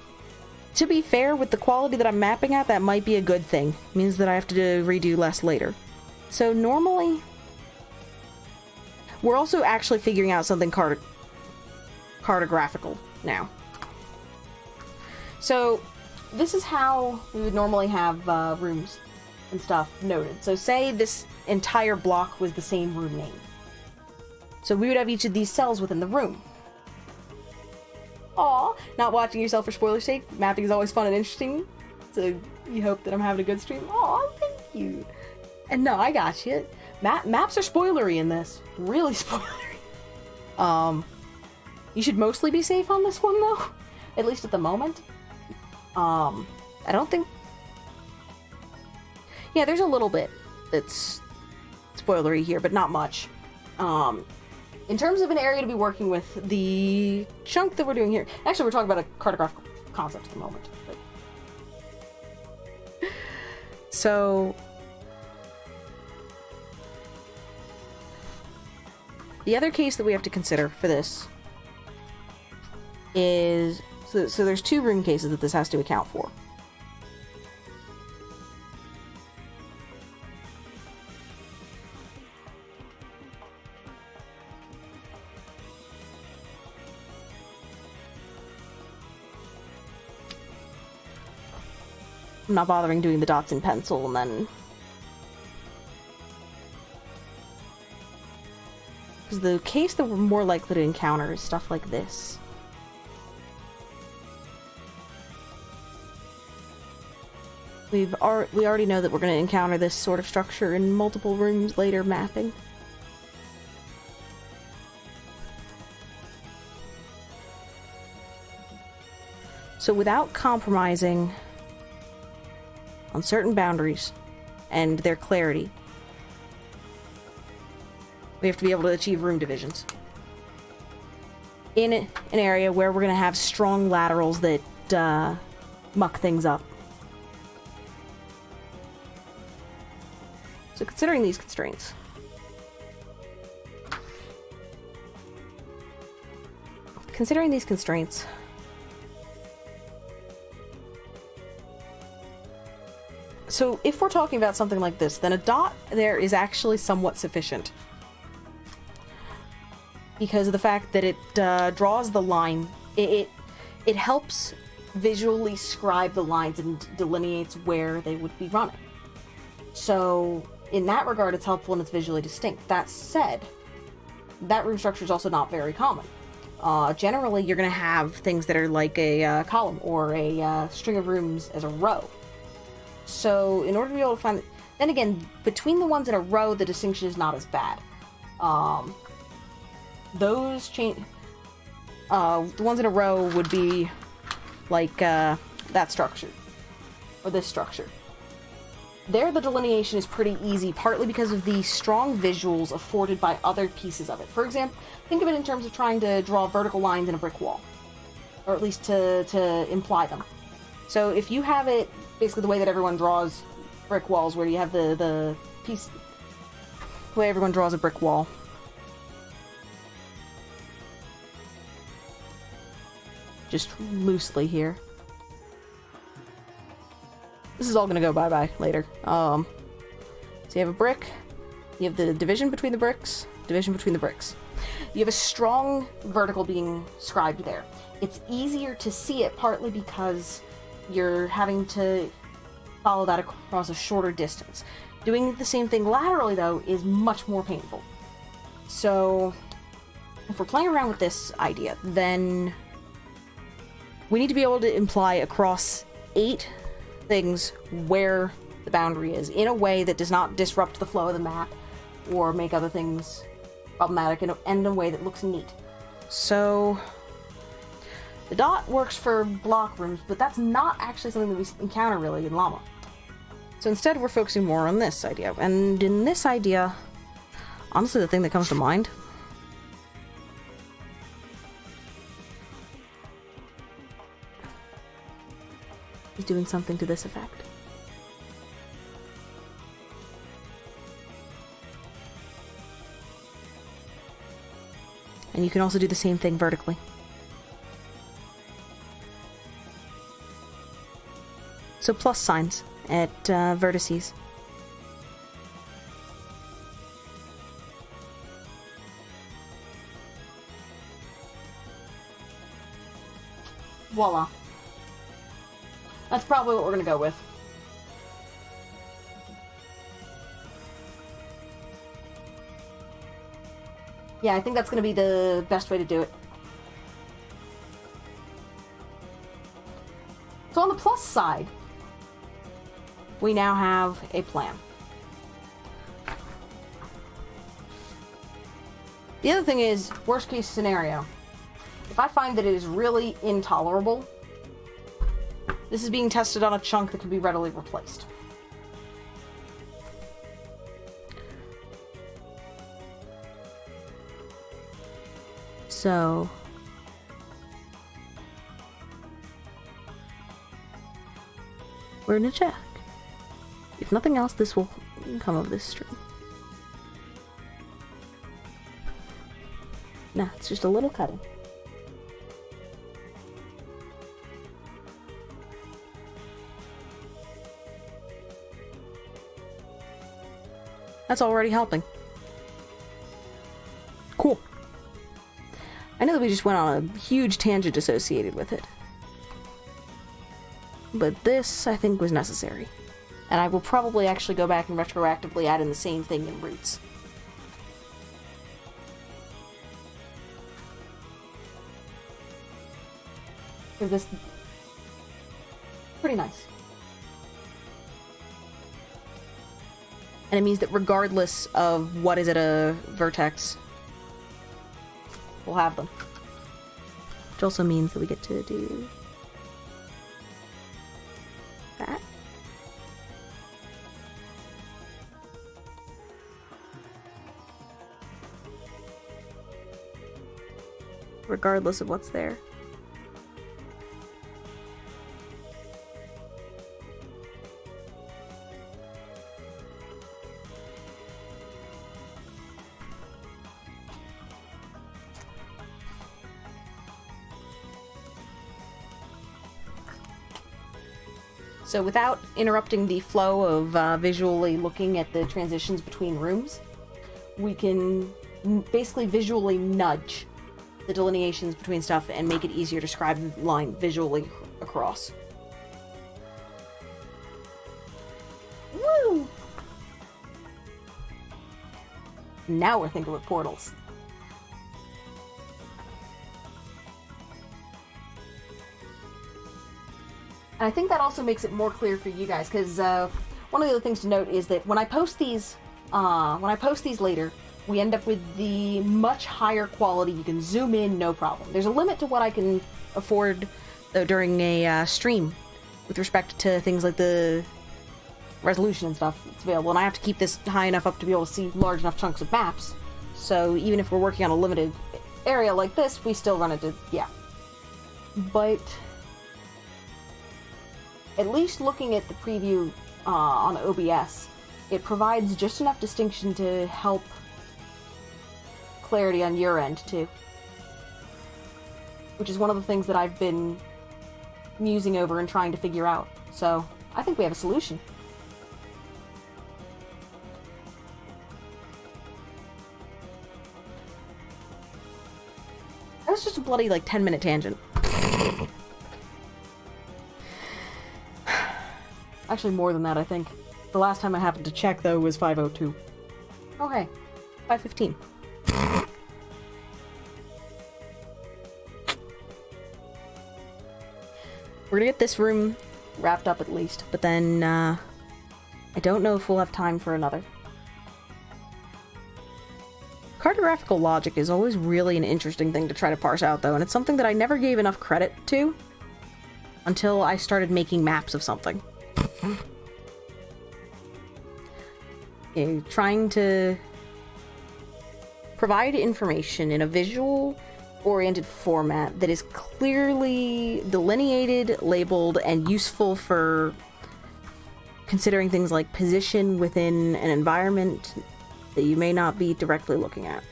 To be fair, with the quality that I'm mapping at, that might be a good thing. It means that I have to redo less later. So normally... We're also actually figuring out something cartographical now. So, this is how we would normally have rooms and stuff noted. So say this entire block was the same room name. So we would have each of these cells within the room. Aw, not watching yourself for spoiler's sake. Mapping is always fun and interesting. So you hope that I'm having a good stream. Aw, thank you. And no, I got you. Maps are spoilery in this. Really spoilery. You should mostly be safe on this one though. At least at the moment. I don't think... Yeah, there's a little bit that's spoilery here, but not much. In terms of an area to be working with, the chunk that we're doing here... Actually, we're talking about a cartographical concept at the moment. But... So... The other case that we have to consider for this is... So there's two room cases that this has to account for. I'm not bothering doing the dots in pencil, and then... Because the case that we're more likely to encounter is stuff like this. We already know that we're going to encounter this sort of structure in multiple rooms later mapping. So without compromising on certain boundaries and their clarity, we have to be able to achieve room divisions in an area where we're going to have strong laterals that muck things up. So considering these constraints, so if we're talking about something like this, then a dot there is actually somewhat sufficient. Because of the fact that it draws the line, it helps visually scribe the lines and delineates where they would be running. So in that regard, it's helpful and it's visually distinct. That said, that room structure is also not very common. Generally, you're going to have things that are like a column or a string of rooms as a row. So in order to be able to find... Then again, between the ones in a row, the distinction is not as bad. Those change... the ones in a row would be like that structure. Or this structure. There, the delineation is pretty easy, partly because of the strong visuals afforded by other pieces of it. For example, think of it in terms of trying to draw vertical lines in a brick wall. Or at least to imply them. So if you have it basically the way that everyone draws brick walls, where you have the piece... the way everyone draws a brick wall. Just loosely here. This is all gonna go bye-bye later. So you have a brick, you have the division between the bricks, division between the bricks. You have a strong vertical being scribed there. It's easier to see it partly because you're having to follow that across a shorter distance. Doing the same thing laterally, though, is much more painful. So, if we're playing around with this idea, then we need to be able to imply across 8 things where the boundary is in a way that does not disrupt the flow of the map or make other things problematic, and in a way that looks neat. So the dot works for block rooms, but that's not actually something that we encounter really in Llama. So instead we're focusing more on this idea, and in this idea, honestly the thing that comes to mind is doing something to this effect. And you can also do the same thing vertically. So plus signs at vertices. Voila. That's probably what we're gonna go with. Yeah, I think that's gonna be the best way to do it. So on the plus side, we now have a plan. The other thing is, worst case scenario, if I find that it is really intolerable, this is being tested on a chunk that can be readily replaced. So we're gonna check. If nothing else, this will come of this stream. Nah, it's just a little cutting. That's already helping. Cool. I know that we just went on a huge tangent associated with it. But this, I think, was necessary. And I will probably actually go back and retroactively add in the same thing in roots. Because this... pretty nice. And it means that regardless of what is at a vertex, we'll have them. Which also means that we get to do that. Regardless of what's there. So without interrupting the flow of visually looking at the transitions between rooms, we can basically visually nudge the delineations between stuff and make it easier to describe the line visually across. Woo! Now we're thinking with portals. And I think that also makes it more clear for you guys, because one of the other things to note is that when I post these later, we end up with the much higher quality. You can zoom in, no problem. There's a limit to what I can afford, though, during a stream, with respect to things like the resolution and stuff that's available. And I have to keep this high enough up to be able to see large enough chunks of maps. So even if we're working on a limited area like this, we still run into, yeah. But at least looking at the preview on OBS, it provides just enough distinction to help clarity on your end, too. Which is one of the things that I've been musing over and trying to figure out. So, I think we have a solution. That was just a bloody, 10-minute tangent. Actually, more than that, I think. The last time I happened to check, though, was 5:02. Okay. 5:15. We're gonna get this room wrapped up at least, but then, I don't know if we'll have time for another. Cartographical logic is always really an interesting thing to try to parse out, though, and it's something that I never gave enough credit to until I started making maps of something. Trying to provide information in a visual-oriented format that is clearly delineated, labeled, and useful for considering things like position within an environment that you may not be directly looking at.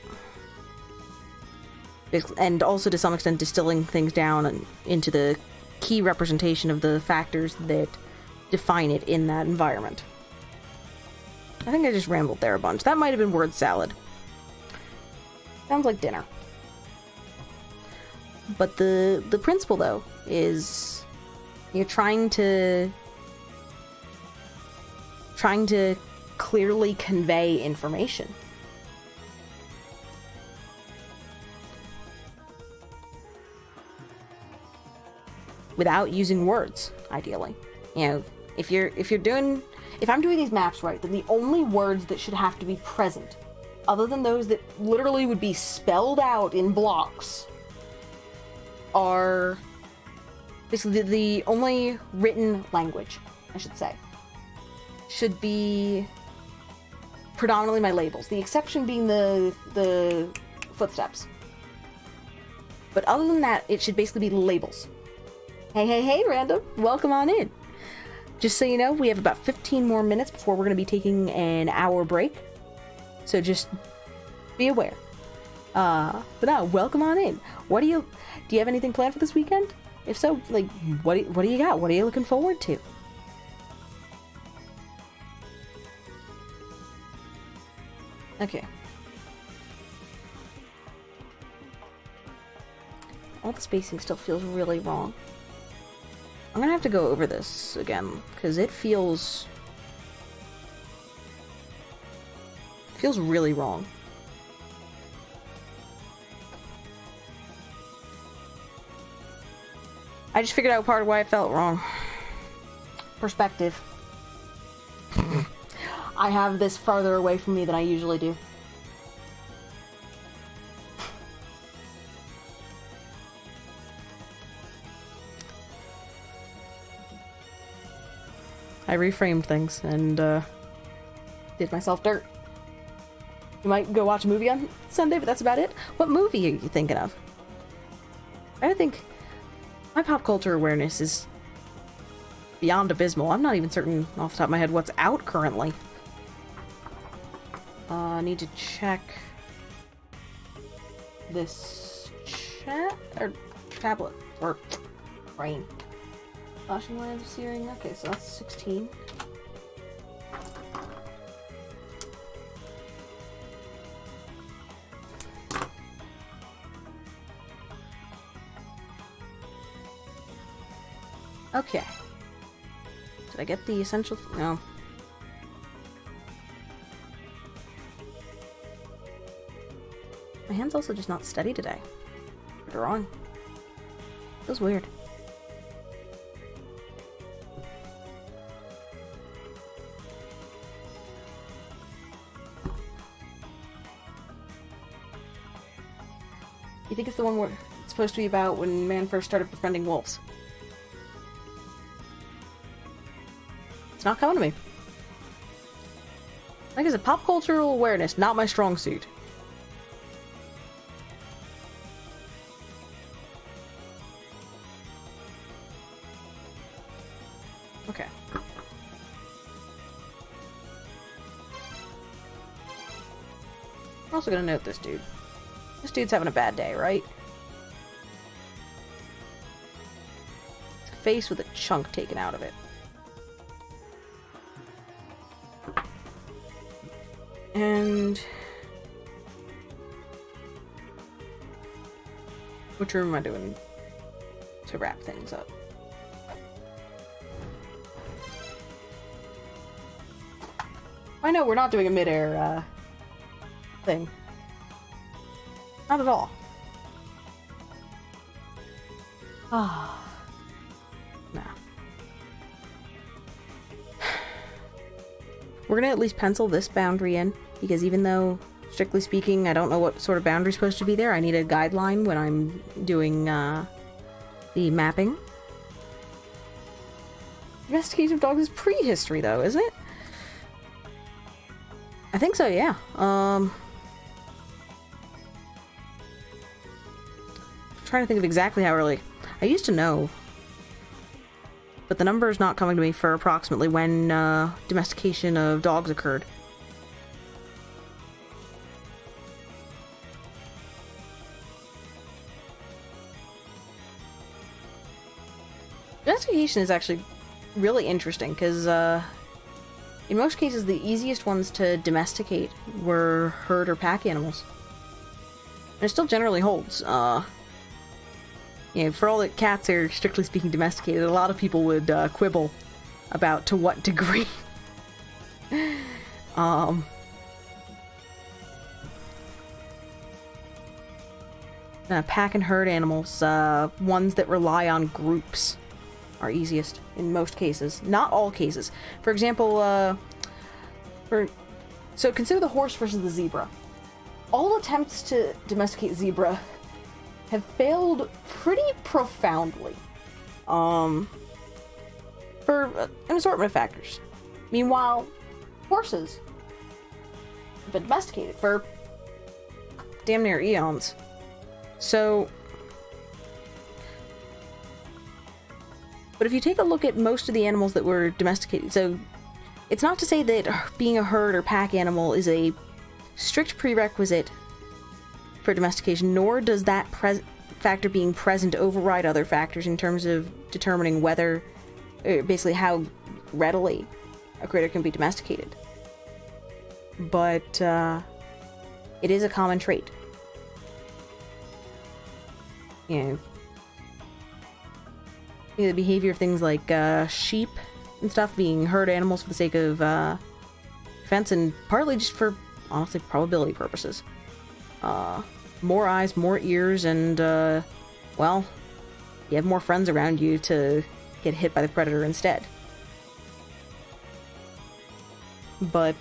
And also, to some extent, distilling things down into the key representation of the factors that define it in that environment. I think I just rambled there a bunch. That might have been word salad. Sounds like dinner. But the principle, though, is you're trying to clearly convey information. Without using words, ideally. You know, if I'm doing these maps right, then the only words that should have to be present, other than those that literally would be spelled out in blocks, are basically the only written language, I should say, should be predominantly my labels. The exception being the footsteps. But other than that, it should basically be labels. Hey, random. Welcome on in. Just so you know, we have about 15 more minutes before we're going to be taking an hour break. So just be aware. But no, welcome on in. Do you have anything planned for this weekend? If so, what do you got? What are you looking forward to? Okay. All the spacing still feels really wrong. I'm gonna have to go over this again, because it feels really wrong. I just figured out part of why I felt wrong. Perspective. I have this farther away from me than I usually do. I reframed things and did myself dirt. You might go watch a movie on Sunday, but that's about it. What movie are you thinking of? I think my pop culture awareness is beyond abysmal. I'm not even certain off the top of my head what's out currently. I need to check this chat or tablet or brain. Flashing lines of searing. Okay, so that's 16. Okay. Did I get the essential? No. My hand's also just not steady today. For drawing. Feels weird. You think it's the one where it's supposed to be about when man first started befriending wolves? It's not coming to me. Like I said, pop cultural awareness, not my strong suit. Okay. I'm also gonna note this dude. This dude's having a bad day, right? It's a face with a chunk taken out of it. And... which room am I doing to wrap things up? I know we're not doing a mid-air, thing. Not at all. Ah. Nah. We're gonna at least pencil this boundary in, because even though, strictly speaking, I don't know what sort of boundary is supposed to be there, I need a guideline when I'm doing, the mapping. Domestication of dogs is prehistory, though, isn't it? I think so, yeah. Trying to think of exactly how early. I used to know, but the number is not coming to me for approximately when domestication of dogs occurred. Domestication is actually really interesting because in most cases the easiest ones to domesticate were herd or pack animals. And it still generally holds. You know, for all that cats are strictly speaking domesticated, a lot of people would quibble about to what degree. Pack and herd animals, ones that rely on groups, are easiest in most cases. Not all cases. For example, so consider the horse versus the zebra. All attempts to domesticate zebra have failed pretty profoundly. For an assortment of factors. Meanwhile, horses have been domesticated for damn near eons. So, but if you take a look at most of the animals that were domesticated, so it's not to say that being a herd or pack animal is a strict prerequisite for domestication, nor does that factor being present override other factors in terms of determining whether, basically how readily a critter can be domesticated. But it is a common trait. You know, the behavior of things like sheep and stuff being herd animals for the sake of defense, and partly just for, honestly, probability purposes. More eyes, more ears, and, well, you have more friends around you to get hit by the predator instead. But,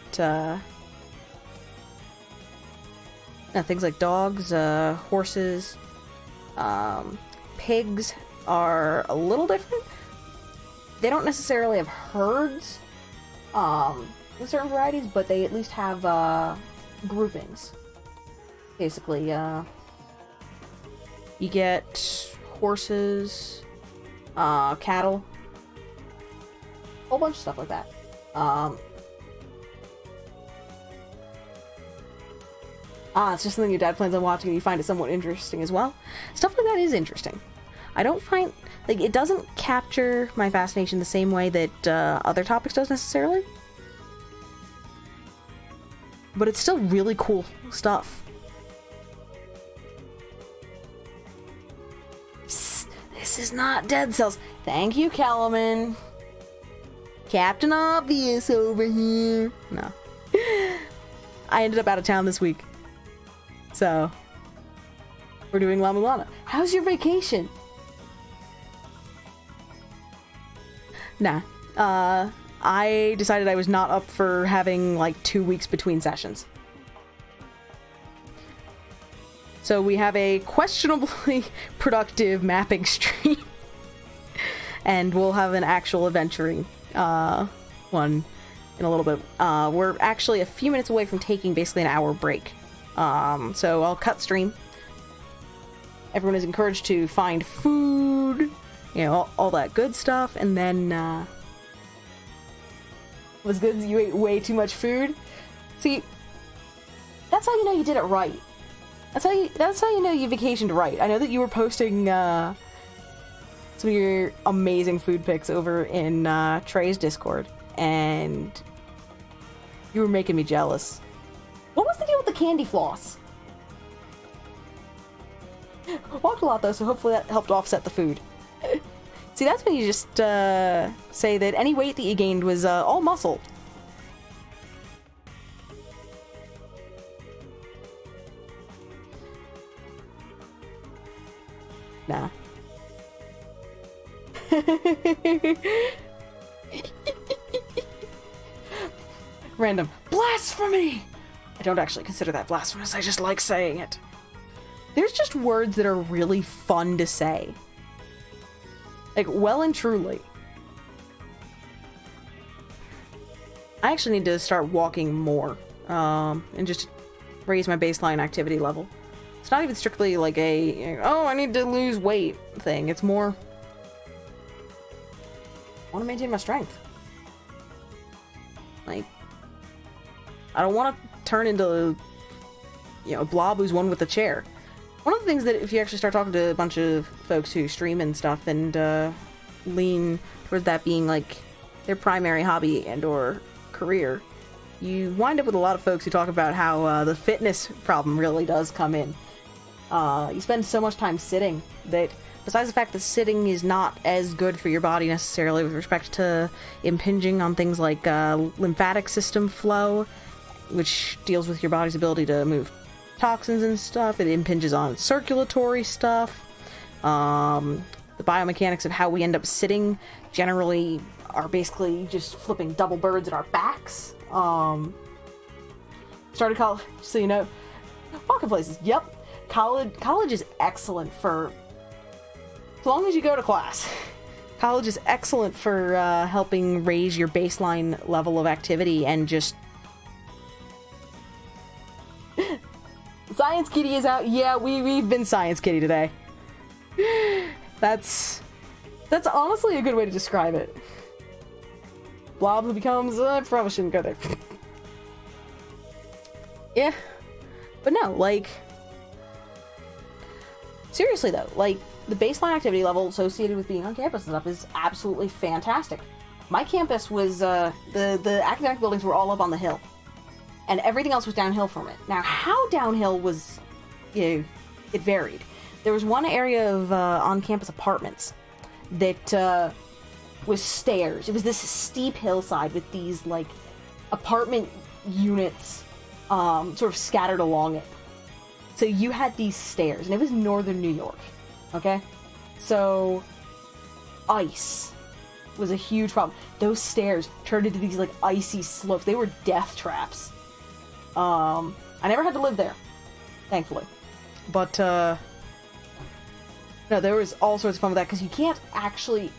things like dogs, horses, pigs are a little different. They don't necessarily have herds, in certain varieties, but they at least have, groupings. Basically, you get horses, cattle, a whole bunch of stuff like that. It's just something your dad plans on watching and you find it somewhat interesting as well. Stuff like that is interesting. I don't find, like, it doesn't capture my fascination the same way that other topics does necessarily. But it's still really cool stuff. Psst, this is not Dead Cells. Thank you, Kellerman. Captain Obvious over here. No. I ended up out of town this week. So, we're doing la-mulana. How's your vacation? Nah. I decided I was not up for having like 2 weeks between sessions. So we have a questionably productive mapping stream. And we'll have an actual adventuring one in a little bit. We're actually a few minutes away from taking basically an hour break. So I'll cut stream. Everyone is encouraged to find food, you know, all that good stuff, and then was good. You ate way too much food. See, that's how you know you did it right. That's how you know you vacationed right. I know that you were posting some of your amazing food pics over in Trey's Discord, and you were making me jealous. What was the deal with the candy floss? Walked a lot though, so hopefully that helped offset the food. See, that's when you just say that any weight that you gained was all muscle. Nah. Random blasphemy! I don't actually consider that blasphemous, I just like saying it. There's just words that are really fun to say. Like, well and truly. I actually need to start walking more, and just raise my baseline activity level. It's not even strictly like a, oh, I need to lose weight thing. It's more, I want to maintain my strength. Like, I don't want to turn into, you know, a blob who's one with a chair. One of the things that if you actually start talking to a bunch of folks who stream and stuff and lean towards that being like their primary hobby and or career, you wind up with a lot of folks who talk about how the fitness problem really does come in. You spend so much time sitting that besides the fact that sitting is not as good for your body necessarily with respect to impinging on things like lymphatic system flow, which deals with your body's ability to move toxins and stuff. It impinges on circulatory stuff. The biomechanics of how we end up sitting generally are basically just flipping double birds at our backs. Started college, so you know, walking places. Yep, college is excellent for, as long as you go to class. College is excellent for helping raise your baseline level of activity and just. Science Kitty is out. Yeah, we've been Science Kitty today. That's honestly a good way to describe it. Blob who becomes, I probably shouldn't go there. Yeah. But no, like, seriously though, like, the baseline activity level associated with being on campus and stuff is absolutely fantastic. My campus was, the academic buildings were all up on the hill. And everything else was downhill from it. Now, how downhill was, you know, it varied. There was one area of on-campus apartments that was stairs. It was this steep hillside with these, like, apartment units sort of scattered along it. So you had these stairs, and it was northern New York, okay? So, ice was a huge problem. Those stairs turned into these, like, icy slopes. They were death traps. I never had to live there, thankfully. But, no, there was all sorts of fun with that, because you can't actually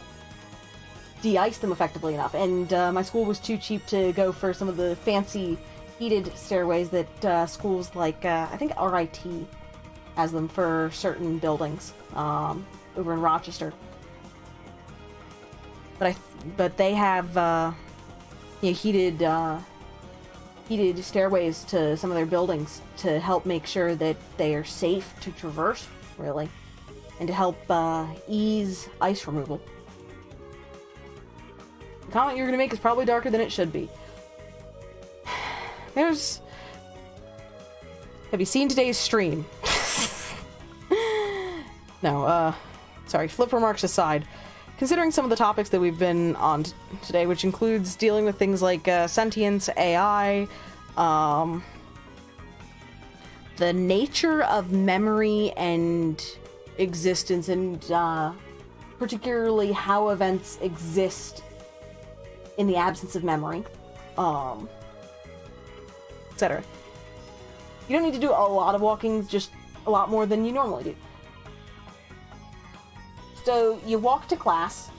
de-ice them effectively enough. And, my school was too cheap to go for some of the fancy heated stairways that, schools like, I think RIT has them for certain buildings, over in Rochester. But they have, you know, heated stairways to some of their buildings to help make sure that they are safe to traverse, really. and to help ease ice removal. The comment you're going to make is probably darker than it should be. Have you seen today's stream? No, sorry, flip remarks aside. Considering some of the topics that we've been on today, which includes dealing with things like sentience, AI, the nature of memory and existence, and particularly how events exist in the absence of memory, etc. You don't need to do a lot of walking, just a lot more than you normally do. So you walk to class.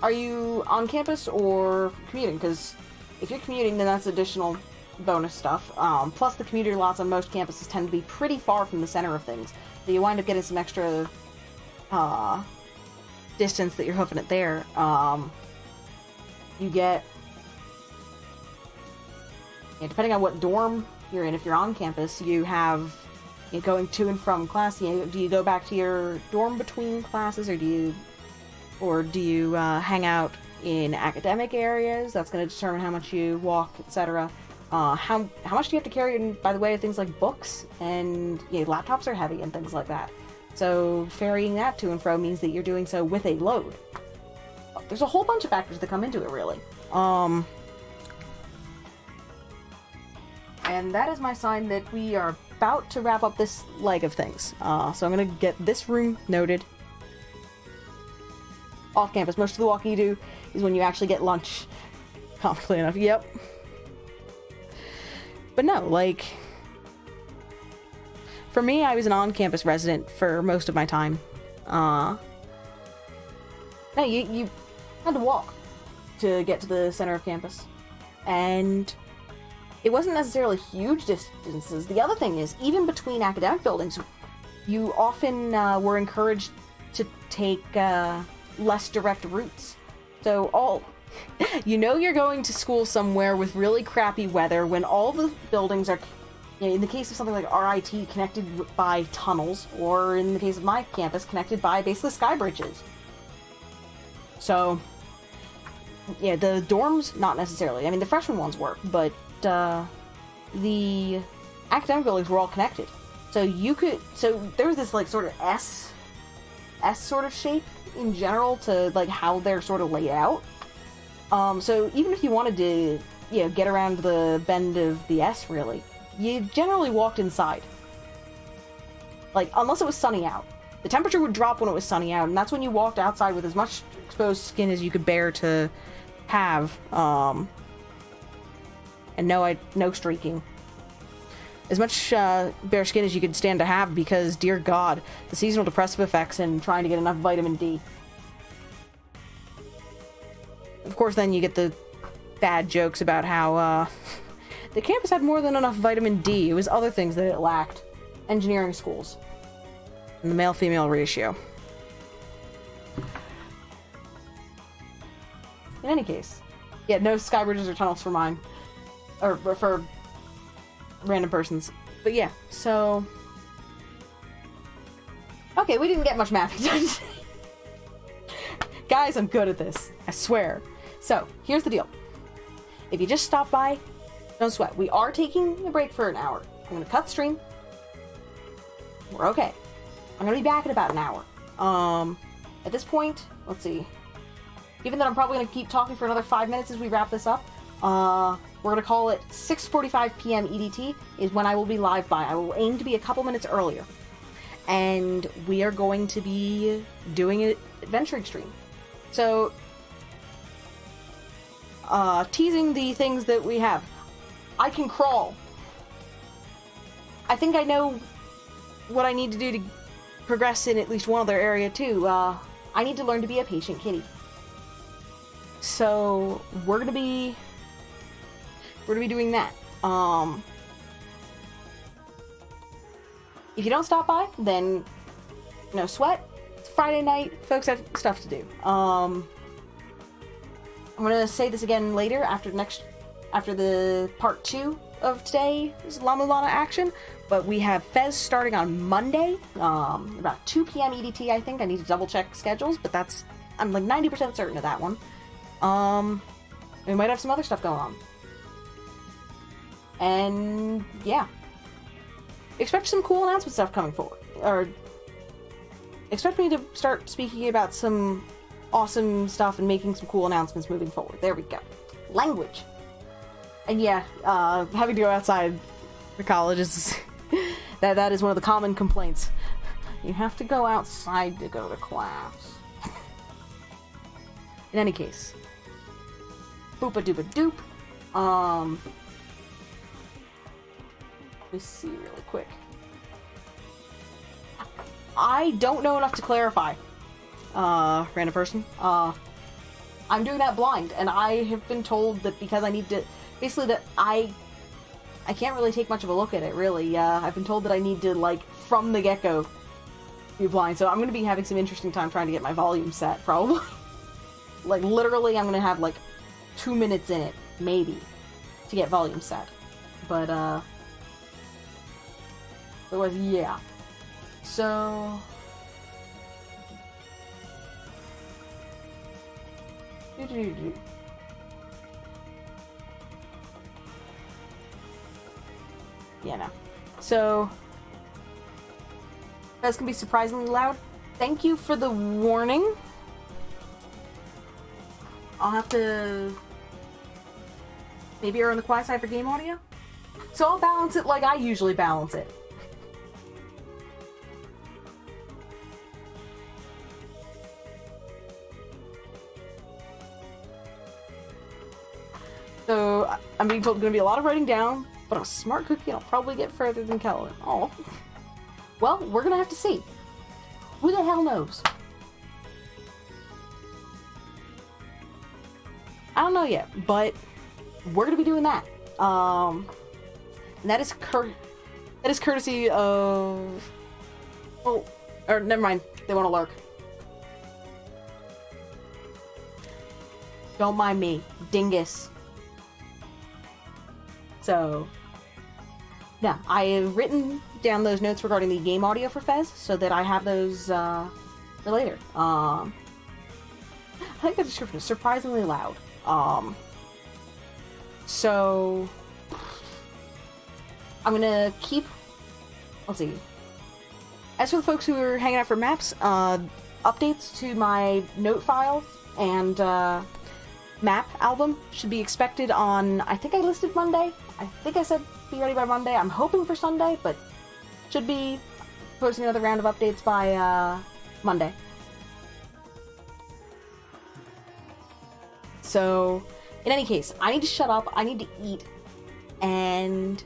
Are you on campus or commuting? Because if you're commuting, then that's additional bonus stuff. Plus, the commuter lots on most campuses tend to be pretty far from the center of things, so you wind up getting some extra distance that you're hoofing it there. You get, depending on what dorm you're in, if you're on campus, you have going to and from class. Do you go back to your dorm between classes, or do you hang out in academic areas? That's going to determine how much you walk, etc. How much do you have to carry in, by the way, of things like books, and laptops are heavy and things like that. So ferrying that to and fro means that you're doing so with a load. There's a whole bunch of factors that come into it, really. And that is my sign that we are about to wrap up this leg of things. So I'm going to get this room noted. Off campus, most of the walking you do is when you actually get lunch. Comically enough, yep. But no, like, for me, I was an on-campus resident for most of my time. No, you had to walk to get to the center of campus. And it wasn't necessarily huge distances. The other thing is, even between academic buildings, you often were encouraged to take less direct routes. So you're going to school somewhere with really crappy weather when all the buildings are, in the case of something like RIT, connected by tunnels, or in the case of my campus, connected by basically sky bridges. So, yeah, the dorms, not necessarily. I mean, the freshman ones were, but the academic buildings were all connected. So there was this, like, sort of S sort of shape in general to, like, how they're sort of laid out. So even if you wanted to, get around the bend of the S, really, you generally walked inside. Like, unless it was sunny out. The temperature would drop when it was sunny out, and that's when you walked outside with as much exposed skin as you could bear to have, and no streaking. As much bare skin as you could stand to have, because, dear God, the seasonal depressive effects and trying to get enough vitamin D. Of course, then you get the bad jokes about how the campus had more than enough vitamin D. It was other things that it lacked. Engineering schools. And the male-female ratio. In any case. Yeah, no sky bridges or tunnels for mine. Or for random persons. But yeah, so... Okay, we didn't get much mapping done today. Guys, I'm good at this. I swear. So, here's the deal. If you just stop by, don't sweat. We are taking a break for an hour. I'm going to cut stream. We're okay. I'm going to be back in about an hour. At this point, let's see. Given that I'm probably going to keep talking for another 5 minutes as we wrap this up, we're going to call it 6:45 p.m. EDT is when I will be live by. I will aim to be a couple minutes earlier. And we are going to be doing an adventuring stream. So, teasing the things that we have. I can crawl. I think I know what I need to do to progress in at least one other area too. I need to learn to be a patient kitty. So, we're gonna be doing that. If you don't stop by, then no sweat. It's Friday night. Folks have stuff to do. I'm gonna say this again later after the part 2 of today's la-mulana action, but we have Fez starting on Monday, about 2 p.m. EDT, I think. I need to double check schedules, but I'm like 90% certain of that one. We might have some other stuff going on. And yeah. Expect some cool announcement stuff coming forward. Or expect me to start speaking about some awesome stuff and making some cool announcements moving forward. There we go. Language. And yeah, having to go outside the college is that is one of the common complaints. You have to go outside to go to class. In any case, boopa doopa doop. Let me see really quick. I don't know enough to clarify. Random person. I'm doing that blind, and I have been told that because I need to, basically that I can't really take much of a look at it, really. I've been told that I need to, like, from the get-go, be blind, so I'm going to be having some interesting time trying to get my volume set, probably. Like, literally, I'm going to have, like, 2 minutes in it, maybe, to get volume set. But, otherwise, yeah. So... Yeah, no. So... That can be surprisingly loud. Thank you for the warning. I'll have to... maybe err on the quiet side for game audio? So I'll balance it like I usually balance it. So, I'm being told there's going to be a lot of writing down, but I'm a smart cookie and I'll probably get further than Kelvin. Oh. Well, we're going to have to see. Who the hell knows? I don't know yet, but we're going to be doing that. And that is courtesy of... Oh, or never mind. They want to lurk. Don't mind me. Dingus. So, yeah, I have written down those notes regarding the game audio for Fez, so that I have those, for later. I think the description is surprisingly loud. So, I'm gonna keep, let's see. As for the folks who are hanging out for maps, updates to my note file and, map album should be expected on, I think I listed Monday. I think I said be ready by Monday. I'm hoping for Sunday, but should be posting another round of updates by Monday. So, in any case, I need to shut up, I need to eat, and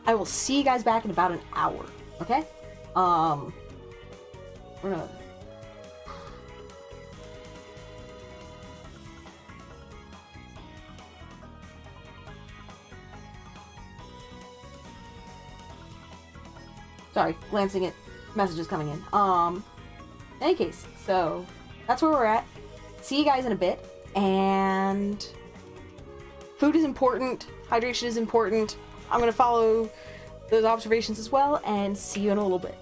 I will see you guys back in about an hour, okay? We're gonna... Sorry, glancing at messages coming in. In any case, so that's where we're at. See you guys in a bit, and food is important, hydration is important. I'm gonna follow those observations as well, and see you in a little bit.